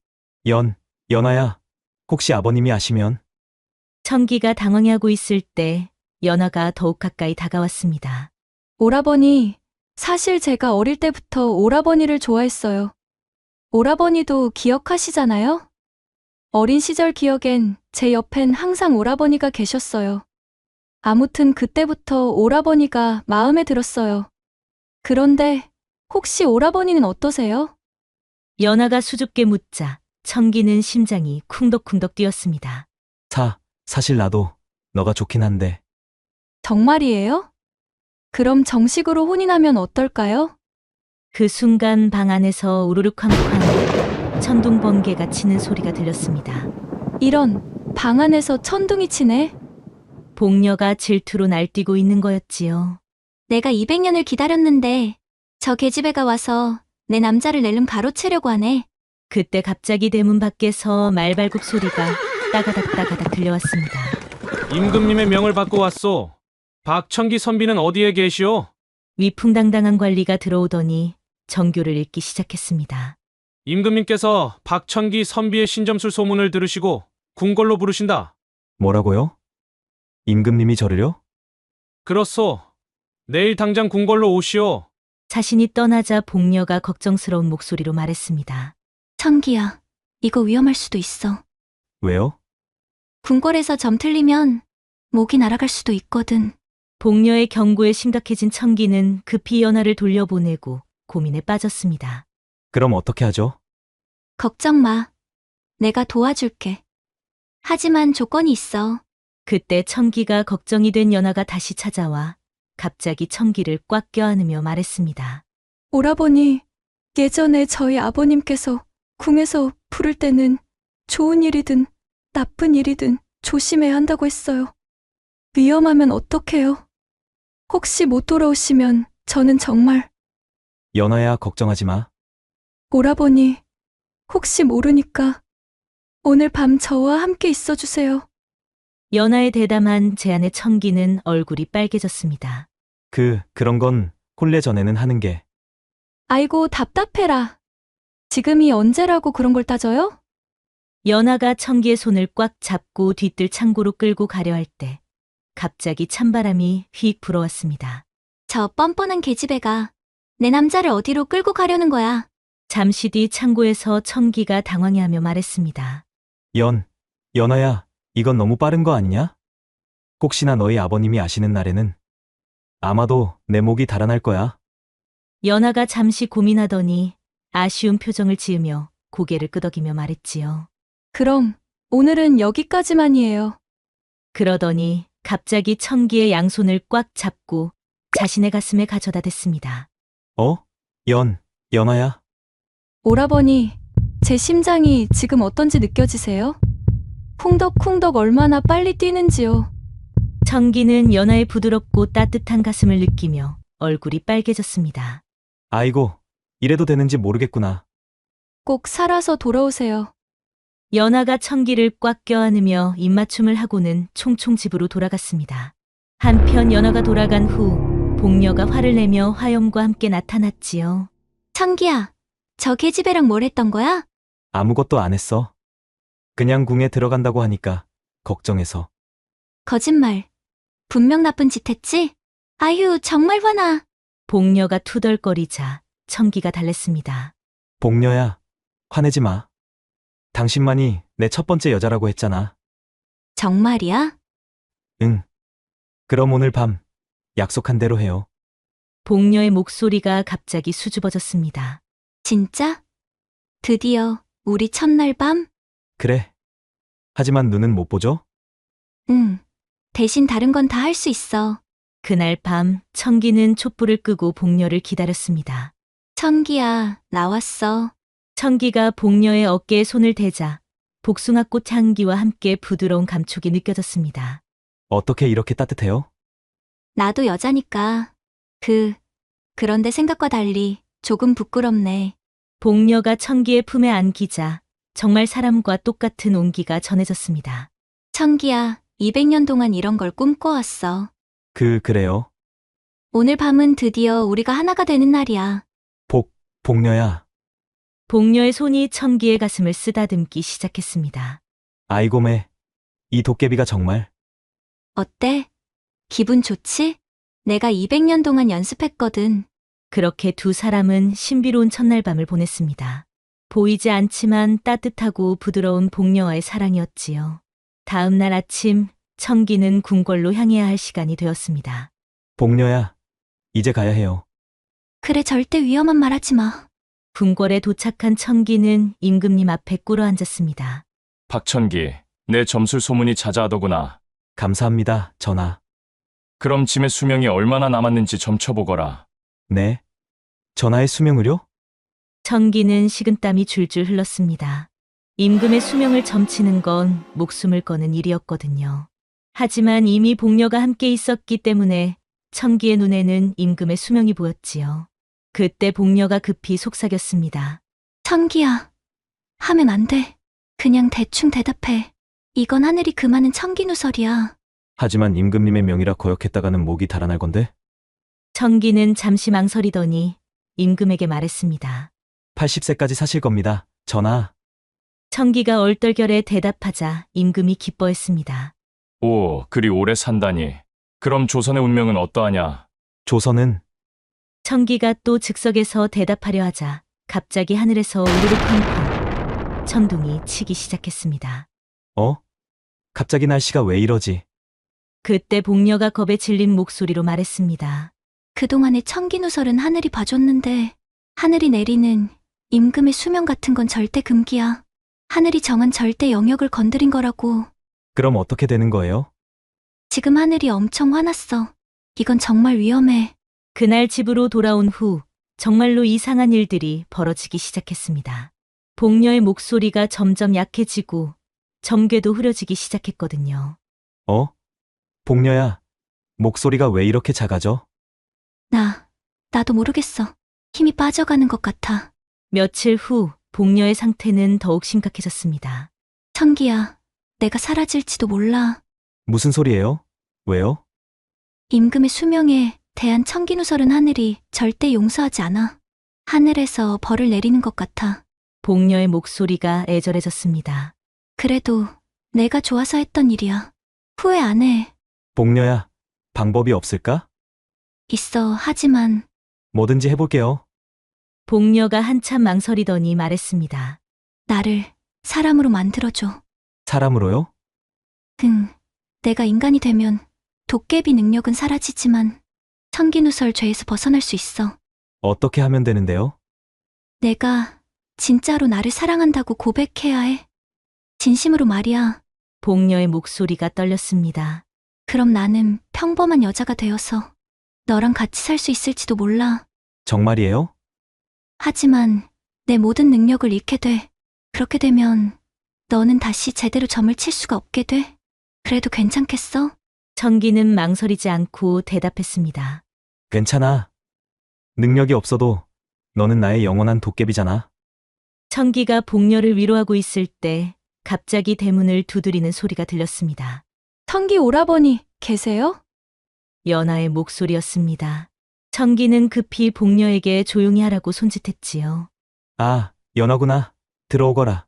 연아야, 혹시 아버님이 아시면? 청기가 당황해하고 있을 때 연아가 더욱 가까이 다가왔습니다. 오라버니, 사실 제가 어릴 때부터 오라버니를 좋아했어요. 오라버니도 기억하시잖아요? 어린 시절 기억엔 제 옆엔 항상 오라버니가 계셨어요. 아무튼 그때부터 오라버니가 마음에 들었어요. 그런데 혹시 오라버니는 어떠세요? 연아가 수줍게 묻자 청기는 심장이 쿵덕쿵덕 뛰었습니다. 사실 나도 너가 좋긴 한데. 정말이에요? 그럼 정식으로 혼인하면 어떨까요? 그 순간 방 안에서 우르르 쾅쾅 천둥 번개가 치는 소리가 들렸습니다. 이런, 방 안에서 천둥이 치네? 복녀가 질투로 날뛰고 있는 거였지요. 내가 200년을 기다렸는데 저 계집애가 와서 내 남자를 낼름 가로채려고 하네. 그때 갑자기 대문 밖에서 말발굽 소리가 따가닥 들려왔습니다. 임금님의 명을 받고 왔소. 박청기 선비는 어디에 계시오? 위풍당당한 관리가 들어오더니 정교를 읽기 시작했습니다. 임금님께서 박청기 선비의 신점술 소문을 들으시고 궁궐로 부르신다. 뭐라고요? 임금님이 저를요? 그렇소. 내일 당장 궁궐로 오시오. 자신이 떠나자 복녀가 걱정스러운 목소리로 말했습니다. 청기야, 이거 위험할 수도 있어. 왜요? 궁궐에서 점 틀리면 목이 날아갈 수도 있거든. 복녀의 경고에 심각해진 청기는 급히 연아를 돌려보내고 고민에 빠졌습니다. 그럼 어떻게 하죠? 걱정 마. 내가 도와줄게. 하지만 조건이 있어. 그때 청기가 걱정이 된 연아가 다시 찾아와 갑자기 청기를 꽉 껴안으며 말했습니다. 오라버니, 예전에 저희 아버님께서 궁에서 부를 때는 좋은 일이든 나쁜 일이든 조심해야 한다고 했어요. 위험하면 어떡해요? 혹시 못 돌아오시면 저는 정말... 연아야, 걱정하지 마. 오라버니, 혹시 모르니까 오늘 밤 저와 함께 있어주세요. 연아의 대담한 제안에 청기는 얼굴이 빨개졌습니다. 그런 건 혼례 전에는 하는 게. 아이고, 답답해라. 지금이 언제라고 그런 걸 따져요? 연아가 청기의 손을 꽉 잡고 뒤뜰 창고로 끌고 가려 할 때 갑자기 찬바람이 휙 불어왔습니다. 저 뻔뻔한 계집애가 내 남자를 어디로 끌고 가려는 거야. 잠시 뒤 창고에서 청기가 당황해하며 말했습니다. 연아야, 이건 너무 빠른 거 아니냐? 혹시나 너희 아버님이 아시는 날에는 아마도 내 목이 달아날 거야. 연아가 잠시 고민하더니 아쉬운 표정을 지으며 고개를 끄덕이며 말했지요. 그럼 오늘은 여기까지만이에요. 그러더니 갑자기 청기의 양손을 꽉 잡고 자신의 가슴에 가져다 댔습니다. 연아야. 오라버니, 제 심장이 지금 어떤지 느껴지세요? 쿵덕쿵덕 얼마나 빨리 뛰는지요. 청기는 연아의 부드럽고 따뜻한 가슴을 느끼며 얼굴이 빨개졌습니다. 아이고, 이래도 되는지 모르겠구나. 꼭 살아서 돌아오세요. 연아가 청기를 꽉 껴안으며 입맞춤을 하고는 총총 집으로 돌아갔습니다. 한편 연아가 돌아간 후 복녀가 화를 내며 화염과 함께 나타났지요. 청기야, 저 계집애랑 뭘 했던 거야? 아무것도 안 했어. 그냥 궁에 들어간다고 하니까 걱정해서. 거짓말. 분명 나쁜 짓 했지? 아휴, 정말 화나. 복녀가 투덜거리자 청기가 달랬습니다. 복녀야, 화내지 마. 당신만이 내 첫 번째 여자라고 했잖아. 정말이야? 응. 그럼 오늘 밤 약속한 대로 해요. 복녀의 목소리가 갑자기 수줍어졌습니다. 진짜? 드디어 우리 첫날 밤? 그래. 하지만 눈은 못 보죠? 응. 대신 다른 건 다 할 수 있어. 그날 밤 청기는 촛불을 끄고 복녀를 기다렸습니다. 청기야, 나왔어. 청기가 복녀의 어깨에 손을 대자 복숭아꽃 향기와 함께 부드러운 감촉이 느껴졌습니다. 어떻게 이렇게 따뜻해요? 나도 여자니까. 그런데 생각과 달리 조금 부끄럽네. 복녀가 청기의 품에 안기자 정말 사람과 똑같은 온기가 전해졌습니다. 청기야, 200년 동안 이런 걸 꿈꿔왔어. 그래요? 오늘 밤은 드디어 우리가 하나가 되는 날이야. 복녀야. 복녀의 손이 첨기의 가슴을 쓰다듬기 시작했습니다. 아이고매. 이 도깨비가 정말. 어때? 기분 좋지? 내가 200년 동안 연습했거든. 그렇게 두 사람은 신비로운 첫날 밤을 보냈습니다. 보이지 않지만 따뜻하고 부드러운 복녀와의 사랑이었지요. 다음 날 아침, 첨기는 궁궐로 향해야 할 시간이 되었습니다. 복녀야. 이제 가야 해요. 그래, 절대 위험한 말 하지 마. 궁궐에 도착한 첨기는 임금님 앞에 꿇어 앉았습니다. 박천기, 내 점술 소문이 자자하더구나. 감사합니다, 전하. 그럼 짐의 수명이 얼마나 남았는지 점쳐보거라. 네. 전하의 수명을요? 첨기는 식은땀이 줄줄 흘렀습니다. 임금의 수명을 점치는 건 목숨을 거는 일이었거든요. 하지만 이미 복녀가 함께 있었기 때문에 첨기의 눈에는 임금의 수명이 보였지요. 그때 복녀가 급히 속삭였습니다. 첨기야, 하면 안 돼. 그냥 대충 대답해. 이건 하늘이 금하는 첨기 누설이야. 하지만 임금님의 명이라 거역했다가는 목이 달아날 건데? 첨기는 잠시 망설이더니 임금에게 말했습니다. 80세까지 사실 겁니다, 전하. 첨기가 얼떨결에 대답하자 임금이 기뻐했습니다. 오, 그리 오래 산다니. 그럼 조선의 운명은 어떠하냐? 조선은? 첨기가 또 즉석에서 대답하려 하자 갑자기 하늘에서 우르르 쾅쾅 천둥이 치기 시작했습니다. 갑자기 날씨가 왜 이러지? 그때 복녀가 겁에 질린 목소리로 말했습니다. 그동안의 첨기 누설은 하늘이 봐줬는데 하늘이 내리는 임금의 수명 같은 건 절대 금기야. 하늘이 정한 절대 영역을 건드린 거라고. 그럼 어떻게 되는 거예요? 지금 하늘이 엄청 화났어. 이건 정말 위험해. 그날 집으로 돌아온 후 정말로 이상한 일들이 벌어지기 시작했습니다. 복녀의 목소리가 점점 약해지고 점괘도 흐려지기 시작했거든요. 복녀야. 목소리가 왜 이렇게 작아져? 나도 모르겠어. 힘이 빠져가는 것 같아. 며칠 후 복녀의 상태는 더욱 심각해졌습니다. 첨기야, 내가 사라질지도 몰라. 무슨 소리예요? 왜요? 임금의 수명에 대한 첨기 누설은 하늘이 절대 용서하지 않아. 하늘에서 벌을 내리는 것 같아. 복녀의 목소리가 애절해졌습니다. 그래도 내가 좋아서 했던 일이야. 후회 안 해. 복녀야. 방법이 없을까? 있어, 하지만 뭐든지 해볼게요. 복녀가 한참 망설이더니 말했습니다. 나를 사람으로 만들어줘. 사람으로요? 내가 인간이 되면 도깨비 능력은 사라지지만 첨기 누설 죄에서 벗어날 수 있어. 어떻게 하면 되는데요? 내가 진짜로 나를 사랑한다고 고백해야 해. 진심으로 말이야. 복녀의 목소리가 떨렸습니다. 그럼 나는 평범한 여자가 되어서 너랑 같이 살 수 있을지도 몰라. 정말이에요? 하지만 내 모든 능력을 잃게 돼. 그렇게 되면 너는 다시 제대로 점을 칠 수가 없게 돼. 그래도 괜찮겠어? 첨기는 망설이지 않고 대답했습니다. 괜찮아. 능력이 없어도 너는 나의 영원한 도깨비잖아. 첨기가 복녀를 위로하고 있을 때 갑자기 대문을 두드리는 소리가 들렸습니다. 첨기 오라버니 계세요? 연하의 목소리였습니다. 첨기는 급히 복녀에게 조용히 하라고 손짓했지요. 아, 연하구나. 들어오거라.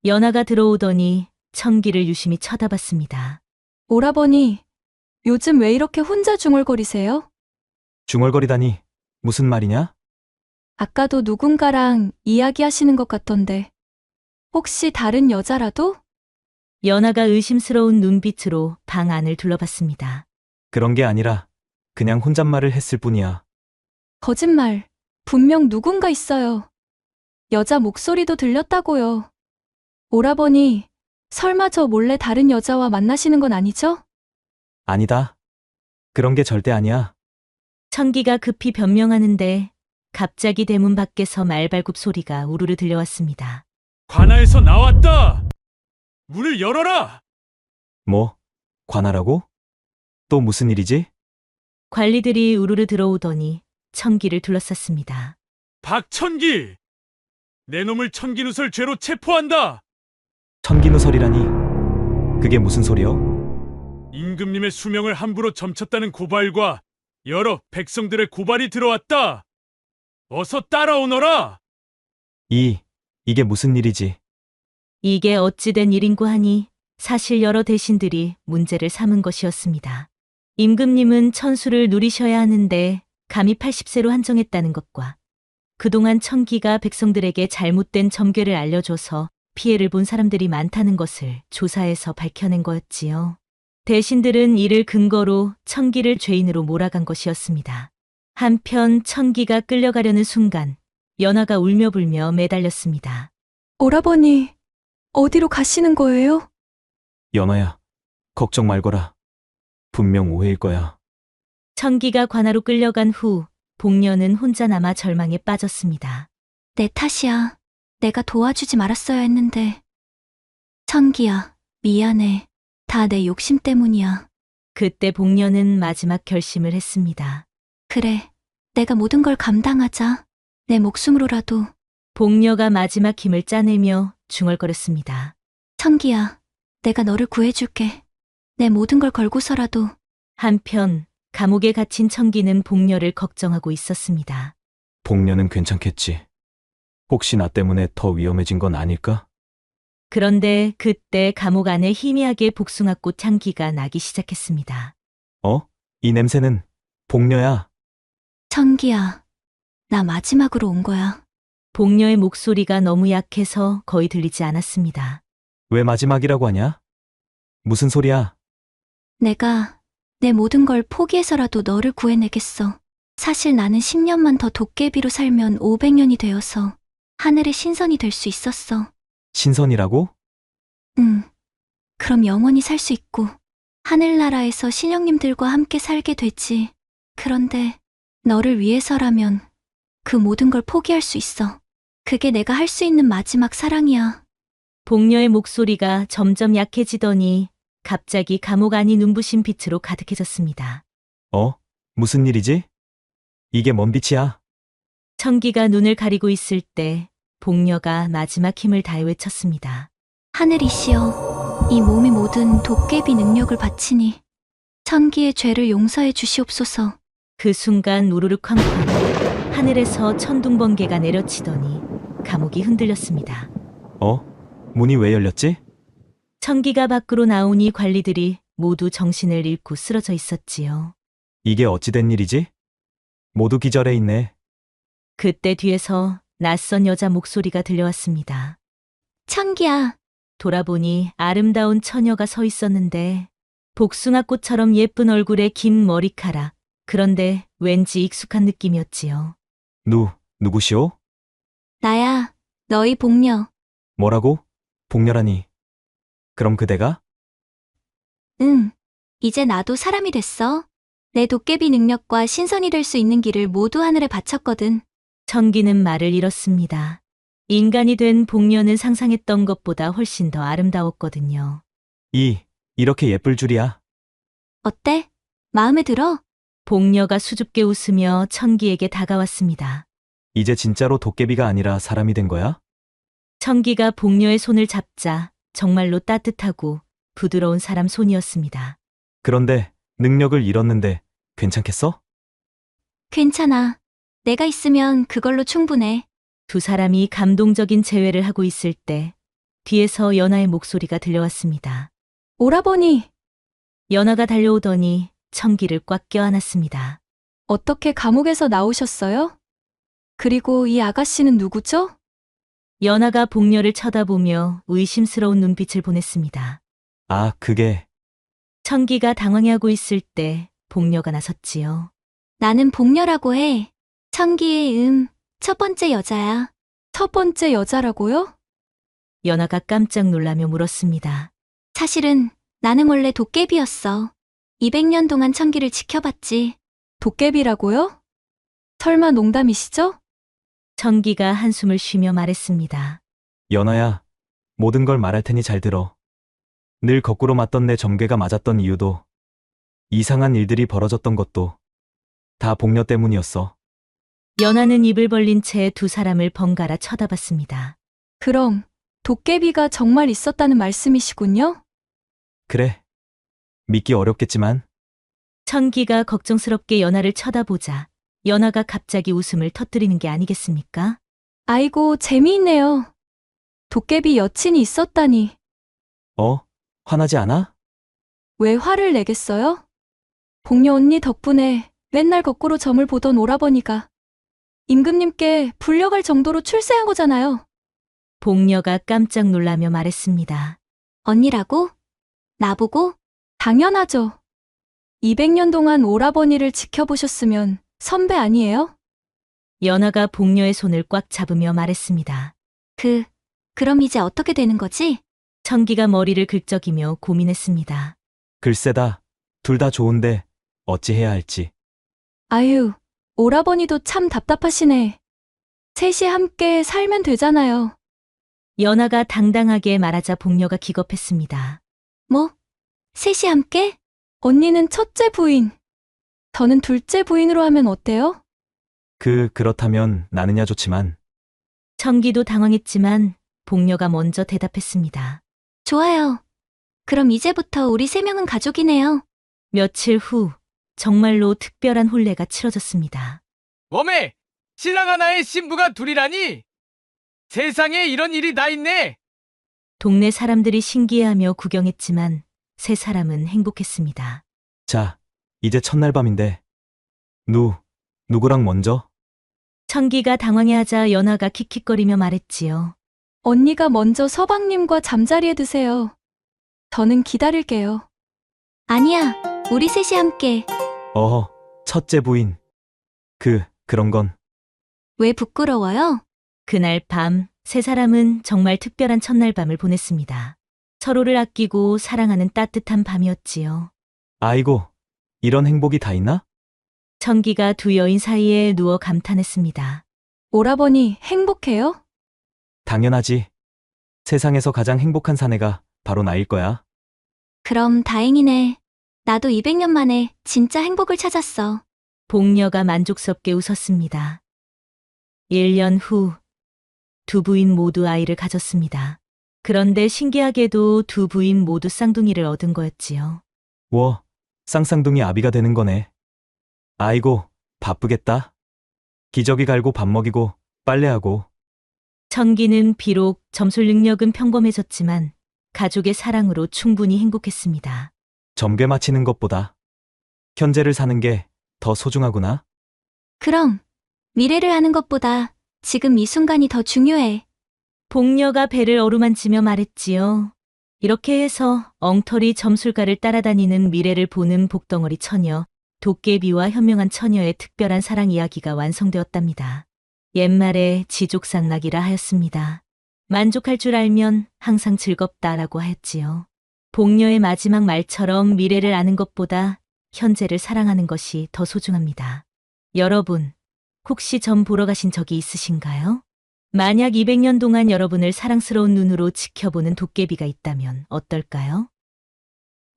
연하가 들어오더니 첨기를 유심히 쳐다봤습니다. 오라버니, 요즘 왜 이렇게 혼자 중얼거리세요? 중얼거리다니. 무슨 말이냐? 아까도 누군가랑 이야기하시는 것 같던데. 혹시 다른 여자라도? 연하가 의심스러운 눈빛으로 방 안을 둘러봤습니다. 그런 게 아니라 그냥 혼잣말을 했을 뿐이야. 거짓말. 분명 누군가 있어요. 여자 목소리도 들렸다고요. 오라버니, 설마 저 몰래 다른 여자와 만나시는 건 아니죠? 아니다. 그런 게 절대 아니야. 첨기가 급히 변명하는데 갑자기 대문 밖에서 말발굽 소리가 우르르 들려왔습니다. 관아에서 나왔다! 문을 열어라! 뭐? 관하라고? 또 무슨 일이지? 관리들이 우르르 들어오더니 첨기를 둘러쌌습니다. 박천기! 내 놈을 천기누설 죄로 체포한다! 천기누설이라니. 그게 무슨 소리여? 임금님의 수명을 함부로 점쳤다는 고발과 여러 백성들의 고발이 들어왔다. 어서 따라오너라. 이게 무슨 일이지? 이게 어찌된 일인고 하니 사실 여러 대신들이 문제를 삼은 것이었습니다. 임금님은 천수를 누리셔야 하는데 감히 80세로 한정했다는 것과 그동안 청기가 백성들에게 잘못된 점괘를 알려줘서 피해를 본 사람들이 많다는 것을 조사해서 밝혀낸 거였지요. 대신들은 이를 근거로 청기를 죄인으로 몰아간 것이었습니다. 한편 청기가 끌려가려는 순간 연하가 울며 불며 매달렸습니다. 오라버니, 어디로 가시는 거예요? 연아야, 걱정 말거라. 분명 오해일 거야. 청기가 관하로 끌려간 후 복녀는 혼자 남아 절망에 빠졌습니다. 내 탓이야. 내가 도와주지 말았어야 했는데. 청기야, 미안해. 다 내 욕심 때문이야. 그때 복녀는 마지막 결심을 했습니다. 그래, 내가 모든 걸 감당하자. 내 목숨으로라도. 복녀가 마지막 힘을 짜내며 중얼거렸습니다. 청기야, 내가 너를 구해줄게. 내 모든 걸 걸고서라도. 한편 감옥에 갇힌 청기는 복녀를 걱정하고 있었습니다. 복녀는 괜찮겠지. 혹시 나 때문에 더 위험해진 건 아닐까? 그런데 그때 감옥 안에 희미하게 복숭아꽃 향기가 나기 시작했습니다. 이 냄새는 복녀야. 청기야, 나 마지막으로 온 거야. 복녀의 목소리가 너무 약해서 거의 들리지 않았습니다. 왜 마지막이라고 하냐? 무슨 소리야? 내가 내 모든 걸 포기해서라도 너를 구해내겠어. 사실 나는 10년만 더 도깨비로 살면 500년이 되어서 하늘의 신선이 될 수 있었어. 신선이라고? 응. 그럼 영원히 살 수 있고 하늘나라에서 신령님들과 함께 살게 되지. 그런데 너를 위해서라면 그 모든 걸 포기할 수 있어. 그게 내가 할 수 있는 마지막 사랑이야. 복녀의 목소리가 점점 약해지더니 갑자기 감옥 안이 눈부신 빛으로 가득해졌습니다. 무슨 일이지? 이게 뭔 빛이야? 청기가 눈을 가리고 있을 때 복녀가 마지막 힘을 다해 외쳤습니다. 하늘이시여, 이 몸의 모든 도깨비 능력을 바치니 청기의 죄를 용서해 주시옵소서. 그 순간 우르르 쾅쾅 하늘에서 천둥번개가 내려치더니 감옥이 흔들렸습니다. 문이 왜 열렸지? 청기가 밖으로 나오니 관리들이 모두 정신을 잃고 쓰러져 있었지요. 이게 어찌된 일이지? 모두 기절해 있네. 그때 뒤에서 낯선 여자 목소리가 들려왔습니다. 청기야. 돌아보니 아름다운 처녀가 서 있었는데 복숭아꽃처럼 예쁜 얼굴에 긴 머리카락. 그런데 왠지 익숙한 느낌이었지요. 누구시오? 나야, 너희 복녀. 뭐라고? 복녀라니. 그럼 그대가? 응, 이제 나도 사람이 됐어. 내 도깨비 능력과 신선이 될 수 있는 길을 모두 하늘에 바쳤거든. 청기는 말을 잃었습니다. 인간이 된 복녀는 상상했던 것보다 훨씬 더 아름다웠거든요. 이렇게 예쁠 줄이야. 어때? 마음에 들어? 복녀가 수줍게 웃으며 청기에게 다가왔습니다. 이제 진짜로 도깨비가 아니라 사람이 된 거야? 청기가 복녀의 손을 잡자 정말로 따뜻하고 부드러운 사람 손이었습니다. 그런데 능력을 잃었는데 괜찮겠어? 괜찮아. 내가 있으면 그걸로 충분해. 두 사람이 감동적인 재회를 하고 있을 때 뒤에서 연하의 목소리가 들려왔습니다. 오라버니, 연하가 달려오더니 청기를 꽉 껴안았습니다. 어떻게 감옥에서 나오셨어요? 그리고 이 아가씨는 누구죠? 연하가 복녀를 쳐다보며 의심스러운 눈빛을 보냈습니다. 그게. 청기가 당황해하고 있을 때 복녀가 나섰지요. 나는 복녀라고 해. 청기의 첫 번째 여자야. 첫 번째 여자라고요? 연하가 깜짝 놀라며 물었습니다. 사실은 나는 원래 도깨비였어. 200년 동안 청기를 지켜봤지. 도깨비라고요? 설마 농담이시죠? 청기가 한숨을 쉬며 말했습니다. 연아야, 모든 걸 말할 테니 잘 들어. 늘 거꾸로 맞던 내 점괘가 맞았던 이유도, 이상한 일들이 벌어졌던 것도 다 복녀 때문이었어. 연하는 입을 벌린 채 두 사람을 번갈아 쳐다봤습니다. 그럼 도깨비가 정말 있었다는 말씀이시군요? 그래. 믿기 어렵겠지만 천기가 걱정스럽게 연하를 쳐다보자 연하가 갑자기 웃음을 터뜨리는 게 아니겠습니까? 아이고, 재미있네요. 도깨비 여친이 있었다니. 화나지 않아? 왜 화를 내겠어요? 복녀 언니 덕분에 맨날 거꾸로 점을 보던 오라버니가 임금님께 불려갈 정도로 출세한 거잖아요. 복녀가 깜짝 놀라며 말했습니다. 언니라고? 나보고? 당연하죠. 200년 동안 오라버니를 지켜보셨으면 선배 아니에요? 연하가 복녀의 손을 꽉 잡으며 말했습니다. 그럼 이제 어떻게 되는 거지? 천기가 머리를 긁적이며 고민했습니다. 글쎄다. 둘 다 좋은데 어찌 해야 할지. 아유, 오라버니도 참 답답하시네. 셋이 함께 살면 되잖아요. 연하가 당당하게 말하자 복녀가 기겁했습니다. 뭐? 셋이 함께? 언니는 첫째 부인. 저는 둘째 부인으로 하면 어때요? 그렇다면 나느냐 좋지만. 천기도 당황했지만 복녀가 먼저 대답했습니다. 좋아요. 그럼 이제부터 우리 3명은 가족이네요. 며칠 후 정말로 특별한 혼례가 치러졌습니다. 웜에 신랑 하나에 신부가 둘이라니? 세상에 이런 일이 다 있네. 동네 사람들이 신기해하며 구경했지만 세 사람은 행복했습니다. 자, 이제 첫날 밤인데. 누구랑 먼저? 천기가 당황해하자 연하가 킥킥거리며 말했지요. 언니가 먼저 서방님과 잠자리에 드세요. 저는 기다릴게요. 아니야, 우리 셋이 함께. 첫째 부인. 그런 건. 왜 부끄러워요? 그날 밤 세 사람은 정말 특별한 첫날 밤을 보냈습니다. 서로를 아끼고 사랑하는 따뜻한 밤이었지요. 아이고, 이런 행복이 다 있나? 천기가 두 여인 사이에 누워 감탄했습니다. 오라버니 행복해요? 당연하지. 세상에서 가장 행복한 사내가 바로 나일 거야. 그럼 다행이네. 나도 200년 만에 진짜 행복을 찾았어. 복녀가 만족스럽게 웃었습니다. 1년 후 두 부인 모두 아이를 가졌습니다. 그런데 신기하게도 두 부인 모두 쌍둥이를 얻은 거였지요. 쌍쌍둥이 아비가 되는 거네. 아이고, 바쁘겠다. 기저귀 갈고 밥 먹이고 빨래하고. 천기는 비록 점술 능력은 평범해졌지만 가족의 사랑으로 충분히 행복했습니다. 점괘 마치는 것보다 현재를 사는 게 더 소중하구나. 그럼 미래를 아는 것보다 지금 이 순간이 더 중요해. 복녀가 배를 어루만지며 말했지요. 이렇게 해서 엉터리 점술가를 따라다니는 미래를 보는 복덩어리 처녀, 도깨비와 현명한 처녀의 특별한 사랑 이야기가 완성되었답니다. 옛말에 지족상락이라 하였습니다. 만족할 줄 알면 항상 즐겁다라고 하였지요. 복녀의 마지막 말처럼 미래를 아는 것보다 현재를 사랑하는 것이 더 소중합니다. 여러분, 혹시 점 보러 가신 적이 있으신가요? 만약 200년 동안 여러분을 사랑스러운 눈으로 지켜보는 도깨비가 있다면 어떨까요?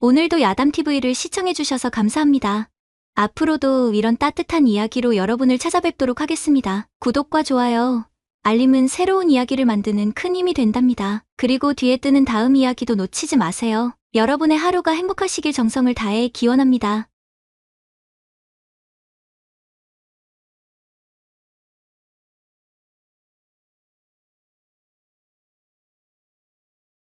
오늘도 야담TV를 시청해주셔서 감사합니다. 앞으로도 이런 따뜻한 이야기로 여러분을 찾아뵙도록 하겠습니다. 구독과 좋아요, 알림은 새로운 이야기를 만드는 큰 힘이 된답니다. 그리고 뒤에 뜨는 다음 이야기도 놓치지 마세요. 여러분의 하루가 행복하시길 정성을 다해 기원합니다.